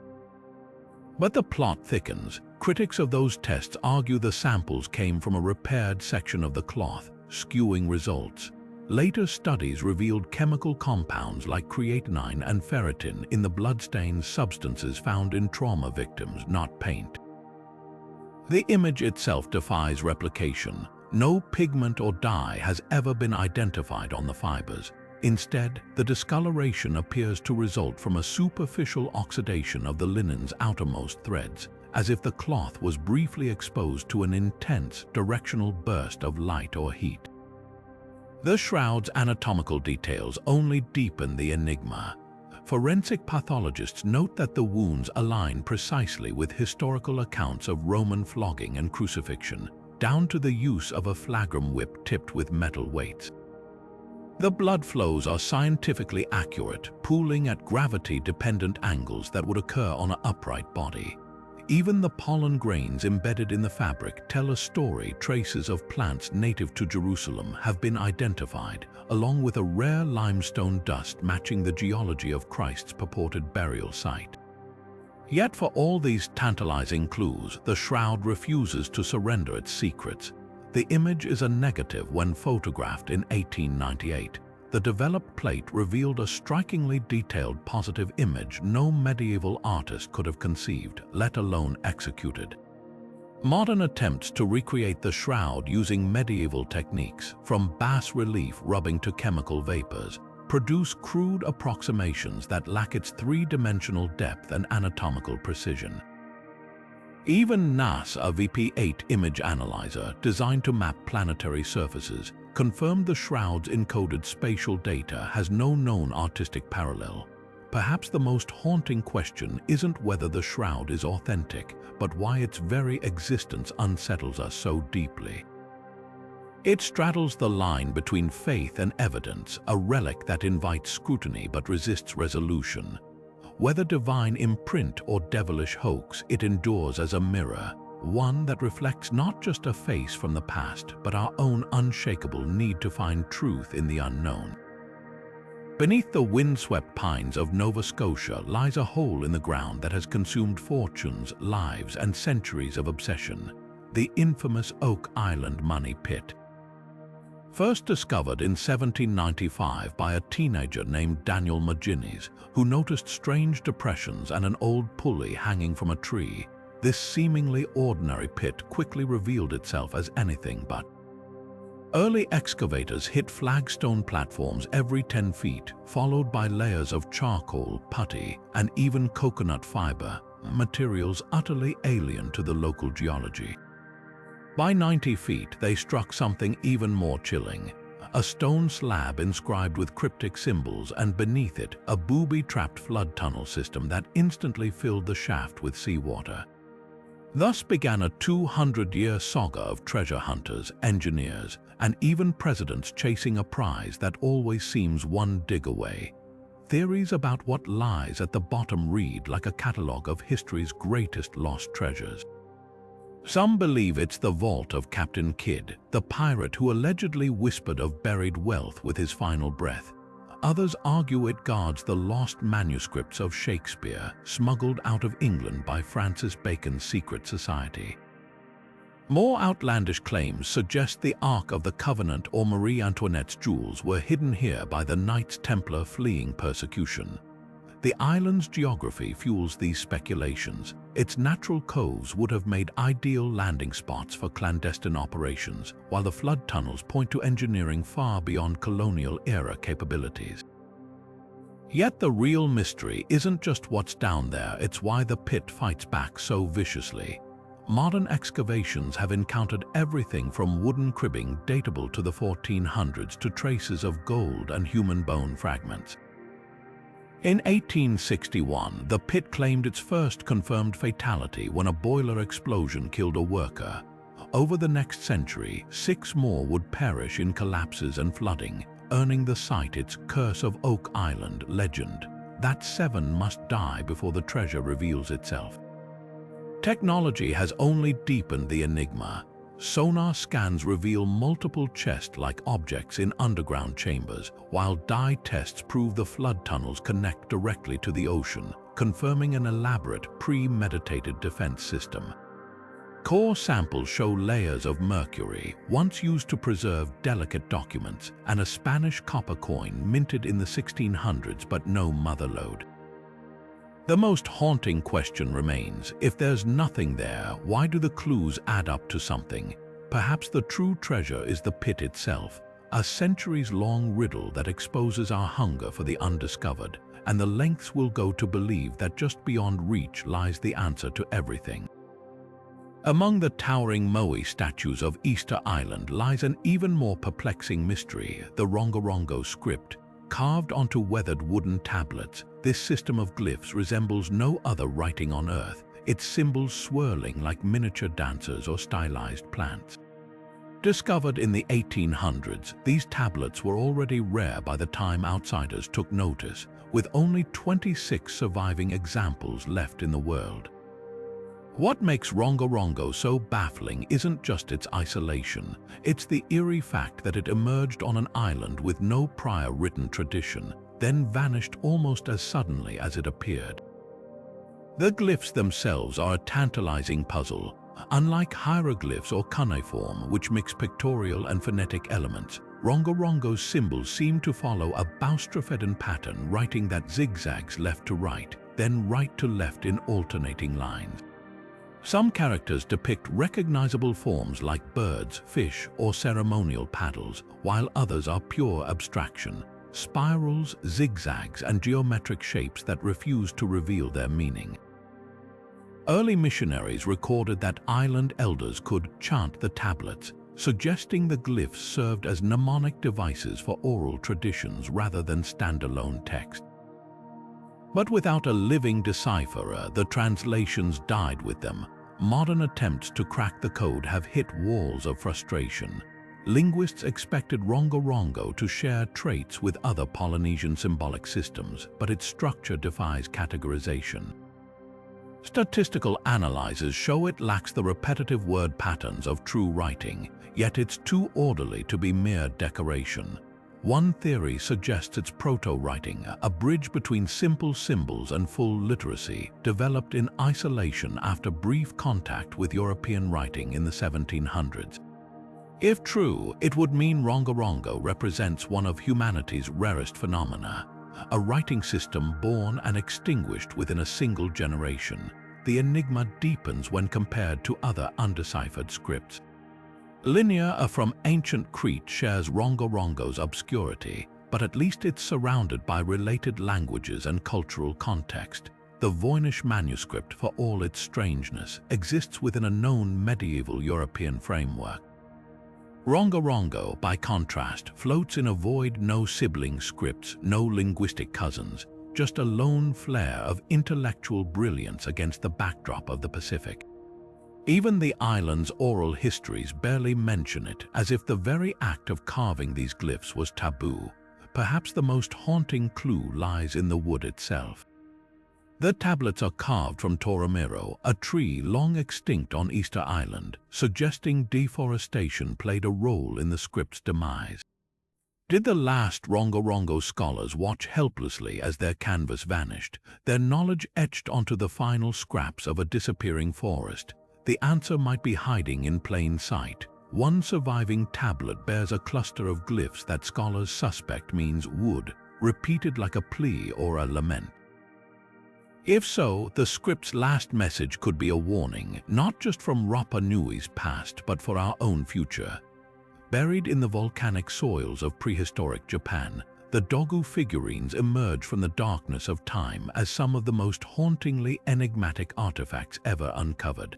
But the plot thickens. Critics of those tests argue the samples came from a repaired section of the cloth, skewing results. Later studies revealed chemical compounds like creatinine and ferritin in the bloodstained substances found in trauma victims, not paint. The image itself defies replication. No pigment or dye has ever been identified on the fibers. Instead, the discoloration appears to result from a superficial oxidation of the linen's outermost threads, as if the cloth was briefly exposed to an intense, directional burst of light or heat. The shroud's anatomical details only deepen the enigma. Forensic pathologists note that the wounds align precisely with historical accounts of Roman flogging and crucifixion, down to the use of a flagrum whip tipped with metal weights. The blood flows are scientifically accurate, pooling at gravity-dependent angles that would occur on an upright body. Even the pollen grains embedded in the fabric tell a story. Traces of plants native to Jerusalem have been identified, along with a rare limestone dust matching the geology of Christ's purported burial site. Yet for all these tantalizing clues, the shroud refuses to surrender its secrets. The image is a negative when photographed in 1898. The developed plate revealed a strikingly detailed positive image no medieval artist could have conceived, let alone executed. Modern attempts to recreate the shroud using medieval techniques, from bas-relief rubbing to chemical vapors, produce crude approximations that lack its three-dimensional depth and anatomical precision. Even NASA VP8 image analyzer, designed to map planetary surfaces, confirmed the shroud's encoded spatial data has no known artistic parallel. Perhaps the most haunting question isn't whether the shroud is authentic, but why its very existence unsettles us so deeply. It straddles the line between faith and evidence, a relic that invites scrutiny but resists resolution. Whether divine imprint or devilish hoax, it endures as a mirror, one that reflects not just a face from the past, but our own unshakable need to find truth in the unknown. Beneath the windswept pines of Nova Scotia lies a hole in the ground that has consumed fortunes, lives, and centuries of obsession, the infamous Oak Island Money Pit. First discovered in 1795 by a teenager named Daniel Maginnis, who noticed strange depressions and an old pulley hanging from a tree, this seemingly ordinary pit quickly revealed itself as anything but. Early excavators hit flagstone platforms every 10 feet, followed by layers of charcoal, putty, and even coconut fiber, materials utterly alien to the local geology. By 90 feet, they struck something even more chilling. A stone slab inscribed with cryptic symbols, and beneath it, a booby-trapped flood tunnel system that instantly filled the shaft with seawater. Thus began a 200-year saga of treasure hunters, engineers, and even presidents chasing a prize that always seems one dig away. Theories about what lies at the bottom read like a catalogue of history's greatest lost treasures. Some believe it's the vault of Captain Kidd, the pirate who allegedly whispered of buried wealth with his final breath. Others argue it guards the lost manuscripts of Shakespeare, smuggled out of England by Francis Bacon's secret society. More outlandish claims suggest the Ark of the Covenant or Marie Antoinette's jewels were hidden here by the Knights Templar fleeing persecution. The island's geography fuels these speculations. Its natural coves would have made ideal landing spots for clandestine operations, while the flood tunnels point to engineering far beyond colonial-era capabilities. Yet the real mystery isn't just what's down there, it's why the pit fights back so viciously. modern excavations have encountered everything from wooden cribbing datable to the 1400s to traces of gold and human bone fragments. In 1861, the pit claimed its first confirmed fatality when a boiler explosion killed a worker. Over the next century, 6 more would perish in collapses and flooding, earning the site its Curse of Oak Island legend, that 7 must die before the treasure reveals itself. Technology has only deepened the enigma. Sonar scans reveal multiple chest-like objects in underground chambers, while dye tests prove the flood tunnels connect directly to the ocean, confirming an elaborate, premeditated defense system. Core samples show layers of mercury, once used to preserve delicate documents, and a Spanish copper coin minted in the 1600s but no mother lode. The most haunting question remains, if there's nothing there, why do the clues add up to something? Perhaps the true treasure is the pit itself, a centuries-long riddle that exposes our hunger for the undiscovered, and the lengths we'll go to believe that just beyond reach lies the answer to everything. Among the towering Moai statues of Easter Island lies an even more perplexing mystery, the Rongorongo script. Carved onto weathered wooden tablets, this system of glyphs resembles no other writing on Earth, its symbols swirling like miniature dancers or stylized plants. Discovered in the 1800s, these tablets were already rare by the time outsiders took notice, with only 26 surviving examples left in the world. What makes Rongorongo so baffling isn't just its isolation, it's the eerie fact that it emerged on an island with no prior written tradition, then vanished almost as suddenly as it appeared. The glyphs themselves are a tantalizing puzzle. Unlike hieroglyphs or cuneiform, which mix pictorial and phonetic elements, Rongorongo's symbols seem to follow a boustrophedon pattern, writing that zigzags left to right, then right to left in alternating lines. Some characters depict recognizable forms like birds, fish, or ceremonial paddles, while others are pure abstraction, spirals, zigzags, and geometric shapes that refuse to reveal their meaning. Early missionaries recorded that island elders could chant the tablets, suggesting the glyphs served as mnemonic devices for oral traditions rather than standalone text. But without a living decipherer, the translations died with them. Modern attempts to crack the code have hit walls of frustration. Linguists expected Rongorongo to share traits with other Polynesian symbolic systems, but its structure defies categorization. Statistical analyses show it lacks the repetitive word patterns of true writing, yet it's too orderly to be mere decoration. One theory suggests it's proto-writing, a bridge between simple symbols and full literacy, developed in isolation after brief contact with European writing in the 1700s. If true, it would mean Rongorongo represents one of humanity's rarest phenomena, a writing system born and extinguished within a single generation. The enigma deepens when compared to other undeciphered scripts. Linear from ancient Crete shares Rongorongo's obscurity, but at least it's surrounded by related languages and cultural context. The Voynich Manuscript, for all its strangeness, exists within a known medieval European framework. Rongorongo, by contrast, floats in a void, no sibling scripts, no linguistic cousins, just a lone flare of intellectual brilliance against the backdrop of the Pacific. Even the island's oral histories barely mention it, as if the very act of carving these glyphs was taboo. Perhaps the most haunting clue lies in the wood itself. The tablets are carved from Toromiro, a tree long extinct on Easter Island, suggesting deforestation played a role in the script's demise. Did the last Rongorongo scholars watch helplessly as their canvas vanished, their knowledge etched onto the final scraps of a disappearing forest? The answer might be hiding in plain sight. One surviving tablet bears a cluster of glyphs that scholars suspect means wood, repeated like a plea or a lament. If so, the script's last message could be a warning, not just from Rapa Nui's past, but for our own future. Buried in the volcanic soils of prehistoric Japan, the Dogu figurines emerge from the darkness of time as some of the most hauntingly enigmatic artifacts ever uncovered.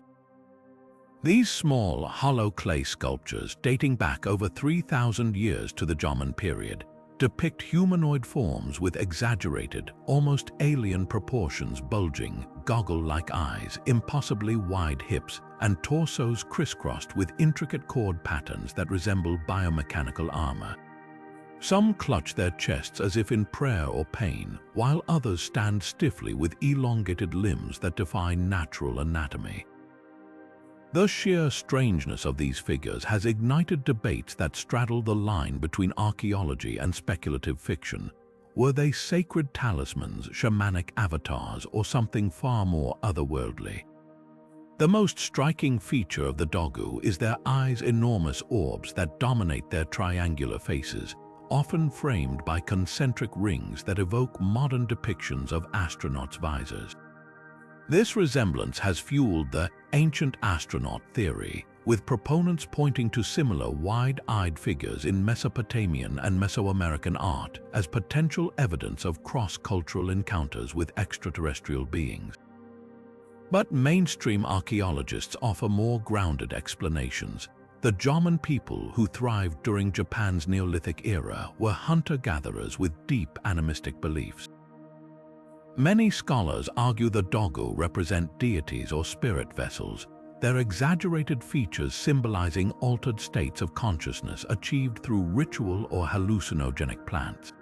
These small, hollow clay sculptures, dating back over 3,000 years to the Jomon period, depict humanoid forms with exaggerated, almost alien proportions, bulging, goggle-like eyes, impossibly wide hips, and torsos crisscrossed with intricate chord patterns that resemble biomechanical armor. Some clutch their chests as if in prayer or pain, while others stand stiffly with elongated limbs that defy natural anatomy. The sheer strangeness of these figures has ignited debates that straddle the line between archaeology and speculative fiction. Were they sacred talismans, shamanic avatars, or something far more otherworldly? The most striking feature of the Dogu is their eyes' enormous orbs that dominate their triangular faces, often framed by concentric rings that evoke modern depictions of astronauts' visors. This resemblance has fueled the ancient astronaut theory, with proponents pointing to similar wide-eyed figures in Mesopotamian and Mesoamerican art as potential evidence of cross-cultural encounters with extraterrestrial beings. But mainstream archaeologists offer more grounded explanations. The Jomon people who thrived during Japan's Neolithic era were hunter-gatherers with deep animistic beliefs. Many scholars argue the Dogu represent deities or spirit vessels, their exaggerated features symbolizing altered states of consciousness achieved through ritual or hallucinogenic plants.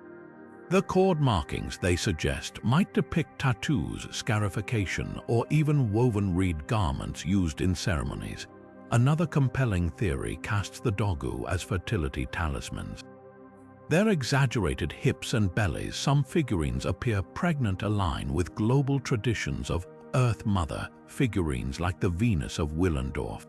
The chord markings they suggest might depict tattoos, scarification, or even woven reed garments used in ceremonies. Another compelling theory casts the Dogu as fertility talismans. Their exaggerated hips and bellies, some figurines appear pregnant, align with global traditions of Earth Mother figurines like the Venus of Willendorf.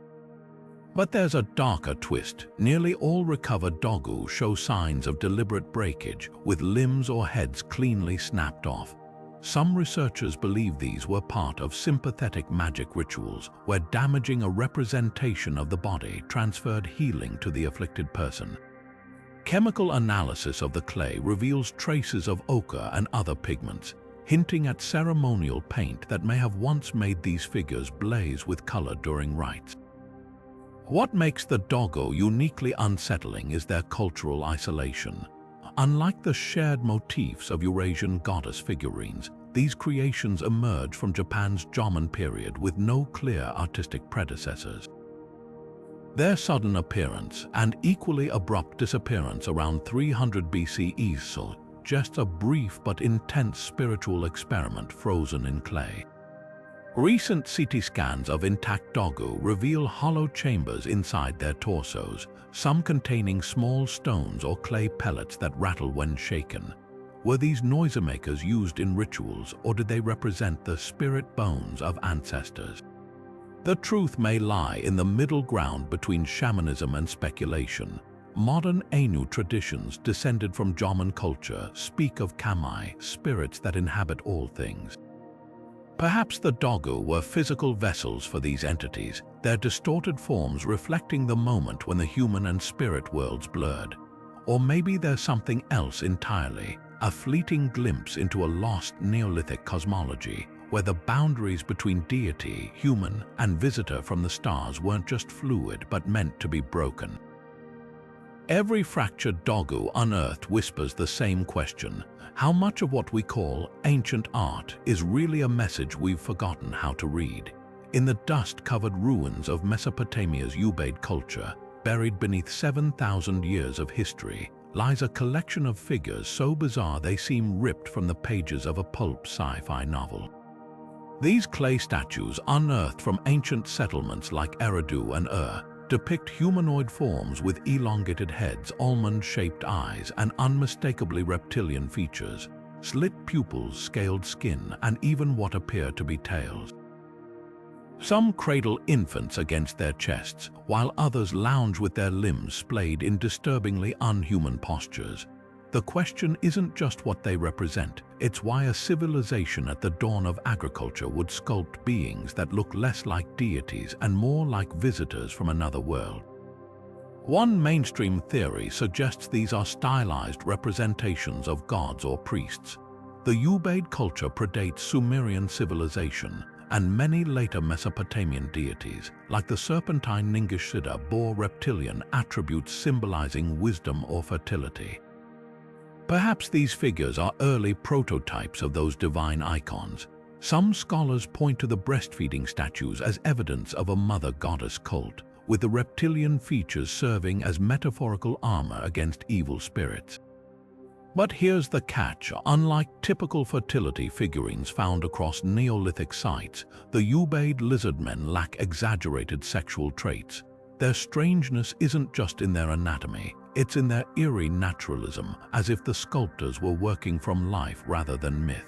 But there's a darker twist. Nearly all recovered Dogu show signs of deliberate breakage, with limbs or heads cleanly snapped off. Some researchers believe these were part of sympathetic magic rituals, where damaging a representation of the body transferred healing to the afflicted person. Chemical analysis of the clay reveals traces of ochre and other pigments, hinting at ceremonial paint that may have once made these figures blaze with color during rites. What makes the Dogu uniquely unsettling is their cultural isolation. Unlike the shared motifs of Eurasian goddess figurines, these creations emerge from Japan's Jomon period with no clear artistic predecessors. Their sudden appearance and equally abrupt disappearance around 300 BCE suggests a brief but intense spiritual experiment frozen in clay. Recent CT scans of intact Dogu reveal hollow chambers inside their torsos, some containing small stones or clay pellets that rattle when shaken. Were these noisemakers used in rituals, or did they represent the spirit bones of ancestors? The truth may lie in the middle ground between shamanism and speculation. Modern Ainu traditions descended from Jomon culture speak of kami, spirits that inhabit all things. Perhaps the Dogu were physical vessels for these entities, their distorted forms reflecting the moment when the human and spirit worlds blurred. Or maybe there's something else entirely, a fleeting glimpse into a lost Neolithic cosmology, where the boundaries between deity, human, and visitor from the stars weren't just fluid but meant to be broken. Every fractured Dogu unearthed whispers the same question: how much of what we call ancient art is really a message we've forgotten how to read? In the dust-covered ruins of Mesopotamia's Ubaid culture, buried beneath 7,000 years of history, lies a collection of figures so bizarre they seem ripped from the pages of a pulp sci-fi novel. These clay statues, unearthed from ancient settlements like Eridu and depict humanoid forms with elongated heads, almond-shaped eyes, and unmistakably reptilian features, slit pupils, scaled skin, and even what appear to be tails. Some cradle infants against their chests, while others lounge with their limbs splayed in disturbingly unhuman postures. The question isn't just what they represent, it's why a civilization at the dawn of agriculture would sculpt beings that look less like deities and more like visitors from another world. One mainstream theory suggests these are stylized representations of gods or priests. The Ubaid culture predates Sumerian civilization, and many later Mesopotamian deities, like the serpentine Ningishida, bore reptilian attributes symbolizing wisdom or fertility. Perhaps these figures are early prototypes of those divine icons. Some scholars point to the breastfeeding statues as evidence of a mother goddess cult, with the reptilian features serving as metaphorical armor against evil spirits. But here's the catch: unlike typical fertility figurines found across Neolithic sites, the Ubaid lizardmen lack exaggerated sexual traits. Their strangeness isn't just in their anatomy, it's in their eerie naturalism, as if the sculptors were working from life rather than myth.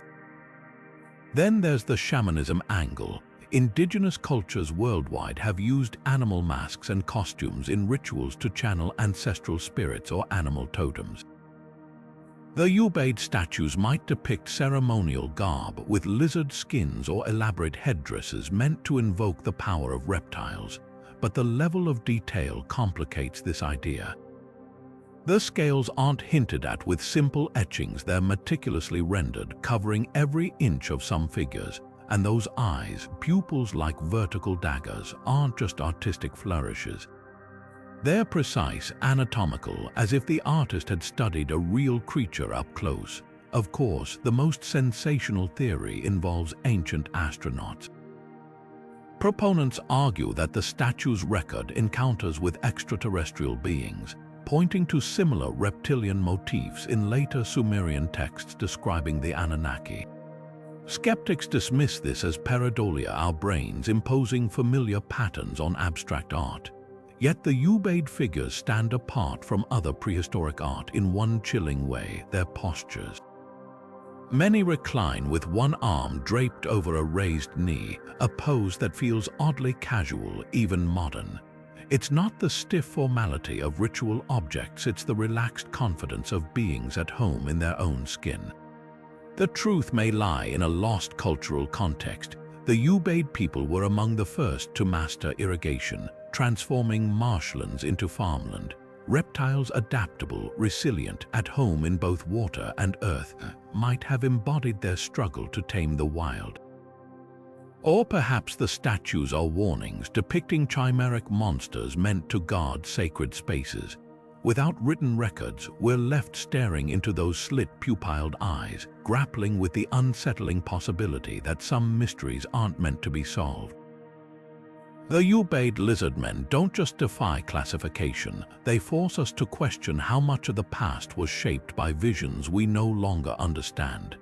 Then there's the shamanism angle. Indigenous cultures worldwide have used animal masks and costumes in rituals to channel ancestral spirits or animal totems. The Ubaid statues might depict ceremonial garb with lizard skins or elaborate headdresses meant to invoke the power of reptiles, but the level of detail complicates this idea. The scales aren't hinted at with simple etchings, they're meticulously rendered, covering every inch of some figures, and those eyes, pupils like vertical daggers, aren't just artistic flourishes. They're precise, anatomical, as if the artist had studied a real creature up close. Of course, the most sensational theory involves ancient astronauts. Proponents argue that the statue's record encounters with extraterrestrial beings, pointing to similar reptilian motifs in later Sumerian texts describing the Anunnaki. Skeptics dismiss this as pareidolia, our brains imposing familiar patterns on abstract art. Yet the Ubaid figures stand apart from other prehistoric art in one chilling way: their postures. Many recline with one arm draped over a raised knee, a pose that feels oddly casual, even modern. It's not the stiff formality of ritual objects, it's the relaxed confidence of beings at home in their own skin. The truth may lie in a lost cultural context. The Ubaid people were among the first to master irrigation, transforming marshlands into farmland. Reptiles, adaptable, resilient, at home in both water and earth, might have embodied their struggle to tame the wild. Or perhaps the statues are warnings depicting chimeric monsters meant to guard sacred spaces. Without written records, we're left staring into those slit pupilled eyes, grappling with the unsettling possibility that some mysteries aren't meant to be solved. The Ubaid lizardmen don't just defy classification, they force us to question how much of the past was shaped by visions we no longer understand.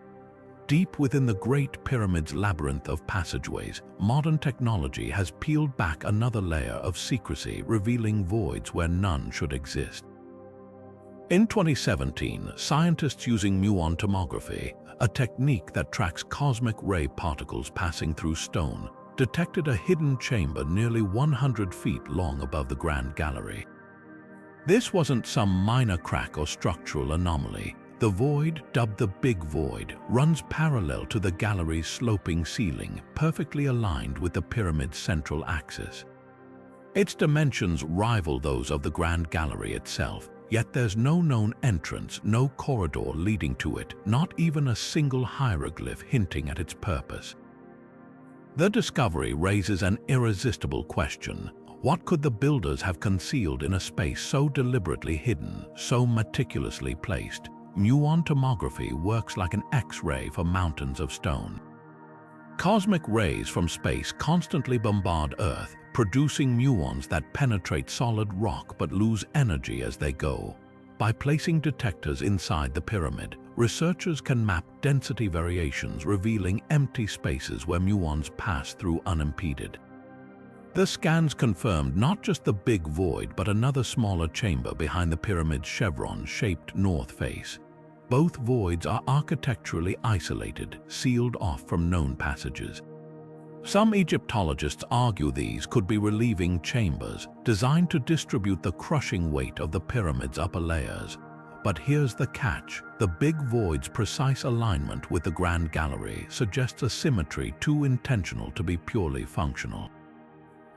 Deep within the Great Pyramid's labyrinth of passageways, modern technology has peeled back another layer of secrecy, revealing voids where none should exist. In 2017, scientists using muon tomography, a technique that tracks cosmic ray particles passing through stone, detected a hidden chamber nearly 100 feet long above the Grand Gallery. This wasn't some minor crack or structural anomaly. The void, dubbed the Big Void, runs parallel to the gallery's sloping ceiling, perfectly aligned with the pyramid's central axis. Its dimensions rival those of the Grand Gallery itself, yet there's no known entrance, no corridor leading to it, not even a single hieroglyph hinting at its purpose. The discovery raises an irresistible question. What could the builders have concealed in a space so deliberately hidden, so meticulously placed? Muon tomography works like an X-ray for mountains of stone. Cosmic rays from space constantly bombard Earth, producing muons that penetrate solid rock but lose energy as they go. By placing detectors inside the pyramid, researchers can map density variations, revealing empty spaces where muons pass through unimpeded. The scans confirmed not just the Big Void but another smaller chamber behind the pyramid's chevron-shaped north face. Both voids are architecturally isolated, sealed off from known passages. Some Egyptologists argue these could be relieving chambers, designed to distribute the crushing weight of the pyramid's upper layers. But here's the catch: the Big Void's precise alignment with the Grand Gallery suggests a symmetry too intentional to be purely functional.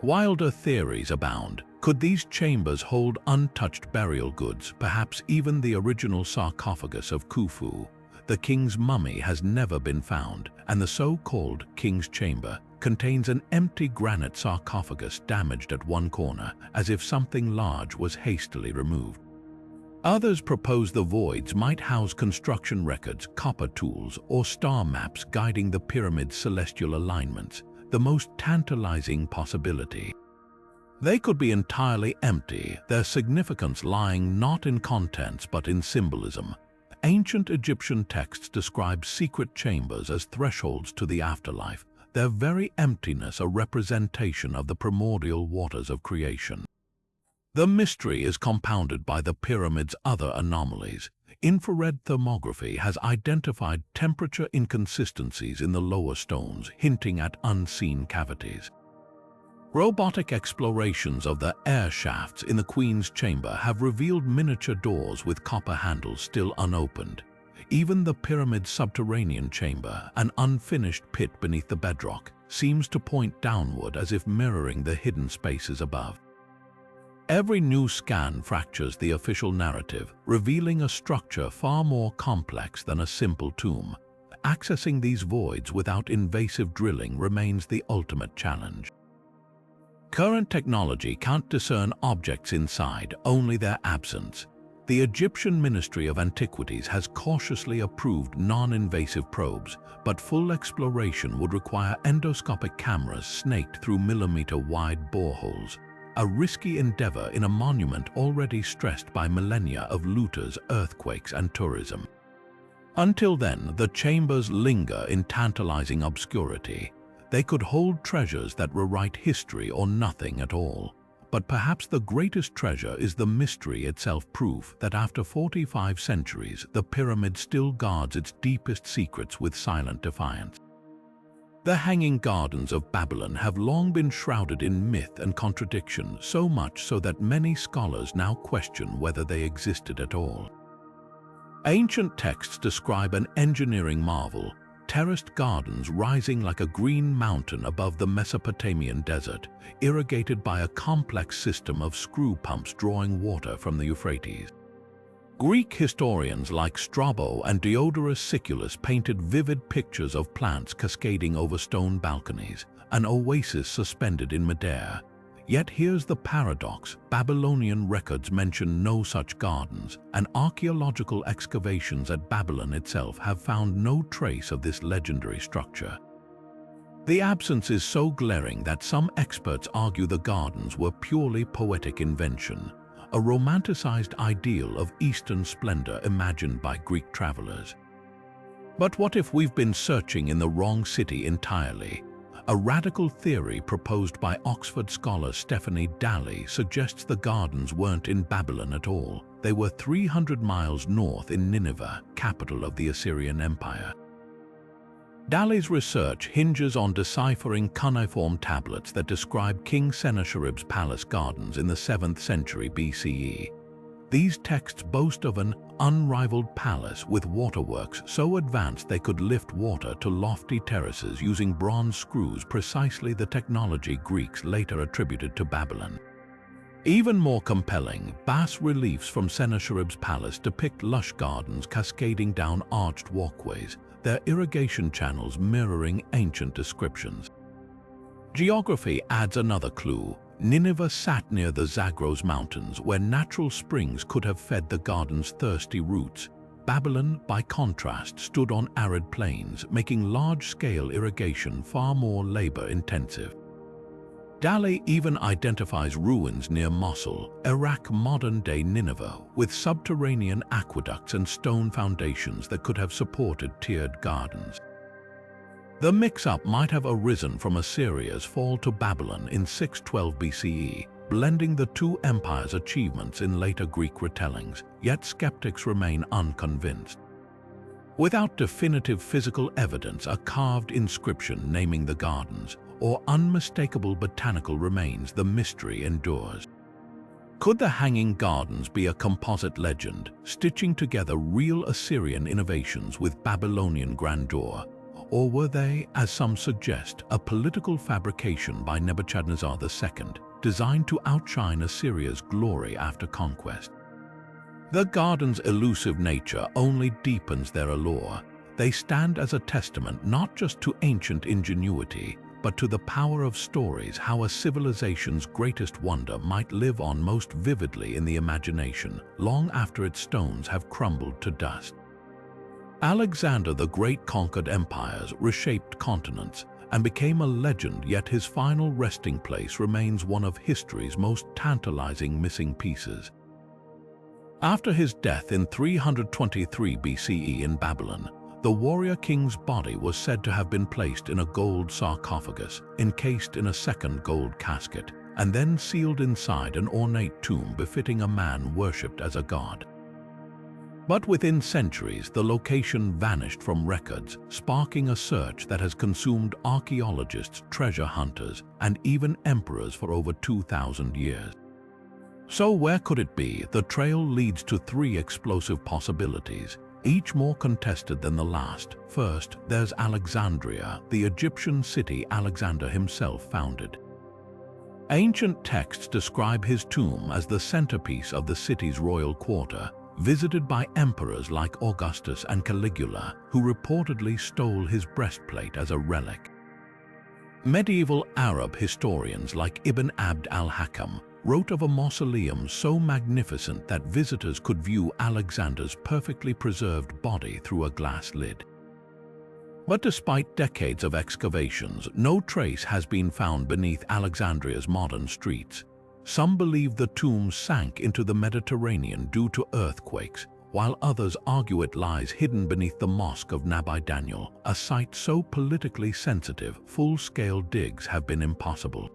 Wilder theories abound. Could these chambers hold untouched burial goods, perhaps even the original sarcophagus of Khufu? The king's mummy has never been found, and the so-called king's chamber contains an empty granite sarcophagus damaged at one corner, as if something large was hastily removed. Others propose the voids might house construction records, copper tools, or star maps guiding the pyramid's celestial alignments, the most tantalizing possibility. They could be entirely empty, their significance lying not in contents but in symbolism. Ancient Egyptian texts describe secret chambers as thresholds to the afterlife, their very emptiness a representation of the primordial waters of creation. The mystery is compounded by the pyramid's other anomalies. Infrared thermography has identified temperature inconsistencies in the lower stones, hinting at unseen cavities. Robotic explorations of the air shafts in the Queen's Chamber have revealed miniature doors with copper handles still unopened. Even the pyramid's subterranean chamber, an unfinished pit beneath the bedrock, seems to point downward as if mirroring the hidden spaces above. Every new scan fractures the official narrative, revealing a structure far more complex than a simple tomb. Accessing these voids without invasive drilling remains the ultimate challenge. Current technology can't discern objects inside, only their absence. The Egyptian Ministry of Antiquities has cautiously approved non-invasive probes, but full exploration would require endoscopic cameras snaked through millimeter-wide boreholes. A risky endeavor in a monument already stressed by millennia of looters, earthquakes, and tourism. Until then, the chambers linger in tantalizing obscurity. They could hold treasures that rewrite history or nothing at all. But perhaps the greatest treasure is the mystery itself, proof that after 45 centuries, the pyramid still guards its deepest secrets with silent defiance. The Hanging Gardens of Babylon have long been shrouded in myth and contradiction, so much so that many scholars now question whether they existed at all. Ancient texts describe an engineering marvel, terraced gardens rising like a green mountain above the Mesopotamian desert, irrigated by a complex system of screw pumps drawing water from the Euphrates. Greek historians like Strabo and Diodorus Siculus painted vivid pictures of plants cascading over stone balconies, an oasis suspended in midair. Yet here's the paradox: Babylonian records mention no such gardens, and archaeological excavations at Babylon itself have found no trace of this legendary structure. The absence is so glaring that some experts argue the gardens were purely poetic invention, a romanticized ideal of Eastern splendor imagined by Greek travelers. But what if we've been searching in the wrong city entirely? A radical theory proposed by Oxford scholar Stephanie Daly suggests the gardens weren't in Babylon at all. They were 300 miles north in Nineveh, capital of the Assyrian Empire. Daly's research hinges on deciphering cuneiform tablets that describe King Sennacherib's palace gardens in the 7th century BCE. These texts boast of an unrivaled palace with waterworks so advanced they could lift water to lofty terraces using bronze screws, precisely the technology Greeks later attributed to Babylon. Even more compelling, bas-reliefs from Sennacherib's palace depict lush gardens cascading down arched walkways, their irrigation channels mirroring ancient descriptions. Geography adds another clue. Nineveh sat near the Zagros Mountains, where natural springs could have fed the garden's thirsty roots. Babylon, by contrast, stood on arid plains, making large-scale irrigation far more labor-intensive. Daly even identifies ruins near Mosul, Iraq, modern-day Nineveh, with subterranean aqueducts and stone foundations that could have supported tiered gardens. The mix-up might have arisen from Assyria's fall to Babylon in 612 BCE, blending the two empires' achievements in later Greek retellings, yet skeptics remain unconvinced. Without definitive physical evidence, a carved inscription naming the gardens, or unmistakable botanical remains, the mystery endures. Could the Hanging Gardens be a composite legend, stitching together real Assyrian innovations with Babylonian grandeur? Or were they, as some suggest, a political fabrication by Nebuchadnezzar II, designed to outshine Assyria's glory after conquest? The gardens' elusive nature only deepens their allure. They stand as a testament not just to ancient ingenuity, but to the power of stories, how a civilization's greatest wonder might live on most vividly in the imagination, long after its stones have crumbled to dust. Alexander the Great conquered empires, reshaped continents, and became a legend, yet his final resting place remains one of history's most tantalizing missing pieces. After his death in 323 BCE in Babylon, the warrior king's body was said to have been placed in a gold sarcophagus, encased in a second gold casket, and then sealed inside an ornate tomb befitting a man worshipped as a god. But within centuries, the location vanished from records, sparking a search that has consumed archaeologists, treasure hunters, and even emperors for over 2,000 years. So where could it be? The trail leads to three explosive possibilities, each more contested than the last. First, there's Alexandria, the Egyptian city Alexander himself founded. Ancient texts describe his tomb as the centerpiece of the city's royal quarter, visited by emperors like Augustus and Caligula, who reportedly stole his breastplate as a relic. Medieval Arab historians like Ibn Abd al-Hakam wrote of a mausoleum so magnificent that visitors could view Alexander's perfectly preserved body through a glass lid. But despite decades of excavations, no trace has been found beneath Alexandria's modern streets. Some believe the tomb sank into the Mediterranean due to earthquakes, while others argue it lies hidden beneath the Mosque of Nabi Daniel, a site so politically sensitive, full-scale digs have been impossible.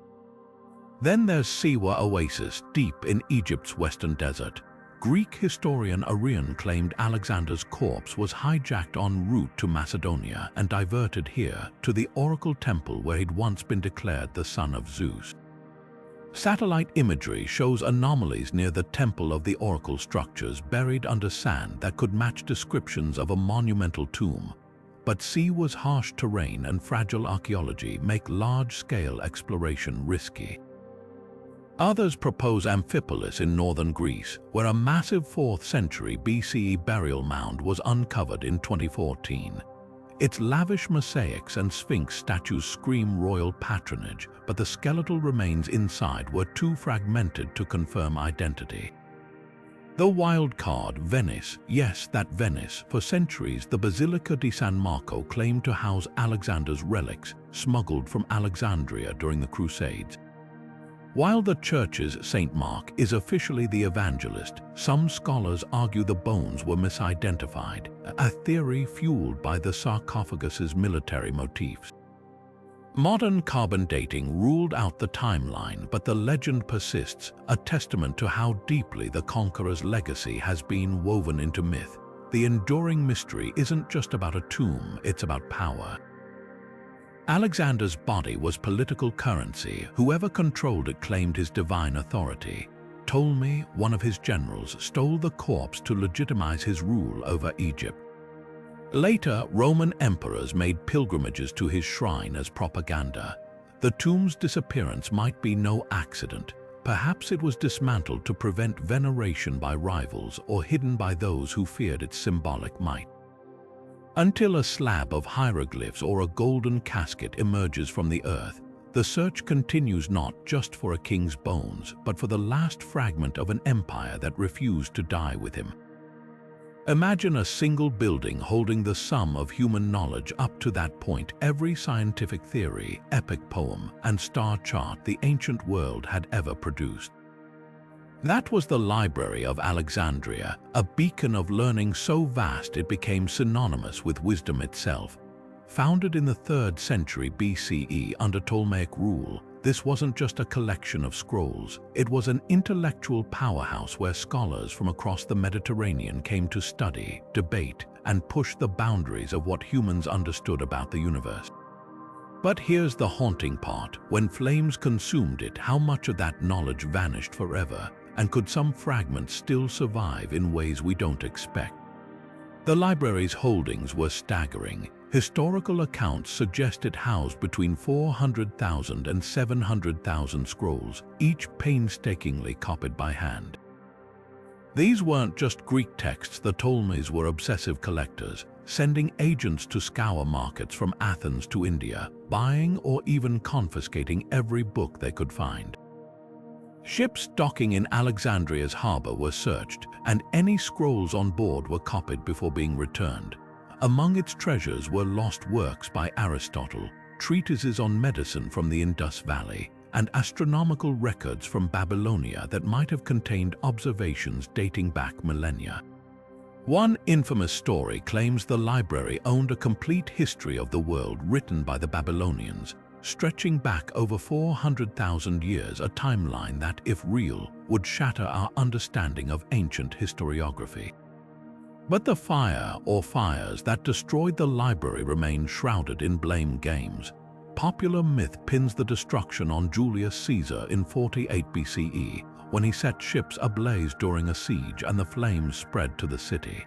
Then there's Siwa Oasis, deep in Egypt's western desert. Greek historian Arrian claimed Alexander's corpse was hijacked en route to Macedonia and diverted here to the oracle temple where he'd once been declared the son of Zeus. Satellite imagery shows anomalies near the temple of the oracle structures buried under sand that could match descriptions of a monumental tomb. But Siwa's harsh terrain and fragile archaeology make large-scale exploration risky. Others propose Amphipolis in northern Greece, where a massive 4th century BCE burial mound was uncovered in 2014. Its lavish mosaics and sphinx statues scream royal patronage, but the skeletal remains inside were too fragmented to confirm identity. The wild card, Venice, yes, that Venice. For centuries, the Basilica di San Marco claimed to house Alexander's relics, smuggled from Alexandria during the Crusades. While the church's St. Mark is officially the evangelist, some scholars argue the bones were misidentified, a theory fueled by the sarcophagus's military motifs. Modern carbon dating ruled out the timeline, but the legend persists, a testament to how deeply the conqueror's legacy has been woven into myth. The enduring mystery isn't just about a tomb, it's about power. Alexander's body was political currency. Whoever controlled it claimed his divine authority. Ptolemy, one of his generals, stole the corpse to legitimize his rule over Egypt. Later, Roman emperors made pilgrimages to his shrine as propaganda. The tomb's disappearance might be no accident. Perhaps it was dismantled to prevent veneration by rivals or hidden by those who feared its symbolic might. Until a slab of hieroglyphs or a golden casket emerges from the earth, the search continues not just for a king's bones, but for the last fragment of an empire that refused to die with him. Imagine a single building holding the sum of human knowledge up to that point, every scientific theory, epic poem, and star chart the ancient world had ever produced. That was the Library of Alexandria, a beacon of learning so vast it became synonymous with wisdom itself. Founded in the 3rd century BCE under Ptolemaic rule, this wasn't just a collection of scrolls. It was an intellectual powerhouse where scholars from across the Mediterranean came to study, debate, and push the boundaries of what humans understood about the universe. But here's the haunting part. When flames consumed it, how much of that knowledge vanished forever? And could some fragments still survive in ways we don't expect? The library's holdings were staggering. Historical accounts suggest it housed between 400,000 and 700,000 scrolls, each painstakingly copied by hand. These weren't just Greek texts. The Ptolemies were obsessive collectors, sending agents to scour markets from Athens to India, buying or even confiscating every book they could find. Ships docking in Alexandria's harbor were searched, and any scrolls on board were copied before being returned. Among its treasures were lost works by Aristotle, treatises on medicine from the Indus Valley, and astronomical records from Babylonia that might have contained observations dating back millennia. One infamous story claims the library owned a complete history of the world written by the Babylonians, stretching back over 400,000 years, a timeline that, if real, would shatter our understanding of ancient historiography. But the fire or fires that destroyed the library remain shrouded in blame games. Popular myth pins the destruction on Julius Caesar in 48 BCE, when he set ships ablaze during a siege and the flames spread to the city.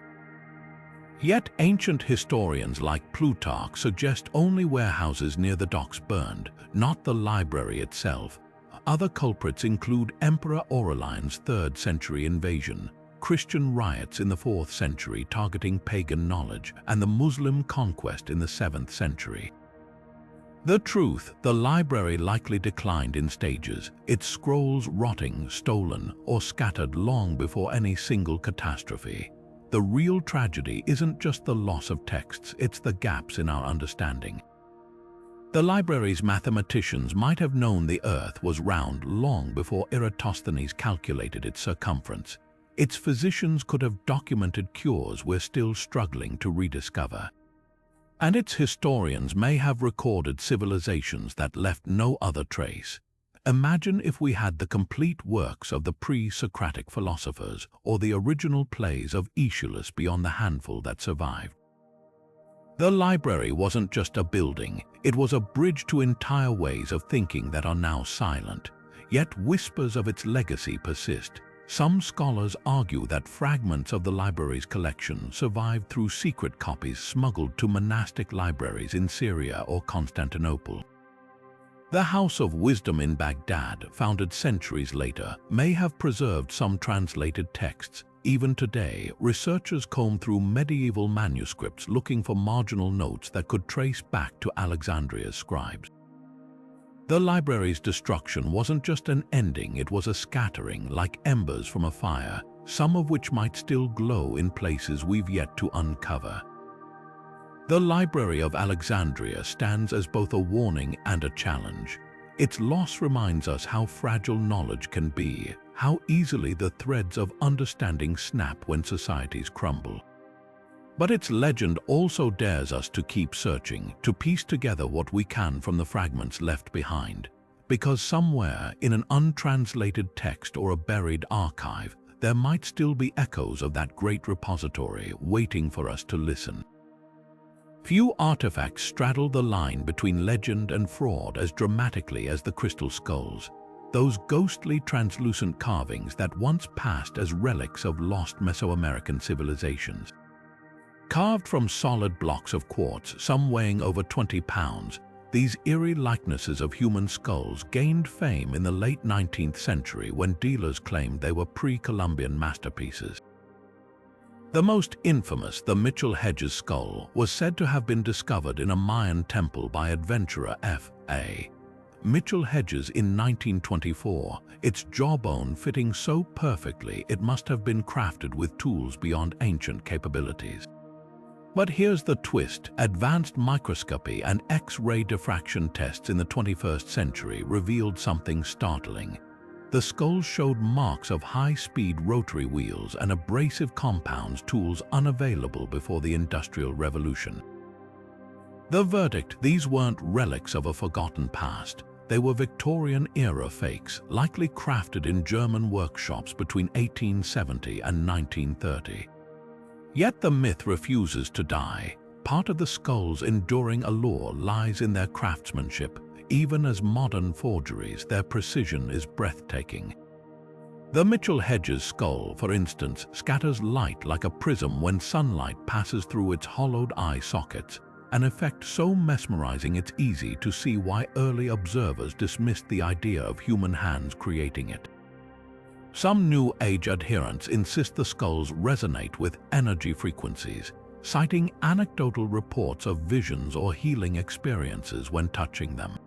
Yet ancient historians like Plutarch suggest only warehouses near the docks burned, not the library itself. Other culprits include Emperor Aurelian's 3rd century invasion, Christian riots in the 4th century targeting pagan knowledge, and the Muslim conquest in the 7th century. The truth, the library likely declined in stages, its scrolls rotting, stolen, or scattered long before any single catastrophe. The real tragedy isn't just the loss of texts, it's the gaps in our understanding. The library's mathematicians might have known the Earth was round long before Eratosthenes calculated its circumference. Its physicians could have documented cures we're still struggling to rediscover. And its historians may have recorded civilizations that left no other trace. Imagine if we had the complete works of the pre-Socratic philosophers or the original plays of Aeschylus beyond the handful that survived. The library wasn't just a building, it was a bridge to entire ways of thinking that are now silent. Yet whispers of its legacy persist. Some scholars argue that fragments of the library's collection survived through secret copies smuggled to monastic libraries in Syria or Constantinople. The House of Wisdom in Baghdad, founded centuries later, may have preserved some translated texts. Even today, researchers comb through medieval manuscripts looking for marginal notes that could trace back to Alexandria's scribes. The library's destruction wasn't just an ending, it was a scattering like embers from a fire, some of which might still glow in places we've yet to uncover. The Library of Alexandria stands as both a warning and a challenge. Its loss reminds us how fragile knowledge can be, how easily the threads of understanding snap when societies crumble. But its legend also dares us to keep searching, to piece together what we can from the fragments left behind. Because somewhere, in an untranslated text or a buried archive, there might still be echoes of that great repository waiting for us to listen. Few artifacts straddle the line between legend and fraud as dramatically as the crystal skulls, those ghostly translucent carvings that once passed as relics of lost Mesoamerican civilizations. Carved from solid blocks of quartz, some weighing over 20 pounds, these eerie likenesses of human skulls gained fame in the late 19th century when dealers claimed they were pre-Columbian masterpieces. The most infamous, the Mitchell-Hedges skull, was said to have been discovered in a Mayan temple by adventurer F.A. Mitchell-Hedges in 1924, its jawbone fitting so perfectly it must have been crafted with tools beyond ancient capabilities. But here's the twist: advanced microscopy and X-ray diffraction tests in the 21st century revealed something startling. The skull showed marks of high-speed rotary wheels and abrasive compounds, tools unavailable before the Industrial Revolution. The verdict: these weren't relics of a forgotten past. They were Victorian-era fakes, likely crafted in German workshops between 1870 and 1930. Yet the myth refuses to die. Part of the skull's enduring allure lies in their craftsmanship. Even as modern forgeries, their precision is breathtaking. The Mitchell-Hedges skull, for instance, scatters light like a prism when sunlight passes through its hollowed eye sockets, an effect so mesmerizing it's easy to see why early observers dismissed the idea of human hands creating it. Some New Age adherents insist the skulls resonate with energy frequencies, citing anecdotal reports of visions or healing experiences when touching them.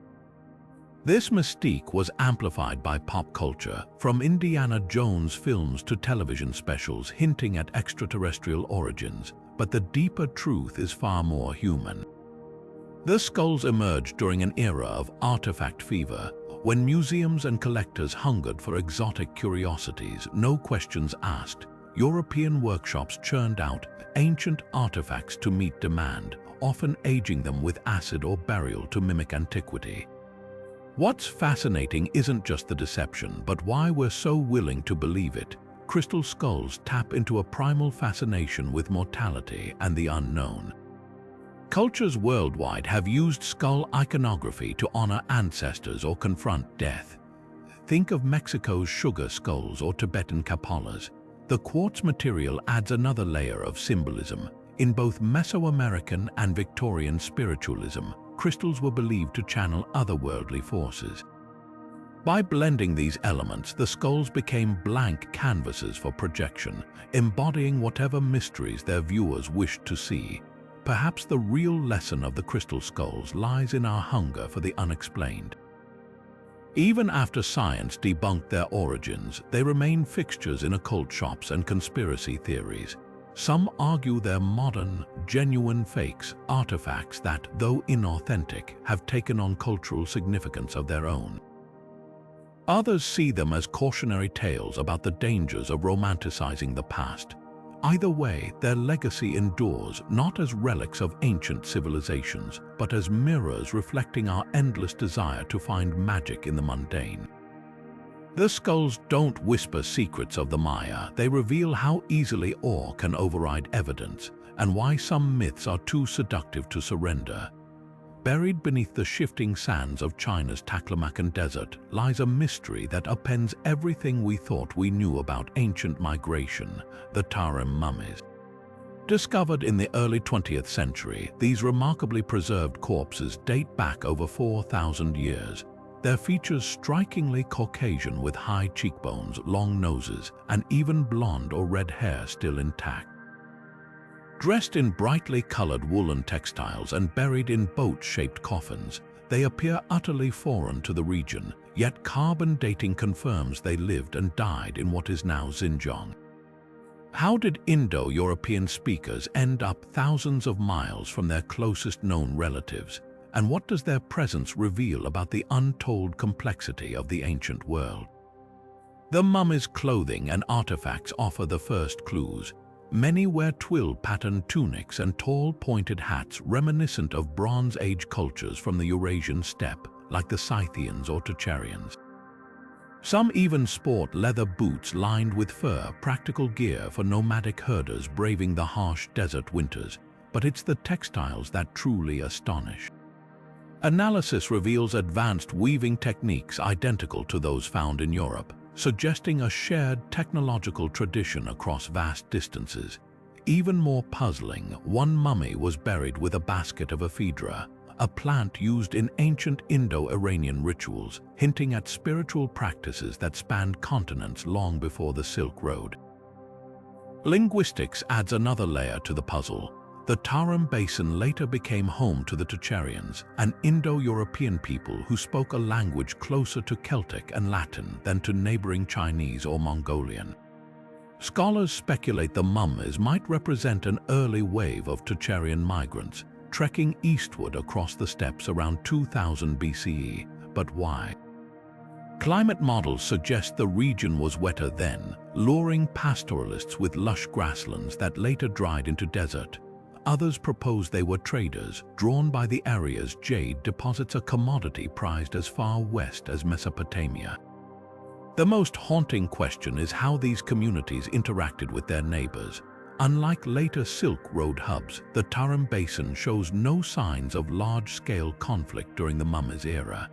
This mystique was amplified by pop culture, from Indiana Jones films to television specials hinting at extraterrestrial origins, but the deeper truth is far more human. The skulls emerged during an era of artifact fever, when museums and collectors hungered for exotic curiosities, no questions asked. European workshops churned out ancient artifacts to meet demand, often aging them with acid or burial to mimic antiquity. What's fascinating isn't just the deception, but why we're so willing to believe it. Crystal skulls tap into a primal fascination with mortality and the unknown. Cultures worldwide have used skull iconography to honor ancestors or confront death. Think of Mexico's sugar skulls or Tibetan kapalas. The quartz material adds another layer of symbolism. In both Mesoamerican and Victorian spiritualism, crystals were believed to channel otherworldly forces. By blending these elements, the skulls became blank canvases for projection, embodying whatever mysteries their viewers wished to see. Perhaps the real lesson of the crystal skulls lies in our hunger for the unexplained. Even after science debunked their origins, they remain fixtures in occult shops and conspiracy theories. Some argue they're modern, genuine fakes, artifacts that, though inauthentic, have taken on cultural significance of their own. Others see them as cautionary tales about the dangers of romanticizing the past. Either way, their legacy endures, not as relics of ancient civilizations, but as mirrors reflecting our endless desire to find magic in the mundane. The skulls don't whisper secrets of the Maya, they reveal how easily awe can override evidence, and why some myths are too seductive to surrender. Buried beneath the shifting sands of China's Taklamakan Desert lies a mystery that upends everything we thought we knew about ancient migration, the Tarim mummies. Discovered in the early 20th century, these remarkably preserved corpses date back over 4,000 years. Their features strikingly Caucasian with high cheekbones, long noses, and even blonde or red hair still intact. Dressed in brightly colored woolen textiles and buried in boat-shaped coffins, they appear utterly foreign to the region, yet carbon dating confirms they lived and died in what is now Xinjiang. How did Indo-European speakers end up thousands of miles from their closest known relatives? And what does their presence reveal about the untold complexity of the ancient world? The mummies' clothing and artifacts offer the first clues. Many wear twill-patterned tunics and tall, pointed hats reminiscent of Bronze Age cultures from the Eurasian steppe, like the Scythians or Tocharians. Some even sport leather boots lined with fur, practical gear for nomadic herders braving the harsh desert winters. But it's the textiles that truly astonish. Analysis reveals advanced weaving techniques identical to those found in Europe, suggesting a shared technological tradition across vast distances. Even more puzzling, one mummy was buried with a basket of ephedra, a plant used in ancient Indo-Iranian rituals, hinting at spiritual practices that spanned continents long before the Silk Road. Linguistics adds another layer to the puzzle. The Tarim Basin later became home to the Tocharians, an Indo-European people who spoke a language closer to Celtic and Latin than to neighboring Chinese or Mongolian. Scholars speculate the mummies might represent an early wave of Tocharian migrants, trekking eastward across the steppes around 2000 BCE. But why? Climate models suggest the region was wetter then, luring pastoralists with lush grasslands that later dried into desert. Others propose they were traders, drawn by the area's jade deposits, a commodity prized as far west as Mesopotamia. The most haunting question is how these communities interacted with their neighbors. Unlike later Silk Road hubs, the Tarim Basin shows no signs of large-scale conflict during the mummies era.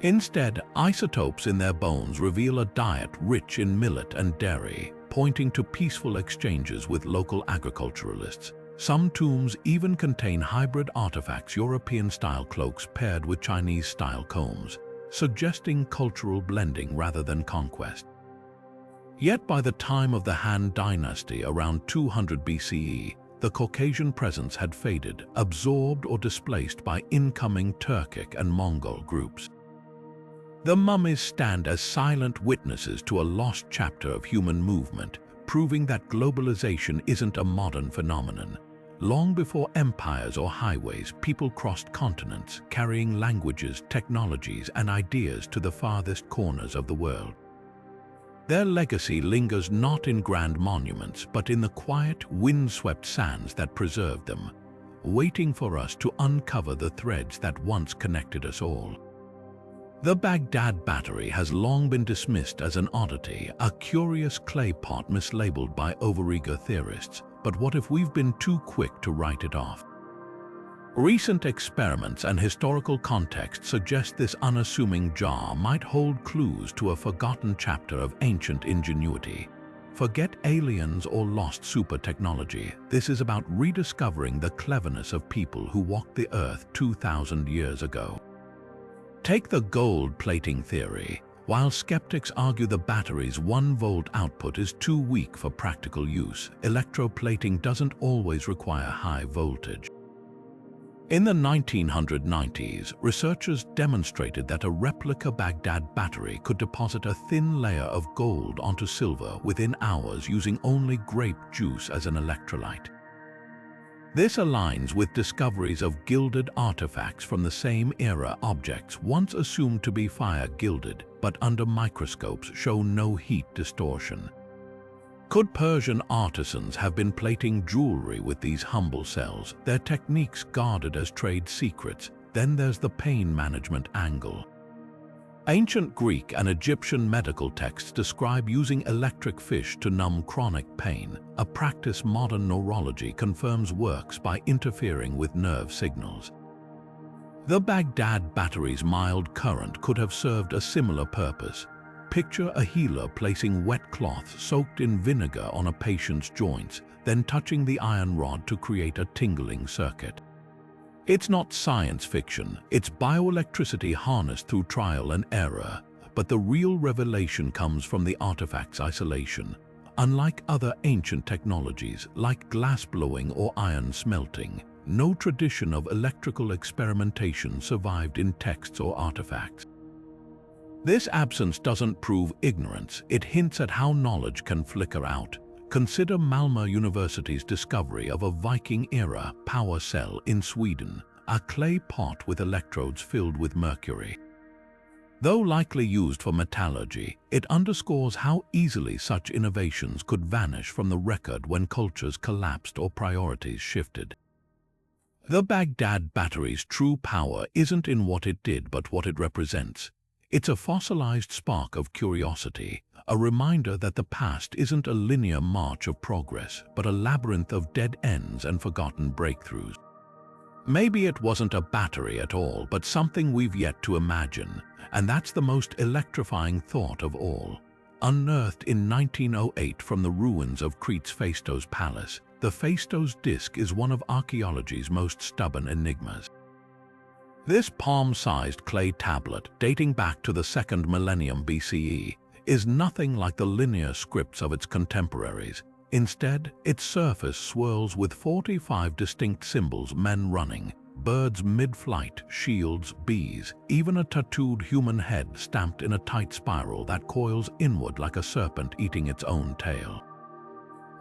Instead, isotopes in their bones reveal a diet rich in millet and dairy, pointing to peaceful exchanges with local agriculturalists. Some tombs even contain hybrid artifacts, European-style cloaks paired with Chinese-style combs, suggesting cultural blending rather than conquest. Yet by the time of the Han Dynasty around 200 BCE, the Caucasian presence had faded, absorbed or displaced by incoming Turkic and Mongol groups. The mummies stand as silent witnesses to a lost chapter of human movement, proving that globalization isn't a modern phenomenon. Long before empires or highways, people crossed continents, carrying languages, technologies, and ideas to the farthest corners of the world. Their legacy lingers not in grand monuments, but in the quiet, wind-swept sands that preserved them, waiting for us to uncover the threads that once connected us all. The Baghdad Battery has long been dismissed as an oddity, a curious clay pot mislabeled by overeager theorists. But what if we've been too quick to write it off? Recent experiments and historical context suggest this unassuming jar might hold clues to a forgotten chapter of ancient ingenuity. Forget aliens or lost super technology. This is about rediscovering the cleverness of people who walked the earth 2,000 years ago. Take the gold plating theory. While skeptics argue the battery's 1-volt output is too weak for practical use, electroplating doesn't always require high voltage. In the 1990s, researchers demonstrated that a replica Baghdad battery could deposit a thin layer of gold onto silver within hours using only grape juice as an electrolyte. This aligns with discoveries of gilded artifacts from the same era. Objects once assumed to be fire-gilded, but under microscopes show no heat distortion. Could Persian artisans have been plating jewelry with these humble cells, their techniques guarded as trade secrets? Then there's the pain management angle. Ancient Greek and Egyptian medical texts describe using electric fish to numb chronic pain, a practice modern neurology confirms works by interfering with nerve signals. The Baghdad Battery's mild current could have served a similar purpose. Picture a healer placing wet cloth soaked in vinegar on a patient's joints, then touching the iron rod to create a tingling circuit. It's not science fiction, it's bioelectricity harnessed through trial and error, but the real revelation comes from the artifact's isolation. Unlike other ancient technologies, like glass blowing or iron smelting, no tradition of electrical experimentation survived in texts or artifacts. This absence doesn't prove ignorance, it hints at how knowledge can flicker out. Consider Malmö University's discovery of a Viking-era power cell in Sweden, a clay pot with electrodes filled with mercury. Though likely used for metallurgy, it underscores how easily such innovations could vanish from the record when cultures collapsed or priorities shifted. The Baghdad Battery's true power isn't in what it did but what it represents. It's a fossilized spark of curiosity, a reminder that the past isn't a linear march of progress, but a labyrinth of dead ends and forgotten breakthroughs. Maybe it wasn't a battery at all, but something we've yet to imagine, and that's the most electrifying thought of all. Unearthed in 1908 from the ruins of Crete's Phaistos Palace, the Phaistos disc is one of archaeology's most stubborn enigmas. This palm-sized clay tablet, dating back to the 2nd millennium BCE, is nothing like the linear scripts of its contemporaries. Instead, its surface swirls with 45 distinct symbols: men running, birds mid-flight, shields, bees, even a tattooed human head stamped in a tight spiral that coils inward like a serpent eating its own tail.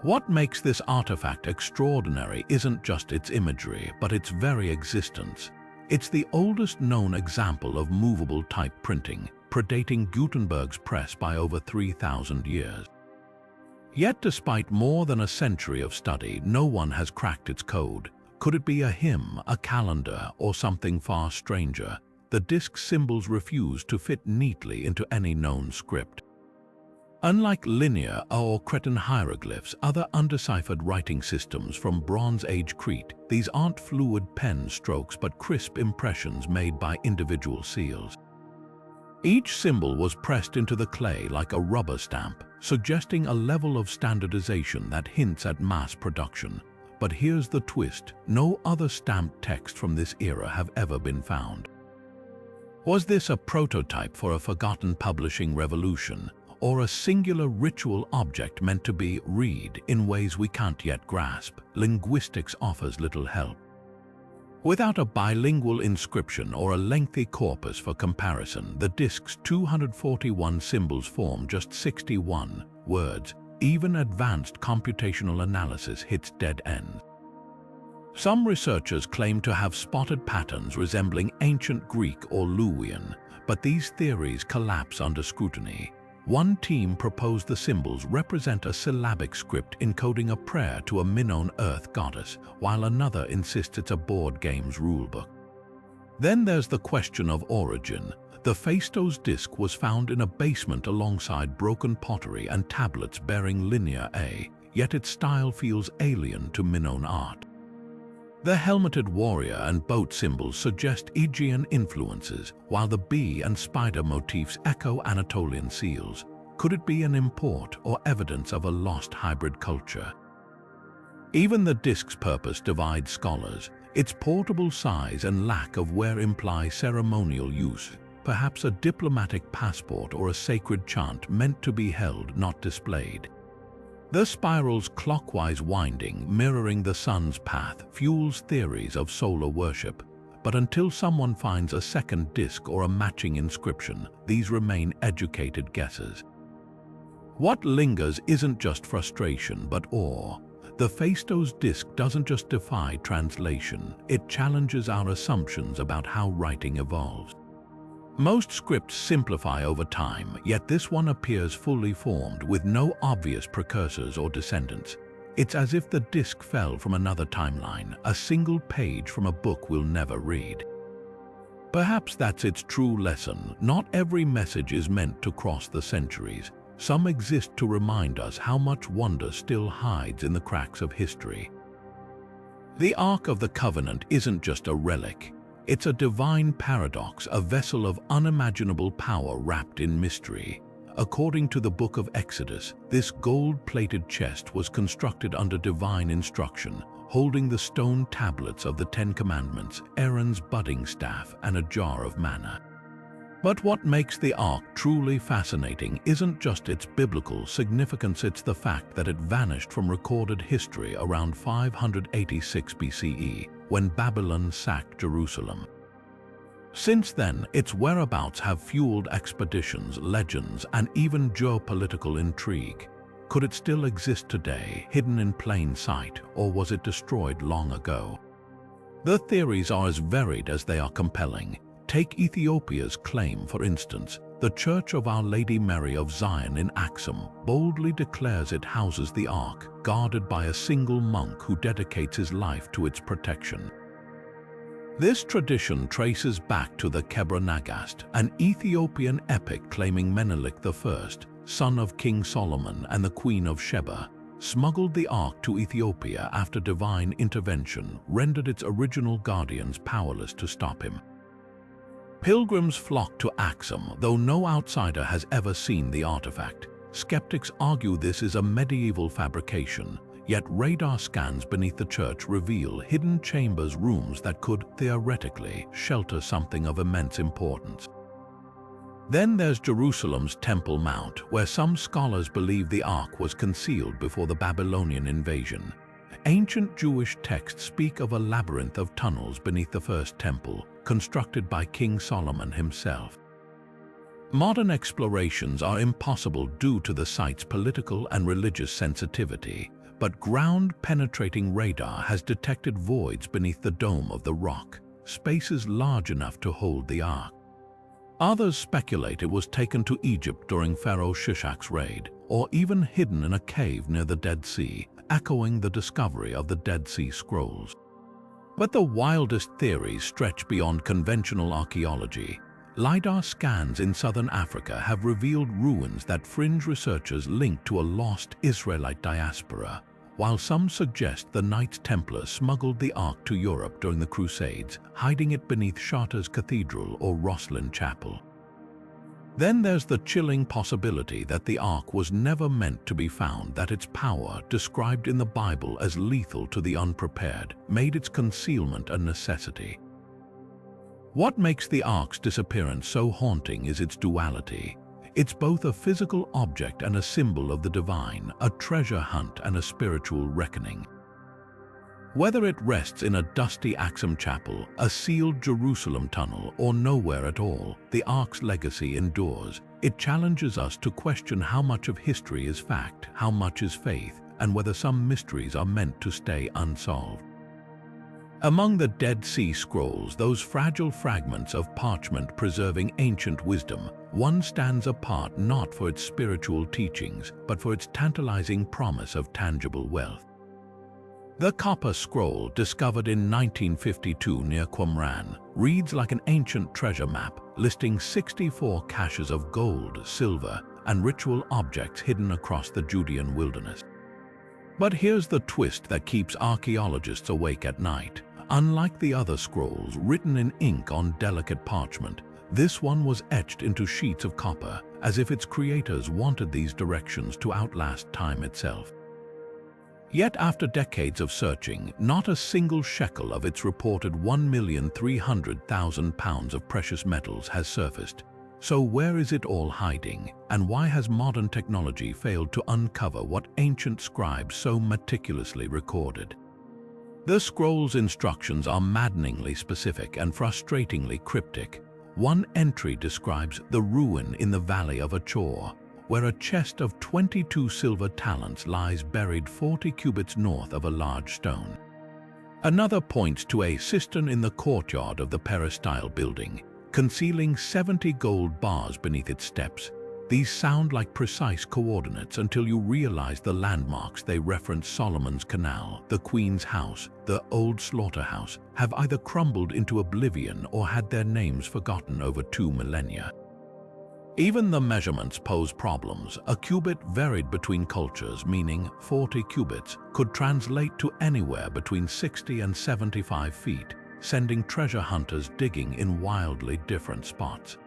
What makes this artifact extraordinary isn't just its imagery, but its very existence. It's the oldest known example of movable type printing, predating Gutenberg's press by over 3,000 years. Yet despite more than a century of study, no one has cracked its code. Could it be a hymn, a calendar, or something far stranger? The disc's symbols refuse to fit neatly into any known script. Unlike linear or Cretan hieroglyphs, other undeciphered writing systems from Bronze Age Crete, these aren't fluid pen strokes but crisp impressions made by individual seals. Each symbol was pressed into the clay like a rubber stamp, suggesting a level of standardization that hints at mass production. But here's the twist: no other stamped text from this era have ever been found. Was this a prototype for a forgotten publishing revolution? or a singular ritual object meant to be read in ways we can't yet grasp, linguistics offers little help. Without a bilingual inscription or a lengthy corpus for comparison, the disk's 241 symbols form just 61 words. Even advanced computational analysis hits dead ends. Some researchers claim to have spotted patterns resembling ancient Greek or Luwian, but these theories collapse under scrutiny. One team proposed the symbols represent a syllabic script encoding a prayer to a Minoan earth goddess, while another insists it's a board game's rulebook. Then there's the question of origin. The Phaistos disk was found in a basement alongside broken pottery and tablets bearing Linear A, yet its style feels alien to Minoan art. The helmeted warrior and boat symbols suggest Aegean influences, while the bee and spider motifs echo Anatolian seals. Could it be an import or evidence of a lost hybrid culture? Even the disk's purpose divides scholars. Its portable size and lack of wear imply ceremonial use, perhaps a diplomatic passport or a sacred chant meant to be held, not displayed. The spiral's clockwise winding, mirroring the sun's path, fuels theories of solar worship. But until someone finds a second disk or a matching inscription, these remain educated guesses. What lingers isn't just frustration, but awe. The Phaistos disk doesn't just defy translation, it challenges our assumptions about how writing evolves. Most scripts simplify over time, yet this one appears fully formed with no obvious precursors or descendants. It's as if the disk fell from another timeline, a single page from a book we'll never read. Perhaps that's its true lesson. Not every message is meant to cross the centuries. Some exist to remind us how much wonder still hides in the cracks of history. The Ark of the Covenant isn't just a relic. It's a divine paradox, a vessel of unimaginable power wrapped in mystery. According to the Book of Exodus, this gold-plated chest was constructed under divine instruction, holding the stone tablets of the Ten Commandments, Aaron's budding staff, and a jar of manna. But what makes the Ark truly fascinating isn't just its biblical significance, it's the fact that it vanished from recorded history around 586 BCE, when Babylon sacked Jerusalem. Since then, its whereabouts have fueled expeditions, legends, and even geopolitical intrigue. Could it still exist today, hidden in plain sight, or was it destroyed long ago? The theories are as varied as they are compelling. Take Ethiopia's claim, for instance. The Church of Our Lady Mary of Zion in Aksum boldly declares it houses the Ark, guarded by a single monk who dedicates his life to its protection. This tradition traces back to the Kebra Nagast, an Ethiopian epic claiming Menelik I, son of King Solomon and the Queen of Sheba, smuggled the Ark to Ethiopia after divine intervention rendered its original guardians powerless to stop him. Pilgrims flock to Aksum, though no outsider has ever seen the artifact. Skeptics argue this is a medieval fabrication, yet radar scans beneath the church reveal hidden rooms that could, theoretically, shelter something of immense importance. Then there's Jerusalem's Temple Mount, where some scholars believe the Ark was concealed before the Babylonian invasion. Ancient Jewish texts speak of a labyrinth of tunnels beneath the first temple, constructed by King Solomon himself. Modern explorations are impossible due to the site's political and religious sensitivity, but ground-penetrating radar has detected voids beneath the dome of the rock, spaces large enough to hold the Ark. Others speculate it was taken to Egypt during Pharaoh Shishak's raid, or even hidden in a cave near the Dead Sea, echoing the discovery of the Dead Sea Scrolls. But the wildest theories stretch beyond conventional archaeology. LiDAR scans in southern Africa have revealed ruins that fringe researchers link to a lost Israelite diaspora, while some suggest the Knights Templar smuggled the Ark to Europe during the Crusades, hiding it beneath Chartres Cathedral or Rosslyn Chapel. Then there's the chilling possibility that the Ark was never meant to be found, that its power, described in the Bible as lethal to the unprepared, made its concealment a necessity. What makes the Ark's disappearance so haunting is its duality. It's both a physical object and a symbol of the divine, a treasure hunt and a spiritual reckoning. Whether it rests in a dusty Axum chapel, a sealed Jerusalem tunnel, or nowhere at all, the Ark's legacy endures. It challenges us to question how much of history is fact, how much is faith, and whether some mysteries are meant to stay unsolved. Among the Dead Sea Scrolls, those fragile fragments of parchment preserving ancient wisdom, one stands apart not for its spiritual teachings, but for its tantalizing promise of tangible wealth. The copper scroll, discovered in 1952 near Qumran, reads like an ancient treasure map, listing 64 caches of gold, silver, and ritual objects hidden across the Judean wilderness. But here's the twist that keeps archaeologists awake at night. Unlike the other scrolls written in ink on delicate parchment, this one was etched into sheets of copper, as if its creators wanted these directions to outlast time itself. Yet after decades of searching, not a single shekel of its reported 1,300,000 pounds of precious metals has surfaced. So where is it all hiding, and why has modern technology failed to uncover what ancient scribes so meticulously recorded? The scroll's instructions are maddeningly specific and frustratingly cryptic. One entry describes the ruin in the valley of Achor, where a chest of 22 silver talents lies buried 40 cubits north of a large stone. Another points to a cistern in the courtyard of the peristyle building, concealing 70 gold bars beneath its steps. These sound like precise coordinates until you realize the landmarks they reference. Solomon's Canal, the Queen's House, the Old Slaughterhouse, have either crumbled into oblivion or had their names forgotten over 2 millennia. Even the measurements pose problems. A cubit varied between cultures, meaning 40 cubits, could translate to anywhere between 60 and 75 feet, sending treasure hunters digging in wildly different spots.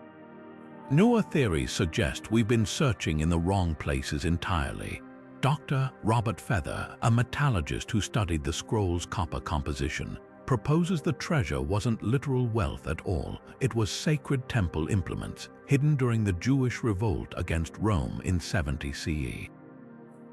Newer theories suggest we've been searching in the wrong places entirely. Dr. Robert Feather, a metallurgist who studied the scroll's copper composition, proposes the treasure wasn't literal wealth at all. It was sacred temple implements, hidden during the Jewish revolt against Rome in 70 CE.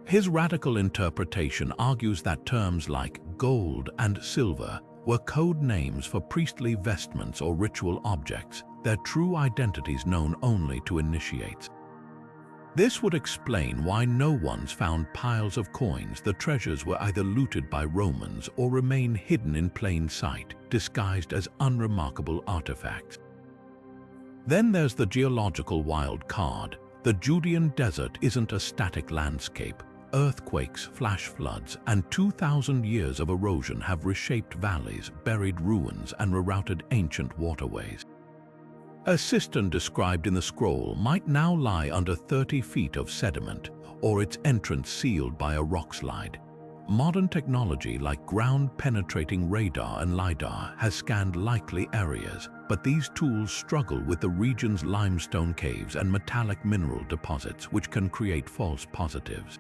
His radical interpretation argues that terms like gold and silver were code names for priestly vestments or ritual objects, their true identities known only to initiates. This would explain why no one's found piles of coins. The treasures were either looted by Romans or remain hidden in plain sight, disguised as unremarkable artifacts. Then there's the geological wild card. The Judean desert isn't a static landscape. Earthquakes, flash floods, and 2,000 years of erosion have reshaped valleys, buried ruins, and rerouted ancient waterways. A cistern described in the scroll might now lie under 30 feet of sediment, or its entrance sealed by a rock slide. Modern technology like ground-penetrating radar and LiDAR has scanned likely areas, but these tools struggle with the region's limestone caves and metallic mineral deposits, which can create false positives.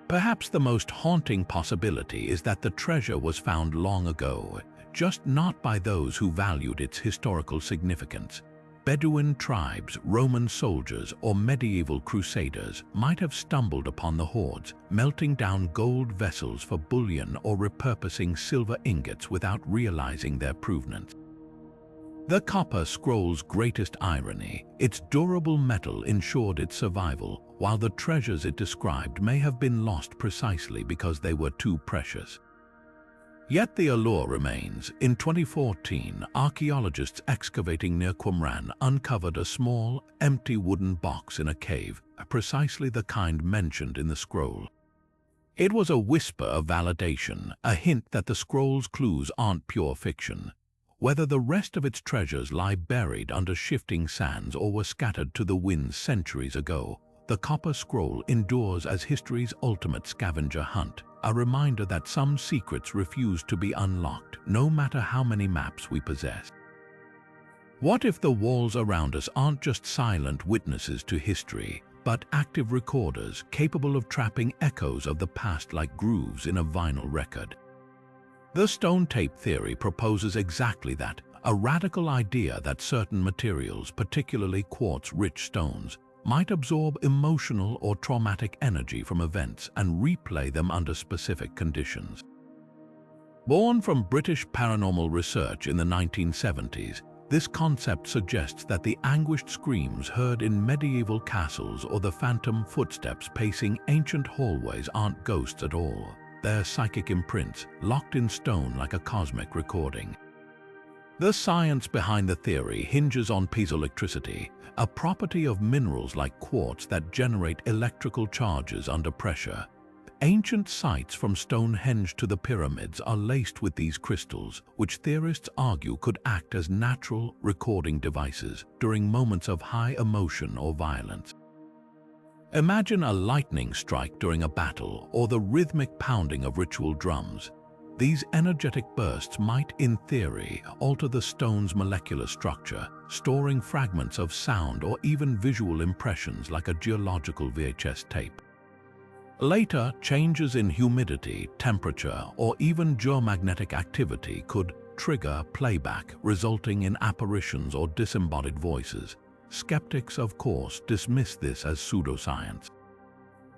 Perhaps the most haunting possibility is that the treasure was found long ago, just not by those who valued its historical significance. Bedouin tribes, Roman soldiers, or medieval crusaders might have stumbled upon the hoards, melting down gold vessels for bullion or repurposing silver ingots without realizing their provenance. The copper scroll's greatest irony, its durable metal ensured its survival, while the treasures it described may have been lost precisely because they were too precious. Yet the allure remains. In 2014, archaeologists excavating near Qumran uncovered a small, empty wooden box in a cave, precisely the kind mentioned in the scroll. It was a whisper of validation, a hint that the scroll's clues aren't pure fiction. Whether the rest of its treasures lie buried under shifting sands or were scattered to the winds centuries ago, the copper scroll endures as history's ultimate scavenger hunt, a reminder that some secrets refuse to be unlocked, no matter how many maps we possess. What if the walls around us aren't just silent witnesses to history, but active recorders capable of trapping echoes of the past like grooves in a vinyl record? The stone tape theory proposes exactly that, a radical idea that certain materials, particularly quartz-rich stones, might absorb emotional or traumatic energy from events and replay them under specific conditions. Born from British paranormal research in the 1970s, this concept suggests that the anguished screams heard in medieval castles or the phantom footsteps pacing ancient hallways aren't ghosts at all. They're psychic imprints, locked in stone like a cosmic recording. The science behind the theory hinges on piezoelectricity, a property of minerals like quartz that generate electrical charges under pressure. Ancient sites from Stonehenge to the pyramids are laced with these crystals, which theorists argue could act as natural recording devices during moments of high emotion or violence. Imagine a lightning strike during a battle or the rhythmic pounding of ritual drums. These energetic bursts might, in theory, alter the stone's molecular structure, storing fragments of sound or even visual impressions like a geological VHS tape. Later, changes in humidity, temperature, or even geomagnetic activity could trigger playback, resulting in apparitions or disembodied voices. Skeptics, of course, dismiss this as pseudoscience.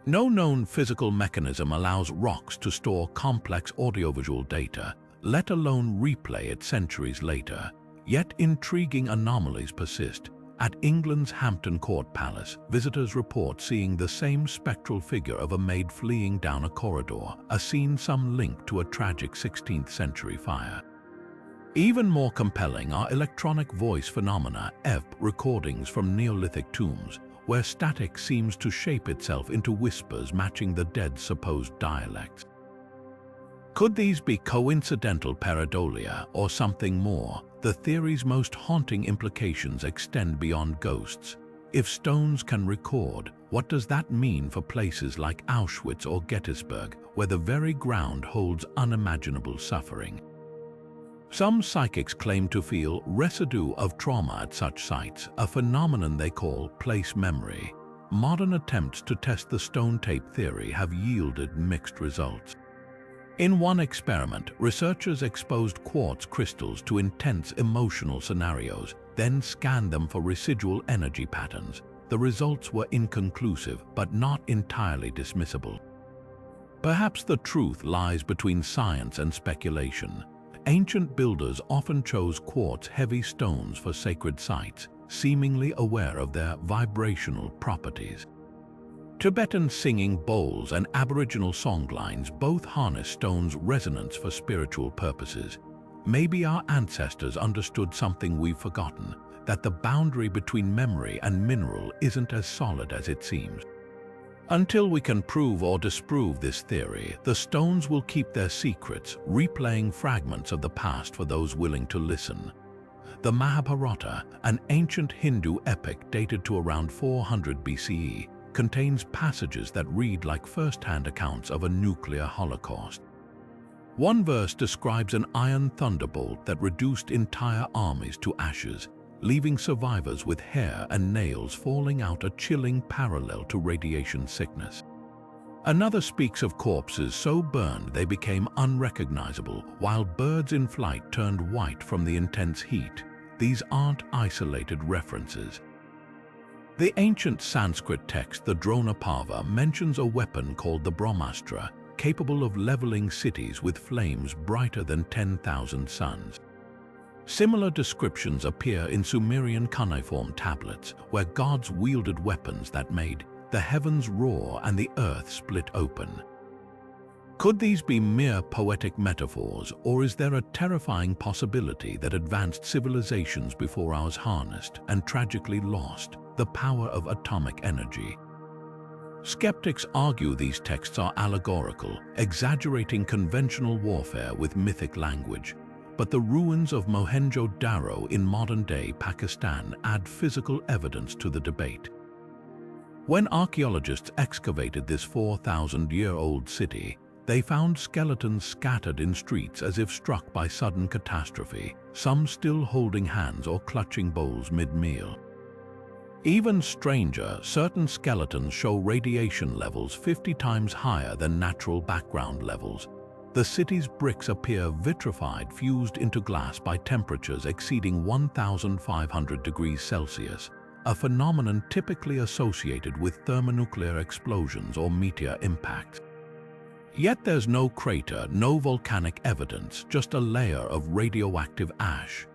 No known physical mechanism allows rocks to store complex audiovisual data, let alone replay it centuries later. Yet intriguing anomalies persist. At England's Hampton Court Palace, visitors report seeing the same spectral figure of a maid fleeing down a corridor, a scene some link to a tragic 16th century fire. Even more compelling are electronic voice phenomena, EVP recordings from Neolithic tombs, where static seems to shape itself into whispers matching the dead's supposed dialects. Could these be coincidental pareidolia or something more? The theory's most haunting implications extend beyond ghosts. If stones can record, what does that mean for places like Auschwitz or Gettysburg, where the very ground holds unimaginable suffering? Some psychics claim to feel residue of trauma at such sites, a phenomenon they call place memory. Modern attempts to test the stone tape theory have yielded mixed results. In one experiment, researchers exposed quartz crystals to intense emotional scenarios, then scanned them for residual energy patterns. The results were inconclusive, but not entirely dismissible. Perhaps the truth lies between science and speculation. Ancient builders often chose quartz-heavy stones for sacred sites, seemingly aware of their vibrational properties. Tibetan singing bowls and Aboriginal songlines both harness stone's resonance for spiritual purposes. Maybe our ancestors understood something we've forgotten, that the boundary between memory and mineral isn't as solid as it seems. Until we can prove or disprove this theory, the stones will keep their secrets, replaying fragments of the past for those willing to listen. The Mahabharata, an ancient Hindu epic dated to around 400 BCE, contains passages that read like first-hand accounts of a nuclear holocaust. One verse describes an iron thunderbolt that reduced entire armies to ashes, leaving survivors with hair and nails falling out, a chilling parallel to radiation sickness. Another speaks of corpses so burned they became unrecognizable, while birds in flight turned white from the intense heat. These aren't isolated references. The ancient Sanskrit text, the Dronapava, mentions a weapon called the Brahmastra, capable of leveling cities with flames brighter than 10,000 suns. Similar descriptions appear in Sumerian cuneiform tablets, where gods wielded weapons that made the heavens roar and the earth split open. Could these be mere poetic metaphors, or is there a terrifying possibility that advanced civilizations before ours harnessed and tragically lost the power of atomic energy? Skeptics argue these texts are allegorical, exaggerating conventional warfare with mythic language. But the ruins of Mohenjo-Daro in modern-day Pakistan add physical evidence to the debate. When archaeologists excavated this 4,000-year-old city, they found skeletons scattered in streets as if struck by sudden catastrophe, some still holding hands or clutching bowls mid-meal. Even stranger, certain skeletons show radiation levels 50 times higher than natural background levels. The city's bricks appear vitrified, fused into glass by temperatures exceeding 1,500 degrees Celsius. a phenomenon typically associated with thermonuclear explosions or meteor impacts. Yet there's no crater, no volcanic evidence, just a layer of radioactive ash.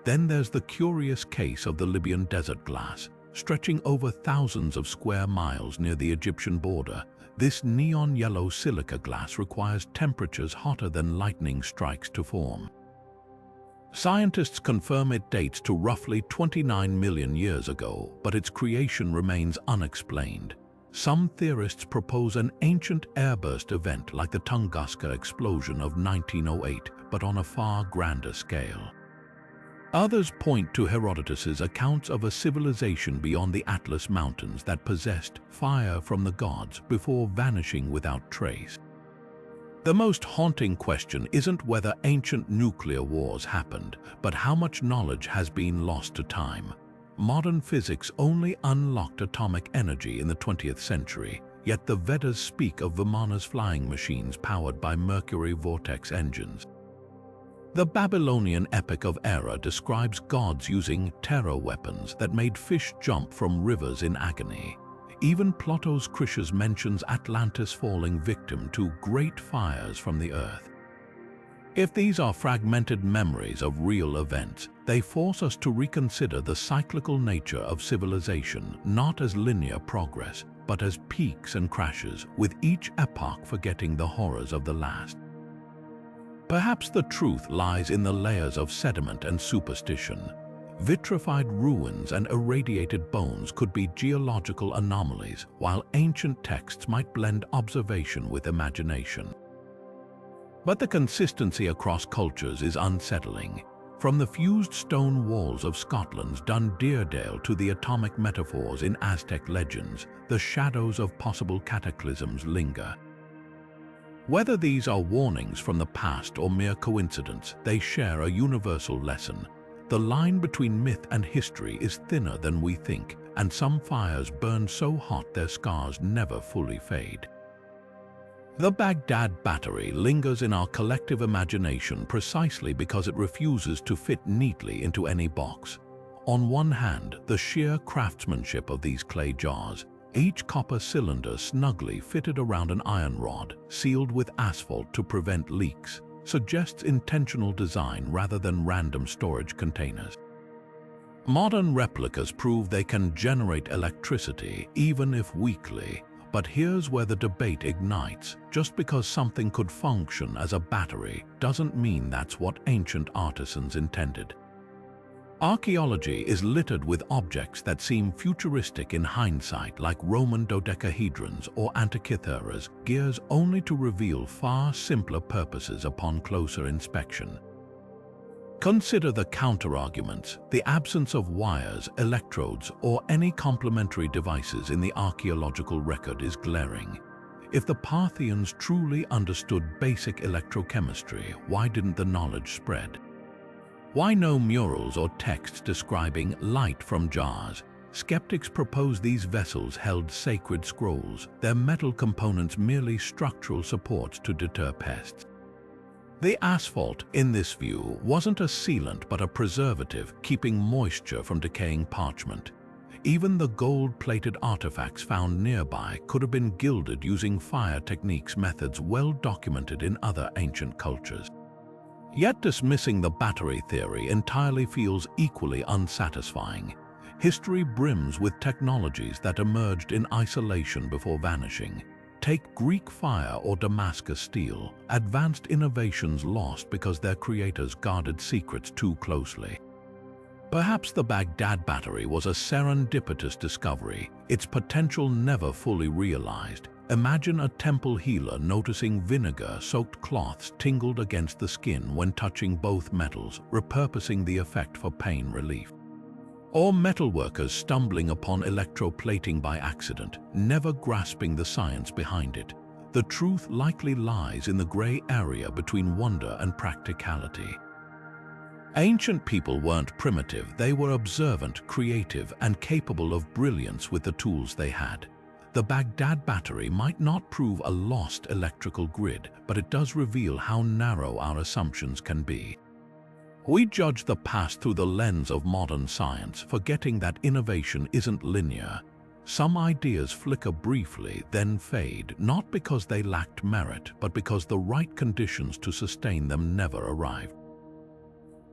Then there's the curious case of the Libyan desert glass, stretching over thousands of square miles near the Egyptian border. This neon yellow silica glass requires temperatures hotter than lightning strikes to form. Scientists confirm it dates to roughly 29 million years ago, but its creation remains unexplained. Some theorists propose an ancient airburst event like the Tunguska explosion of 1908, but on a far grander scale. Others point to Herodotus's accounts of a civilization beyond the Atlas Mountains that possessed fire from the gods before vanishing without trace. The most haunting question isn't whether ancient nuclear wars happened, but how much knowledge has been lost to time. Modern physics only unlocked atomic energy in the 20th century, yet the Vedas speak of Vimana's flying machines powered by mercury vortex engines. The Babylonian Epic of Era describes gods using terror weapons that made fish jump from rivers in agony. Even Plato's Critias mentions Atlantis falling victim to great fires from the earth. If these are fragmented memories of real events, they force us to reconsider the cyclical nature of civilization, not as linear progress, but as peaks and crashes, with each epoch forgetting the horrors of the last. Perhaps the truth lies in the layers of sediment and superstition. Vitrified ruins and irradiated bones could be geological anomalies, while ancient texts might blend observation with imagination. But the consistency across cultures is unsettling. From the fused stone walls of Scotland's Dunderdale to the atomic metaphors in Aztec legends, the shadows of possible cataclysms linger. Whether these are warnings from the past or mere coincidence, they share a universal lesson. The line between myth and history is thinner than we think, and some fires burn so hot their scars never fully fade. The Baghdad Battery lingers in our collective imagination precisely because it refuses to fit neatly into any box. On one hand, the sheer craftsmanship of these clay jars, each copper cylinder snugly fitted around an iron rod, sealed with asphalt to prevent leaks, suggests intentional design rather than random storage containers. Modern replicas prove they can generate electricity, even if weakly. But here's where the debate ignites. Just because something could function as a battery doesn't mean that's what ancient artisans intended. Archaeology is littered with objects that seem futuristic in hindsight, like Roman dodecahedrons or Antikytheras, gears only to reveal far simpler purposes upon closer inspection. Consider the counter-arguments. The absence of wires, electrodes, or any complementary devices in the archaeological record is glaring. If the Parthians truly understood basic electrochemistry, why didn't the knowledge spread? Why no murals or texts describing light from jars? Skeptics propose these vessels held sacred scrolls, their metal components merely structural supports to deter pests. The asphalt, in this view, wasn't a sealant but a preservative, keeping moisture from decaying parchment. Even the gold-plated artifacts found nearby could have been gilded using fire techniques, methods well documented in other ancient cultures. Yet dismissing the battery theory entirely feels equally unsatisfying. History brims with technologies that emerged in isolation before vanishing. Take Greek fire or Damascus steel, advanced innovations lost because their creators guarded secrets too closely. Perhaps the Baghdad Battery was a serendipitous discovery, its potential never fully realized. Imagine a temple healer noticing vinegar-soaked cloths tingled against the skin when touching both metals, repurposing the effect for pain relief. Or metalworkers stumbling upon electroplating by accident, never grasping the science behind it. The truth likely lies in the gray area between wonder and practicality. Ancient people weren't primitive, they were observant, creative, and capable of brilliance with the tools they had. The Baghdad Battery might not prove a lost electrical grid, but it does reveal how narrow our assumptions can be. We judge the past through the lens of modern science, forgetting that innovation isn't linear. Some ideas flicker briefly, then fade, not because they lacked merit, but because the right conditions to sustain them never arrived.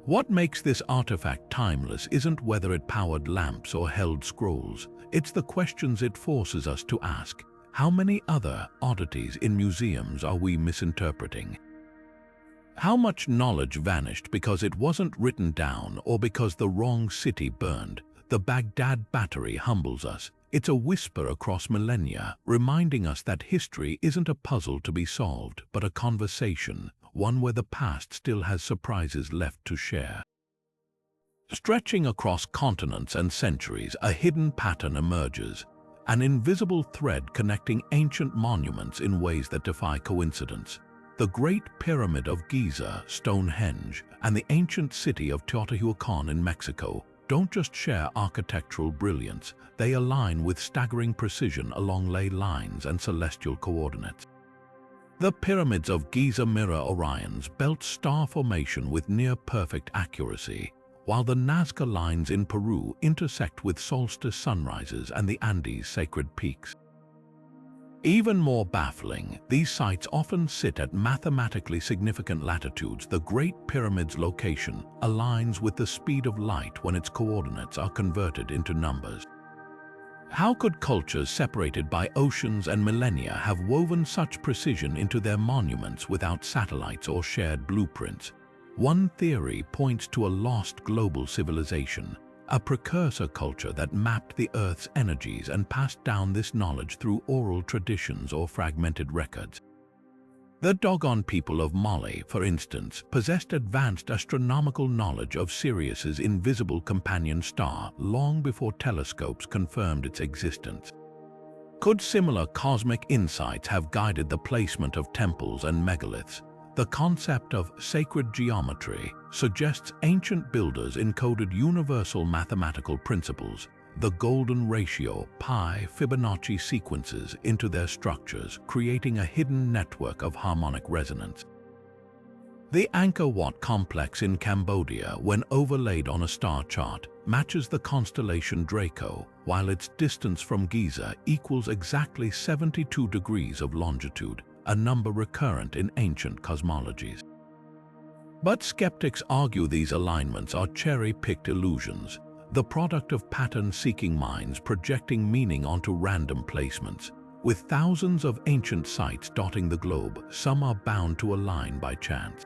What makes this artifact timeless isn't whether it powered lamps or held scrolls. It's the questions it forces us to ask. How many other oddities in museums are we misinterpreting? How much knowledge vanished because it wasn't written down or because the wrong city burned? The Baghdad battery humbles us. It's a whisper across millennia, reminding us that history isn't a puzzle to be solved, but a conversation, one where the past still has surprises left to share. Stretching across continents and centuries, a hidden pattern emerges, an invisible thread connecting ancient monuments in ways that defy coincidence. The Great Pyramid of Giza, Stonehenge, and the ancient city of Teotihuacan in Mexico don't just share architectural brilliance, they align with staggering precision along ley lines and celestial coordinates. The pyramids of Giza mirror Orion's belt star formation with near-perfect accuracy, while the Nazca Lines in Peru intersect with solstice sunrises and the Andes' sacred peaks. Even more baffling, these sites often sit at mathematically significant latitudes. The Great Pyramid's location aligns with the speed of light when its coordinates are converted into numbers. How could cultures separated by oceans and millennia have woven such precision into their monuments without satellites or shared blueprints? One theory points to a lost global civilization, a precursor culture that mapped the Earth's energies and passed down this knowledge through oral traditions or fragmented records. The Dogon people of Moai, for instance, possessed advanced astronomical knowledge of Sirius's invisible companion star long before telescopes confirmed its existence. Could similar cosmic insights have guided the placement of temples and megaliths? The concept of sacred geometry suggests ancient builders encoded universal mathematical principles, the golden ratio, pi, Fibonacci sequences into their structures, creating a hidden network of harmonic resonance. The Angkor Wat complex in Cambodia, when overlaid on a star chart, matches the constellation Draco, while its distance from Giza equals exactly 72 degrees of longitude, a number recurrent in ancient cosmologies. But skeptics argue these alignments are cherry-picked illusions, the product of pattern-seeking minds projecting meaning onto random placements. With thousands of ancient sites dotting the globe, some are bound to align by chance.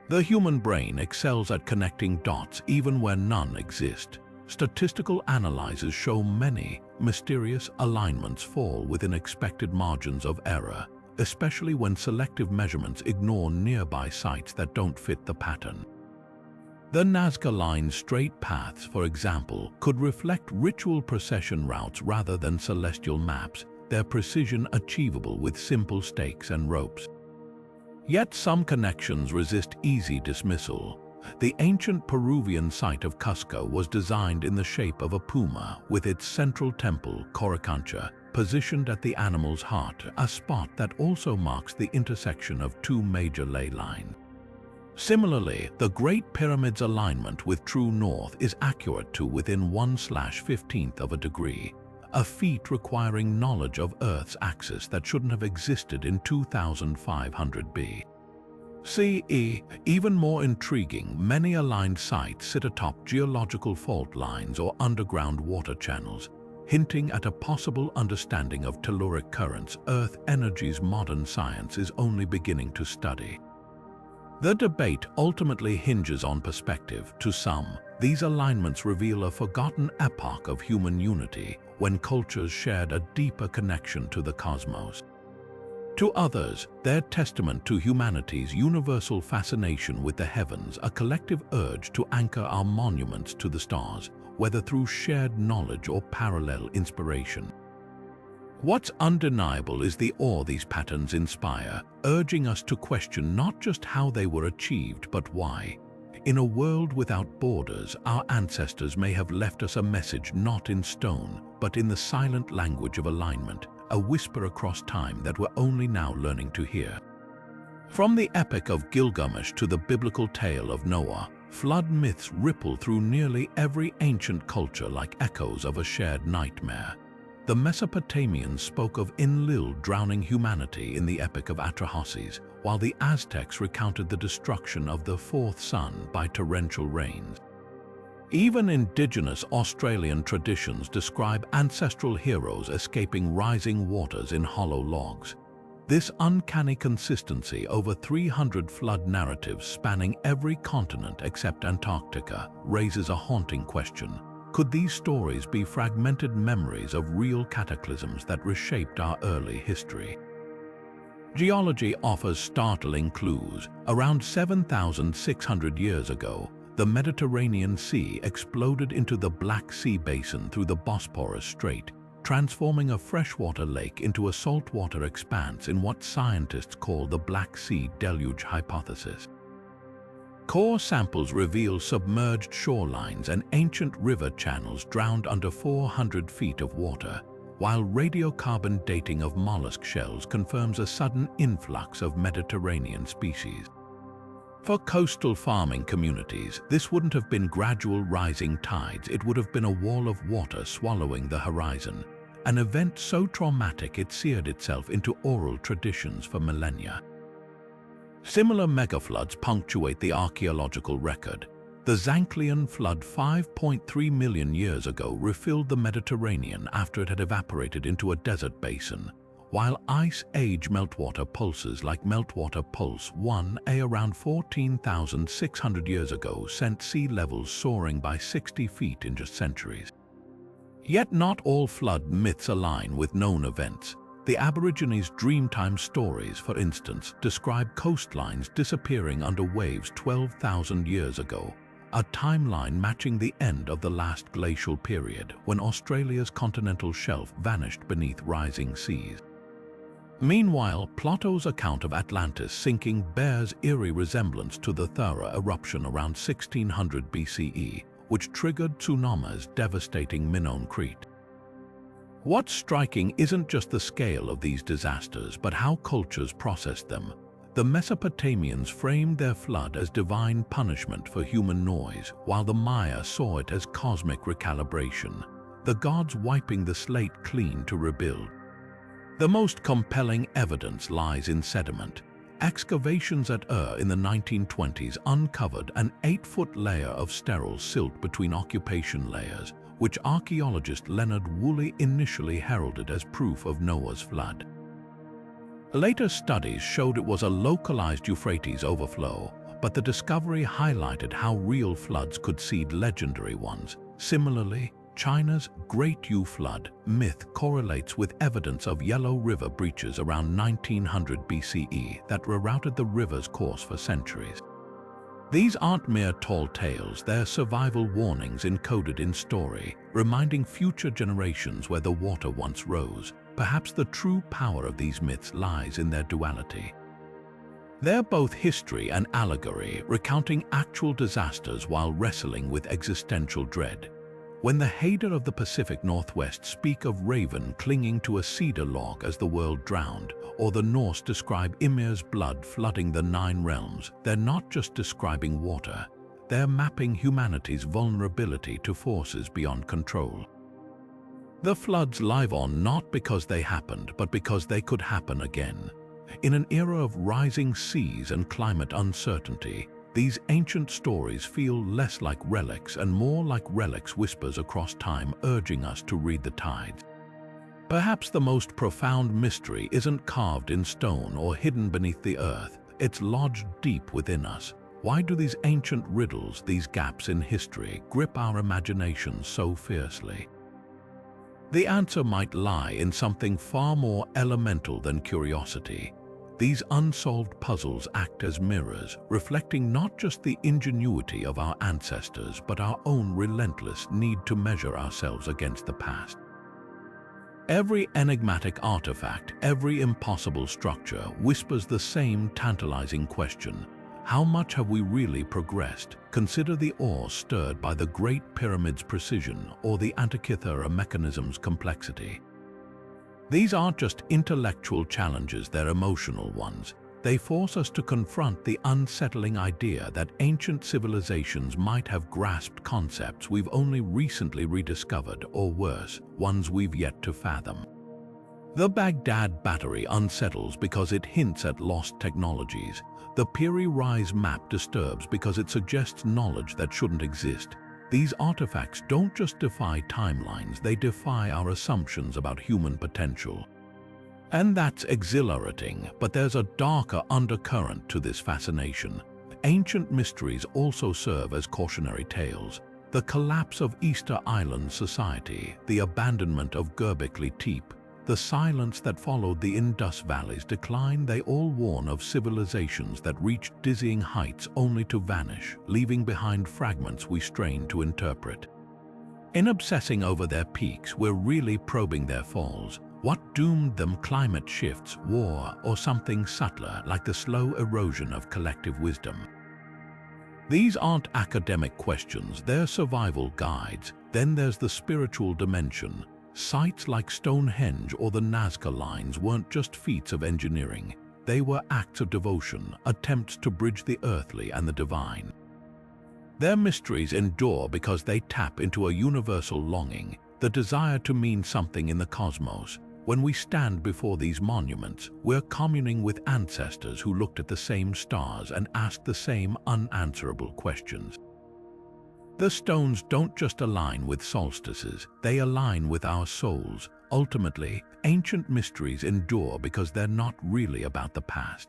The human brain excels at connecting dots even where none exist. Statistical analyses show many mysterious alignments fall within expected margins of error, especially when selective measurements ignore nearby sites that don't fit the pattern. The Nazca Lines' straight paths, for example, could reflect ritual procession routes rather than celestial maps, their precision achievable with simple stakes and ropes. Yet some connections resist easy dismissal. The ancient Peruvian site of Cusco was designed in the shape of a puma, with its central temple, Coricancha, positioned at the animal's heart, a spot that also marks the intersection of two major ley lines. Similarly, the Great Pyramid's alignment with true north is accurate to within 1/15th of a degree, a feat requiring knowledge of Earth's axis that shouldn't have existed in 2500 BCE. Even more intriguing, many aligned sites sit atop geological fault lines or underground water channels, hinting at a possible understanding of telluric currents Earth energies modern science is only beginning to study. The debate ultimately hinges on perspective. To some, these alignments reveal a forgotten epoch of human unity when cultures shared a deeper connection to the cosmos. To others, they're testament to humanity's universal fascination with the heavens, a collective urge to anchor our monuments to the stars, whether through shared knowledge or parallel inspiration. What's undeniable is the awe these patterns inspire, urging us to question not just how they were achieved, but why. In a world without borders, our ancestors may have left us a message not in stone, but in the silent language of alignment, a whisper across time that we're only now learning to hear. From the Epic of Gilgamesh to the biblical tale of Noah, Flood myths ripple through nearly every ancient culture like echoes of a shared nightmare. The Mesopotamians spoke of Enlil drowning humanity in the Epic of Atrahasis, while the Aztecs recounted the destruction of the fourth sun by torrential rains. Even indigenous Australian traditions describe ancestral heroes escaping rising waters in hollow logs. This uncanny consistency over 300 flood narratives spanning every continent except Antarctica raises a haunting question. Could these stories be fragmented memories of real cataclysms that reshaped our early history? Geology offers startling clues. Around 7,600 years ago, the Mediterranean Sea exploded into the Black Sea basin through the Bosporus Strait, transforming a freshwater lake into a saltwater expanse in what scientists call the Black Sea Deluge hypothesis. Core samples reveal submerged shorelines and ancient river channels drowned under 400 feet of water, while radiocarbon dating of mollusk shells confirms a sudden influx of Mediterranean species. For coastal farming communities, this wouldn't have been gradual rising tides, it would have been a wall of water swallowing the horizon, an event so traumatic it seared itself into oral traditions for millennia. Similar megafloods punctuate the archaeological record. The Zanclean flood 5.3 million years ago refilled the Mediterranean after it had evaporated into a desert basin, while Ice Age meltwater pulses like Meltwater Pulse 1A around 14,600 years ago sent sea levels soaring by 60 feet in just centuries. Yet not all flood myths align with known events. The Aborigines' Dreamtime stories, for instance, describe coastlines disappearing under waves 12,000 years ago, a timeline matching the end of the last glacial period when Australia's continental shelf vanished beneath rising seas. Meanwhile, Plato's account of Atlantis sinking bears eerie resemblance to the Thera eruption around 1600 BCE, which triggered tsunamis devastating Minoan Crete. What's striking isn't just the scale of these disasters, but how cultures processed them. The Mesopotamians framed their flood as divine punishment for human noise, while the Maya saw it as cosmic recalibration, the gods wiping the slate clean to rebuild. The most compelling evidence lies in sediment. Excavations at in the 1920s uncovered an 8-foot layer of sterile silt between occupation layers, which archaeologist Leonard Woolley initially heralded as proof of Noah's flood. Later studies showed it was a localized Euphrates overflow, but the discovery highlighted how real floods could seed legendary ones. Similarly, China's Great Yu Flood myth correlates with evidence of Yellow River breaches around 1900 BCE that rerouted the river's course for centuries. These aren't mere tall tales, they're survival warnings encoded in story, reminding future generations where the water once rose. Perhaps the true power of these myths lies in their duality. They're both history and allegory, recounting actual disasters while wrestling with existential dread. When the Haida of the Pacific Northwest speak of Raven clinging to a cedar log as the world drowned, or the Norse describe Ymir's blood flooding the 9 realms, they're not just describing water, they're mapping humanity's vulnerability to forces beyond control. The floods live on not because they happened, but because they could happen again. In an era of rising seas and climate uncertainty, these ancient stories feel less like relics and more like relics whispers across time, urging us to read the tides. Perhaps the most profound mystery isn't carved in stone or hidden beneath the earth, it's lodged deep within us. Why do these ancient riddles, these gaps in history, grip our imaginations so fiercely? The answer might lie in something far more elemental than curiosity. These unsolved puzzles act as mirrors, reflecting not just the ingenuity of our ancestors, but our own relentless need to measure ourselves against the past. Every enigmatic artifact, every impossible structure whispers the same tantalizing question: how much have we really progressed? Consider the awe stirred by the Great Pyramid's precision or the Antikythera mechanism's complexity. These aren't just intellectual challenges, they're emotional ones. They force us to confront the unsettling idea that ancient civilizations might have grasped concepts we've only recently rediscovered, or worse, ones we've yet to fathom. The Baghdad battery unsettles because it hints at lost technologies. The Piri Rise map disturbs because it suggests knowledge that shouldn't exist. These artifacts don't just defy timelines, they defy our assumptions about human potential. And that's exhilarating, but there's a darker undercurrent to this fascination. Ancient mysteries also serve as cautionary tales. The collapse of Easter Island society, the abandonment of Göbekli Tepe, the silence that followed the Indus Valley's decline, they all warn of civilizations that reached dizzying heights only to vanish, leaving behind fragments we strain to interpret. In obsessing over their peaks, we're really probing their falls. What doomed them? Climate shifts, war, or something subtler like the slow erosion of collective wisdom? These aren't academic questions, they're survival guides. Then there's the spiritual dimension. Sites like Stonehenge or the Nazca Lines weren't just feats of engineering. They were acts of devotion, attempts to bridge the earthly and the divine. Their mysteries endure because they tap into a universal longing, the desire to mean something in the cosmos. When we stand before these monuments, we're communing with ancestors who looked at the same stars and asked the same unanswerable questions. The stones don't just align with solstices, they align with our souls. Ultimately, ancient mysteries endure because they're not really about the past.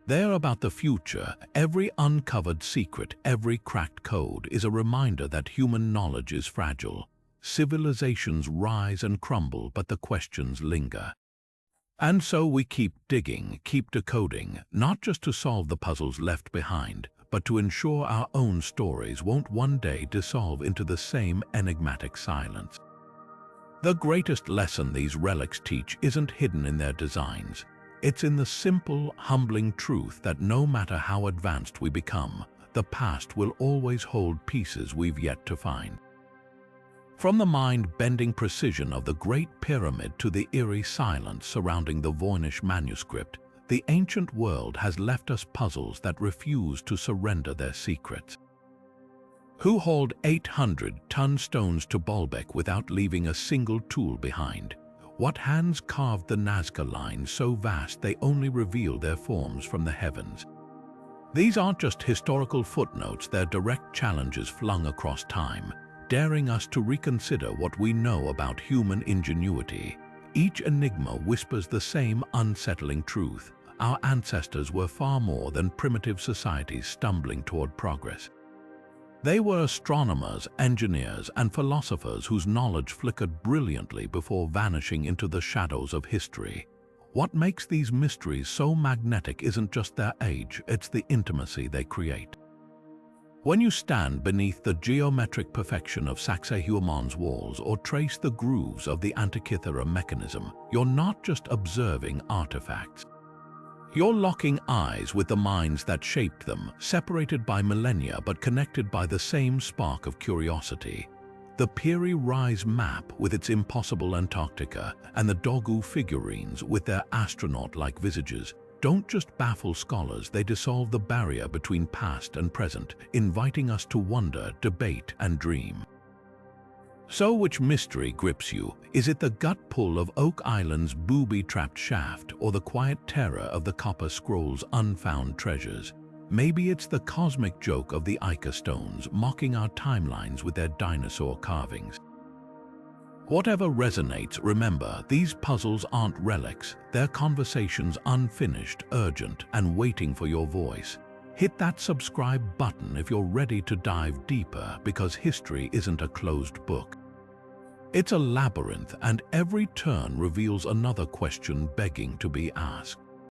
They're about the future. Every uncovered secret, every cracked code is a reminder that human knowledge is fragile. Civilizations rise and crumble, but the questions linger. And so we keep digging, keep decoding, not just to solve the puzzles left behind, but to ensure our own stories won't one day dissolve into the same enigmatic silence. The greatest lesson these relics teach isn't hidden in their designs. It's in the simple, humbling truth that no matter how advanced we become, the past will always hold pieces we've yet to find. From the mind-bending precision of the Great Pyramid to the eerie silence surrounding the Voynich Manuscript, the ancient world has left us puzzles that refuse to surrender their secrets. Who hauled 800-ton stones to Baalbek without leaving a single tool behind? What hands carved the Nazca Lines so vast they only reveal their forms from the heavens? These aren't just historical footnotes, they're direct challenges flung across time, daring us to reconsider what we know about human ingenuity. Each enigma whispers the same unsettling truth. Our ancestors were far more than primitive societies stumbling toward progress. They were astronomers, engineers, and philosophers whose knowledge flickered brilliantly before vanishing into the shadows of history. What makes these mysteries so magnetic isn't just their age, it's the intimacy they create. When you stand beneath the geometric perfection of Sacsayhuamán Walls or trace the grooves of the Antikythera mechanism, you're not just observing artifacts. You're locking eyes with the minds that shaped them, separated by millennia but connected by the same spark of curiosity. The Piri Rise map with its impossible Antarctica and the Dogu figurines with their astronaut-like visages don't just baffle scholars, they dissolve the barrier between past and present, inviting us to wonder, debate, and dream. So which mystery grips you? Is it the gut pull of Oak Island's booby-trapped shaft or the quiet terror of the Copper Scroll's unfound treasures? Maybe it's the cosmic joke of the Ica stones mocking our timelines with their dinosaur carvings. Whatever resonates, remember, these puzzles aren't relics, they're conversations unfinished, urgent, and waiting for your voice. Hit that subscribe button if you're ready to dive deeper, because history isn't a closed book. It's a labyrinth, and every turn reveals another question begging to be asked.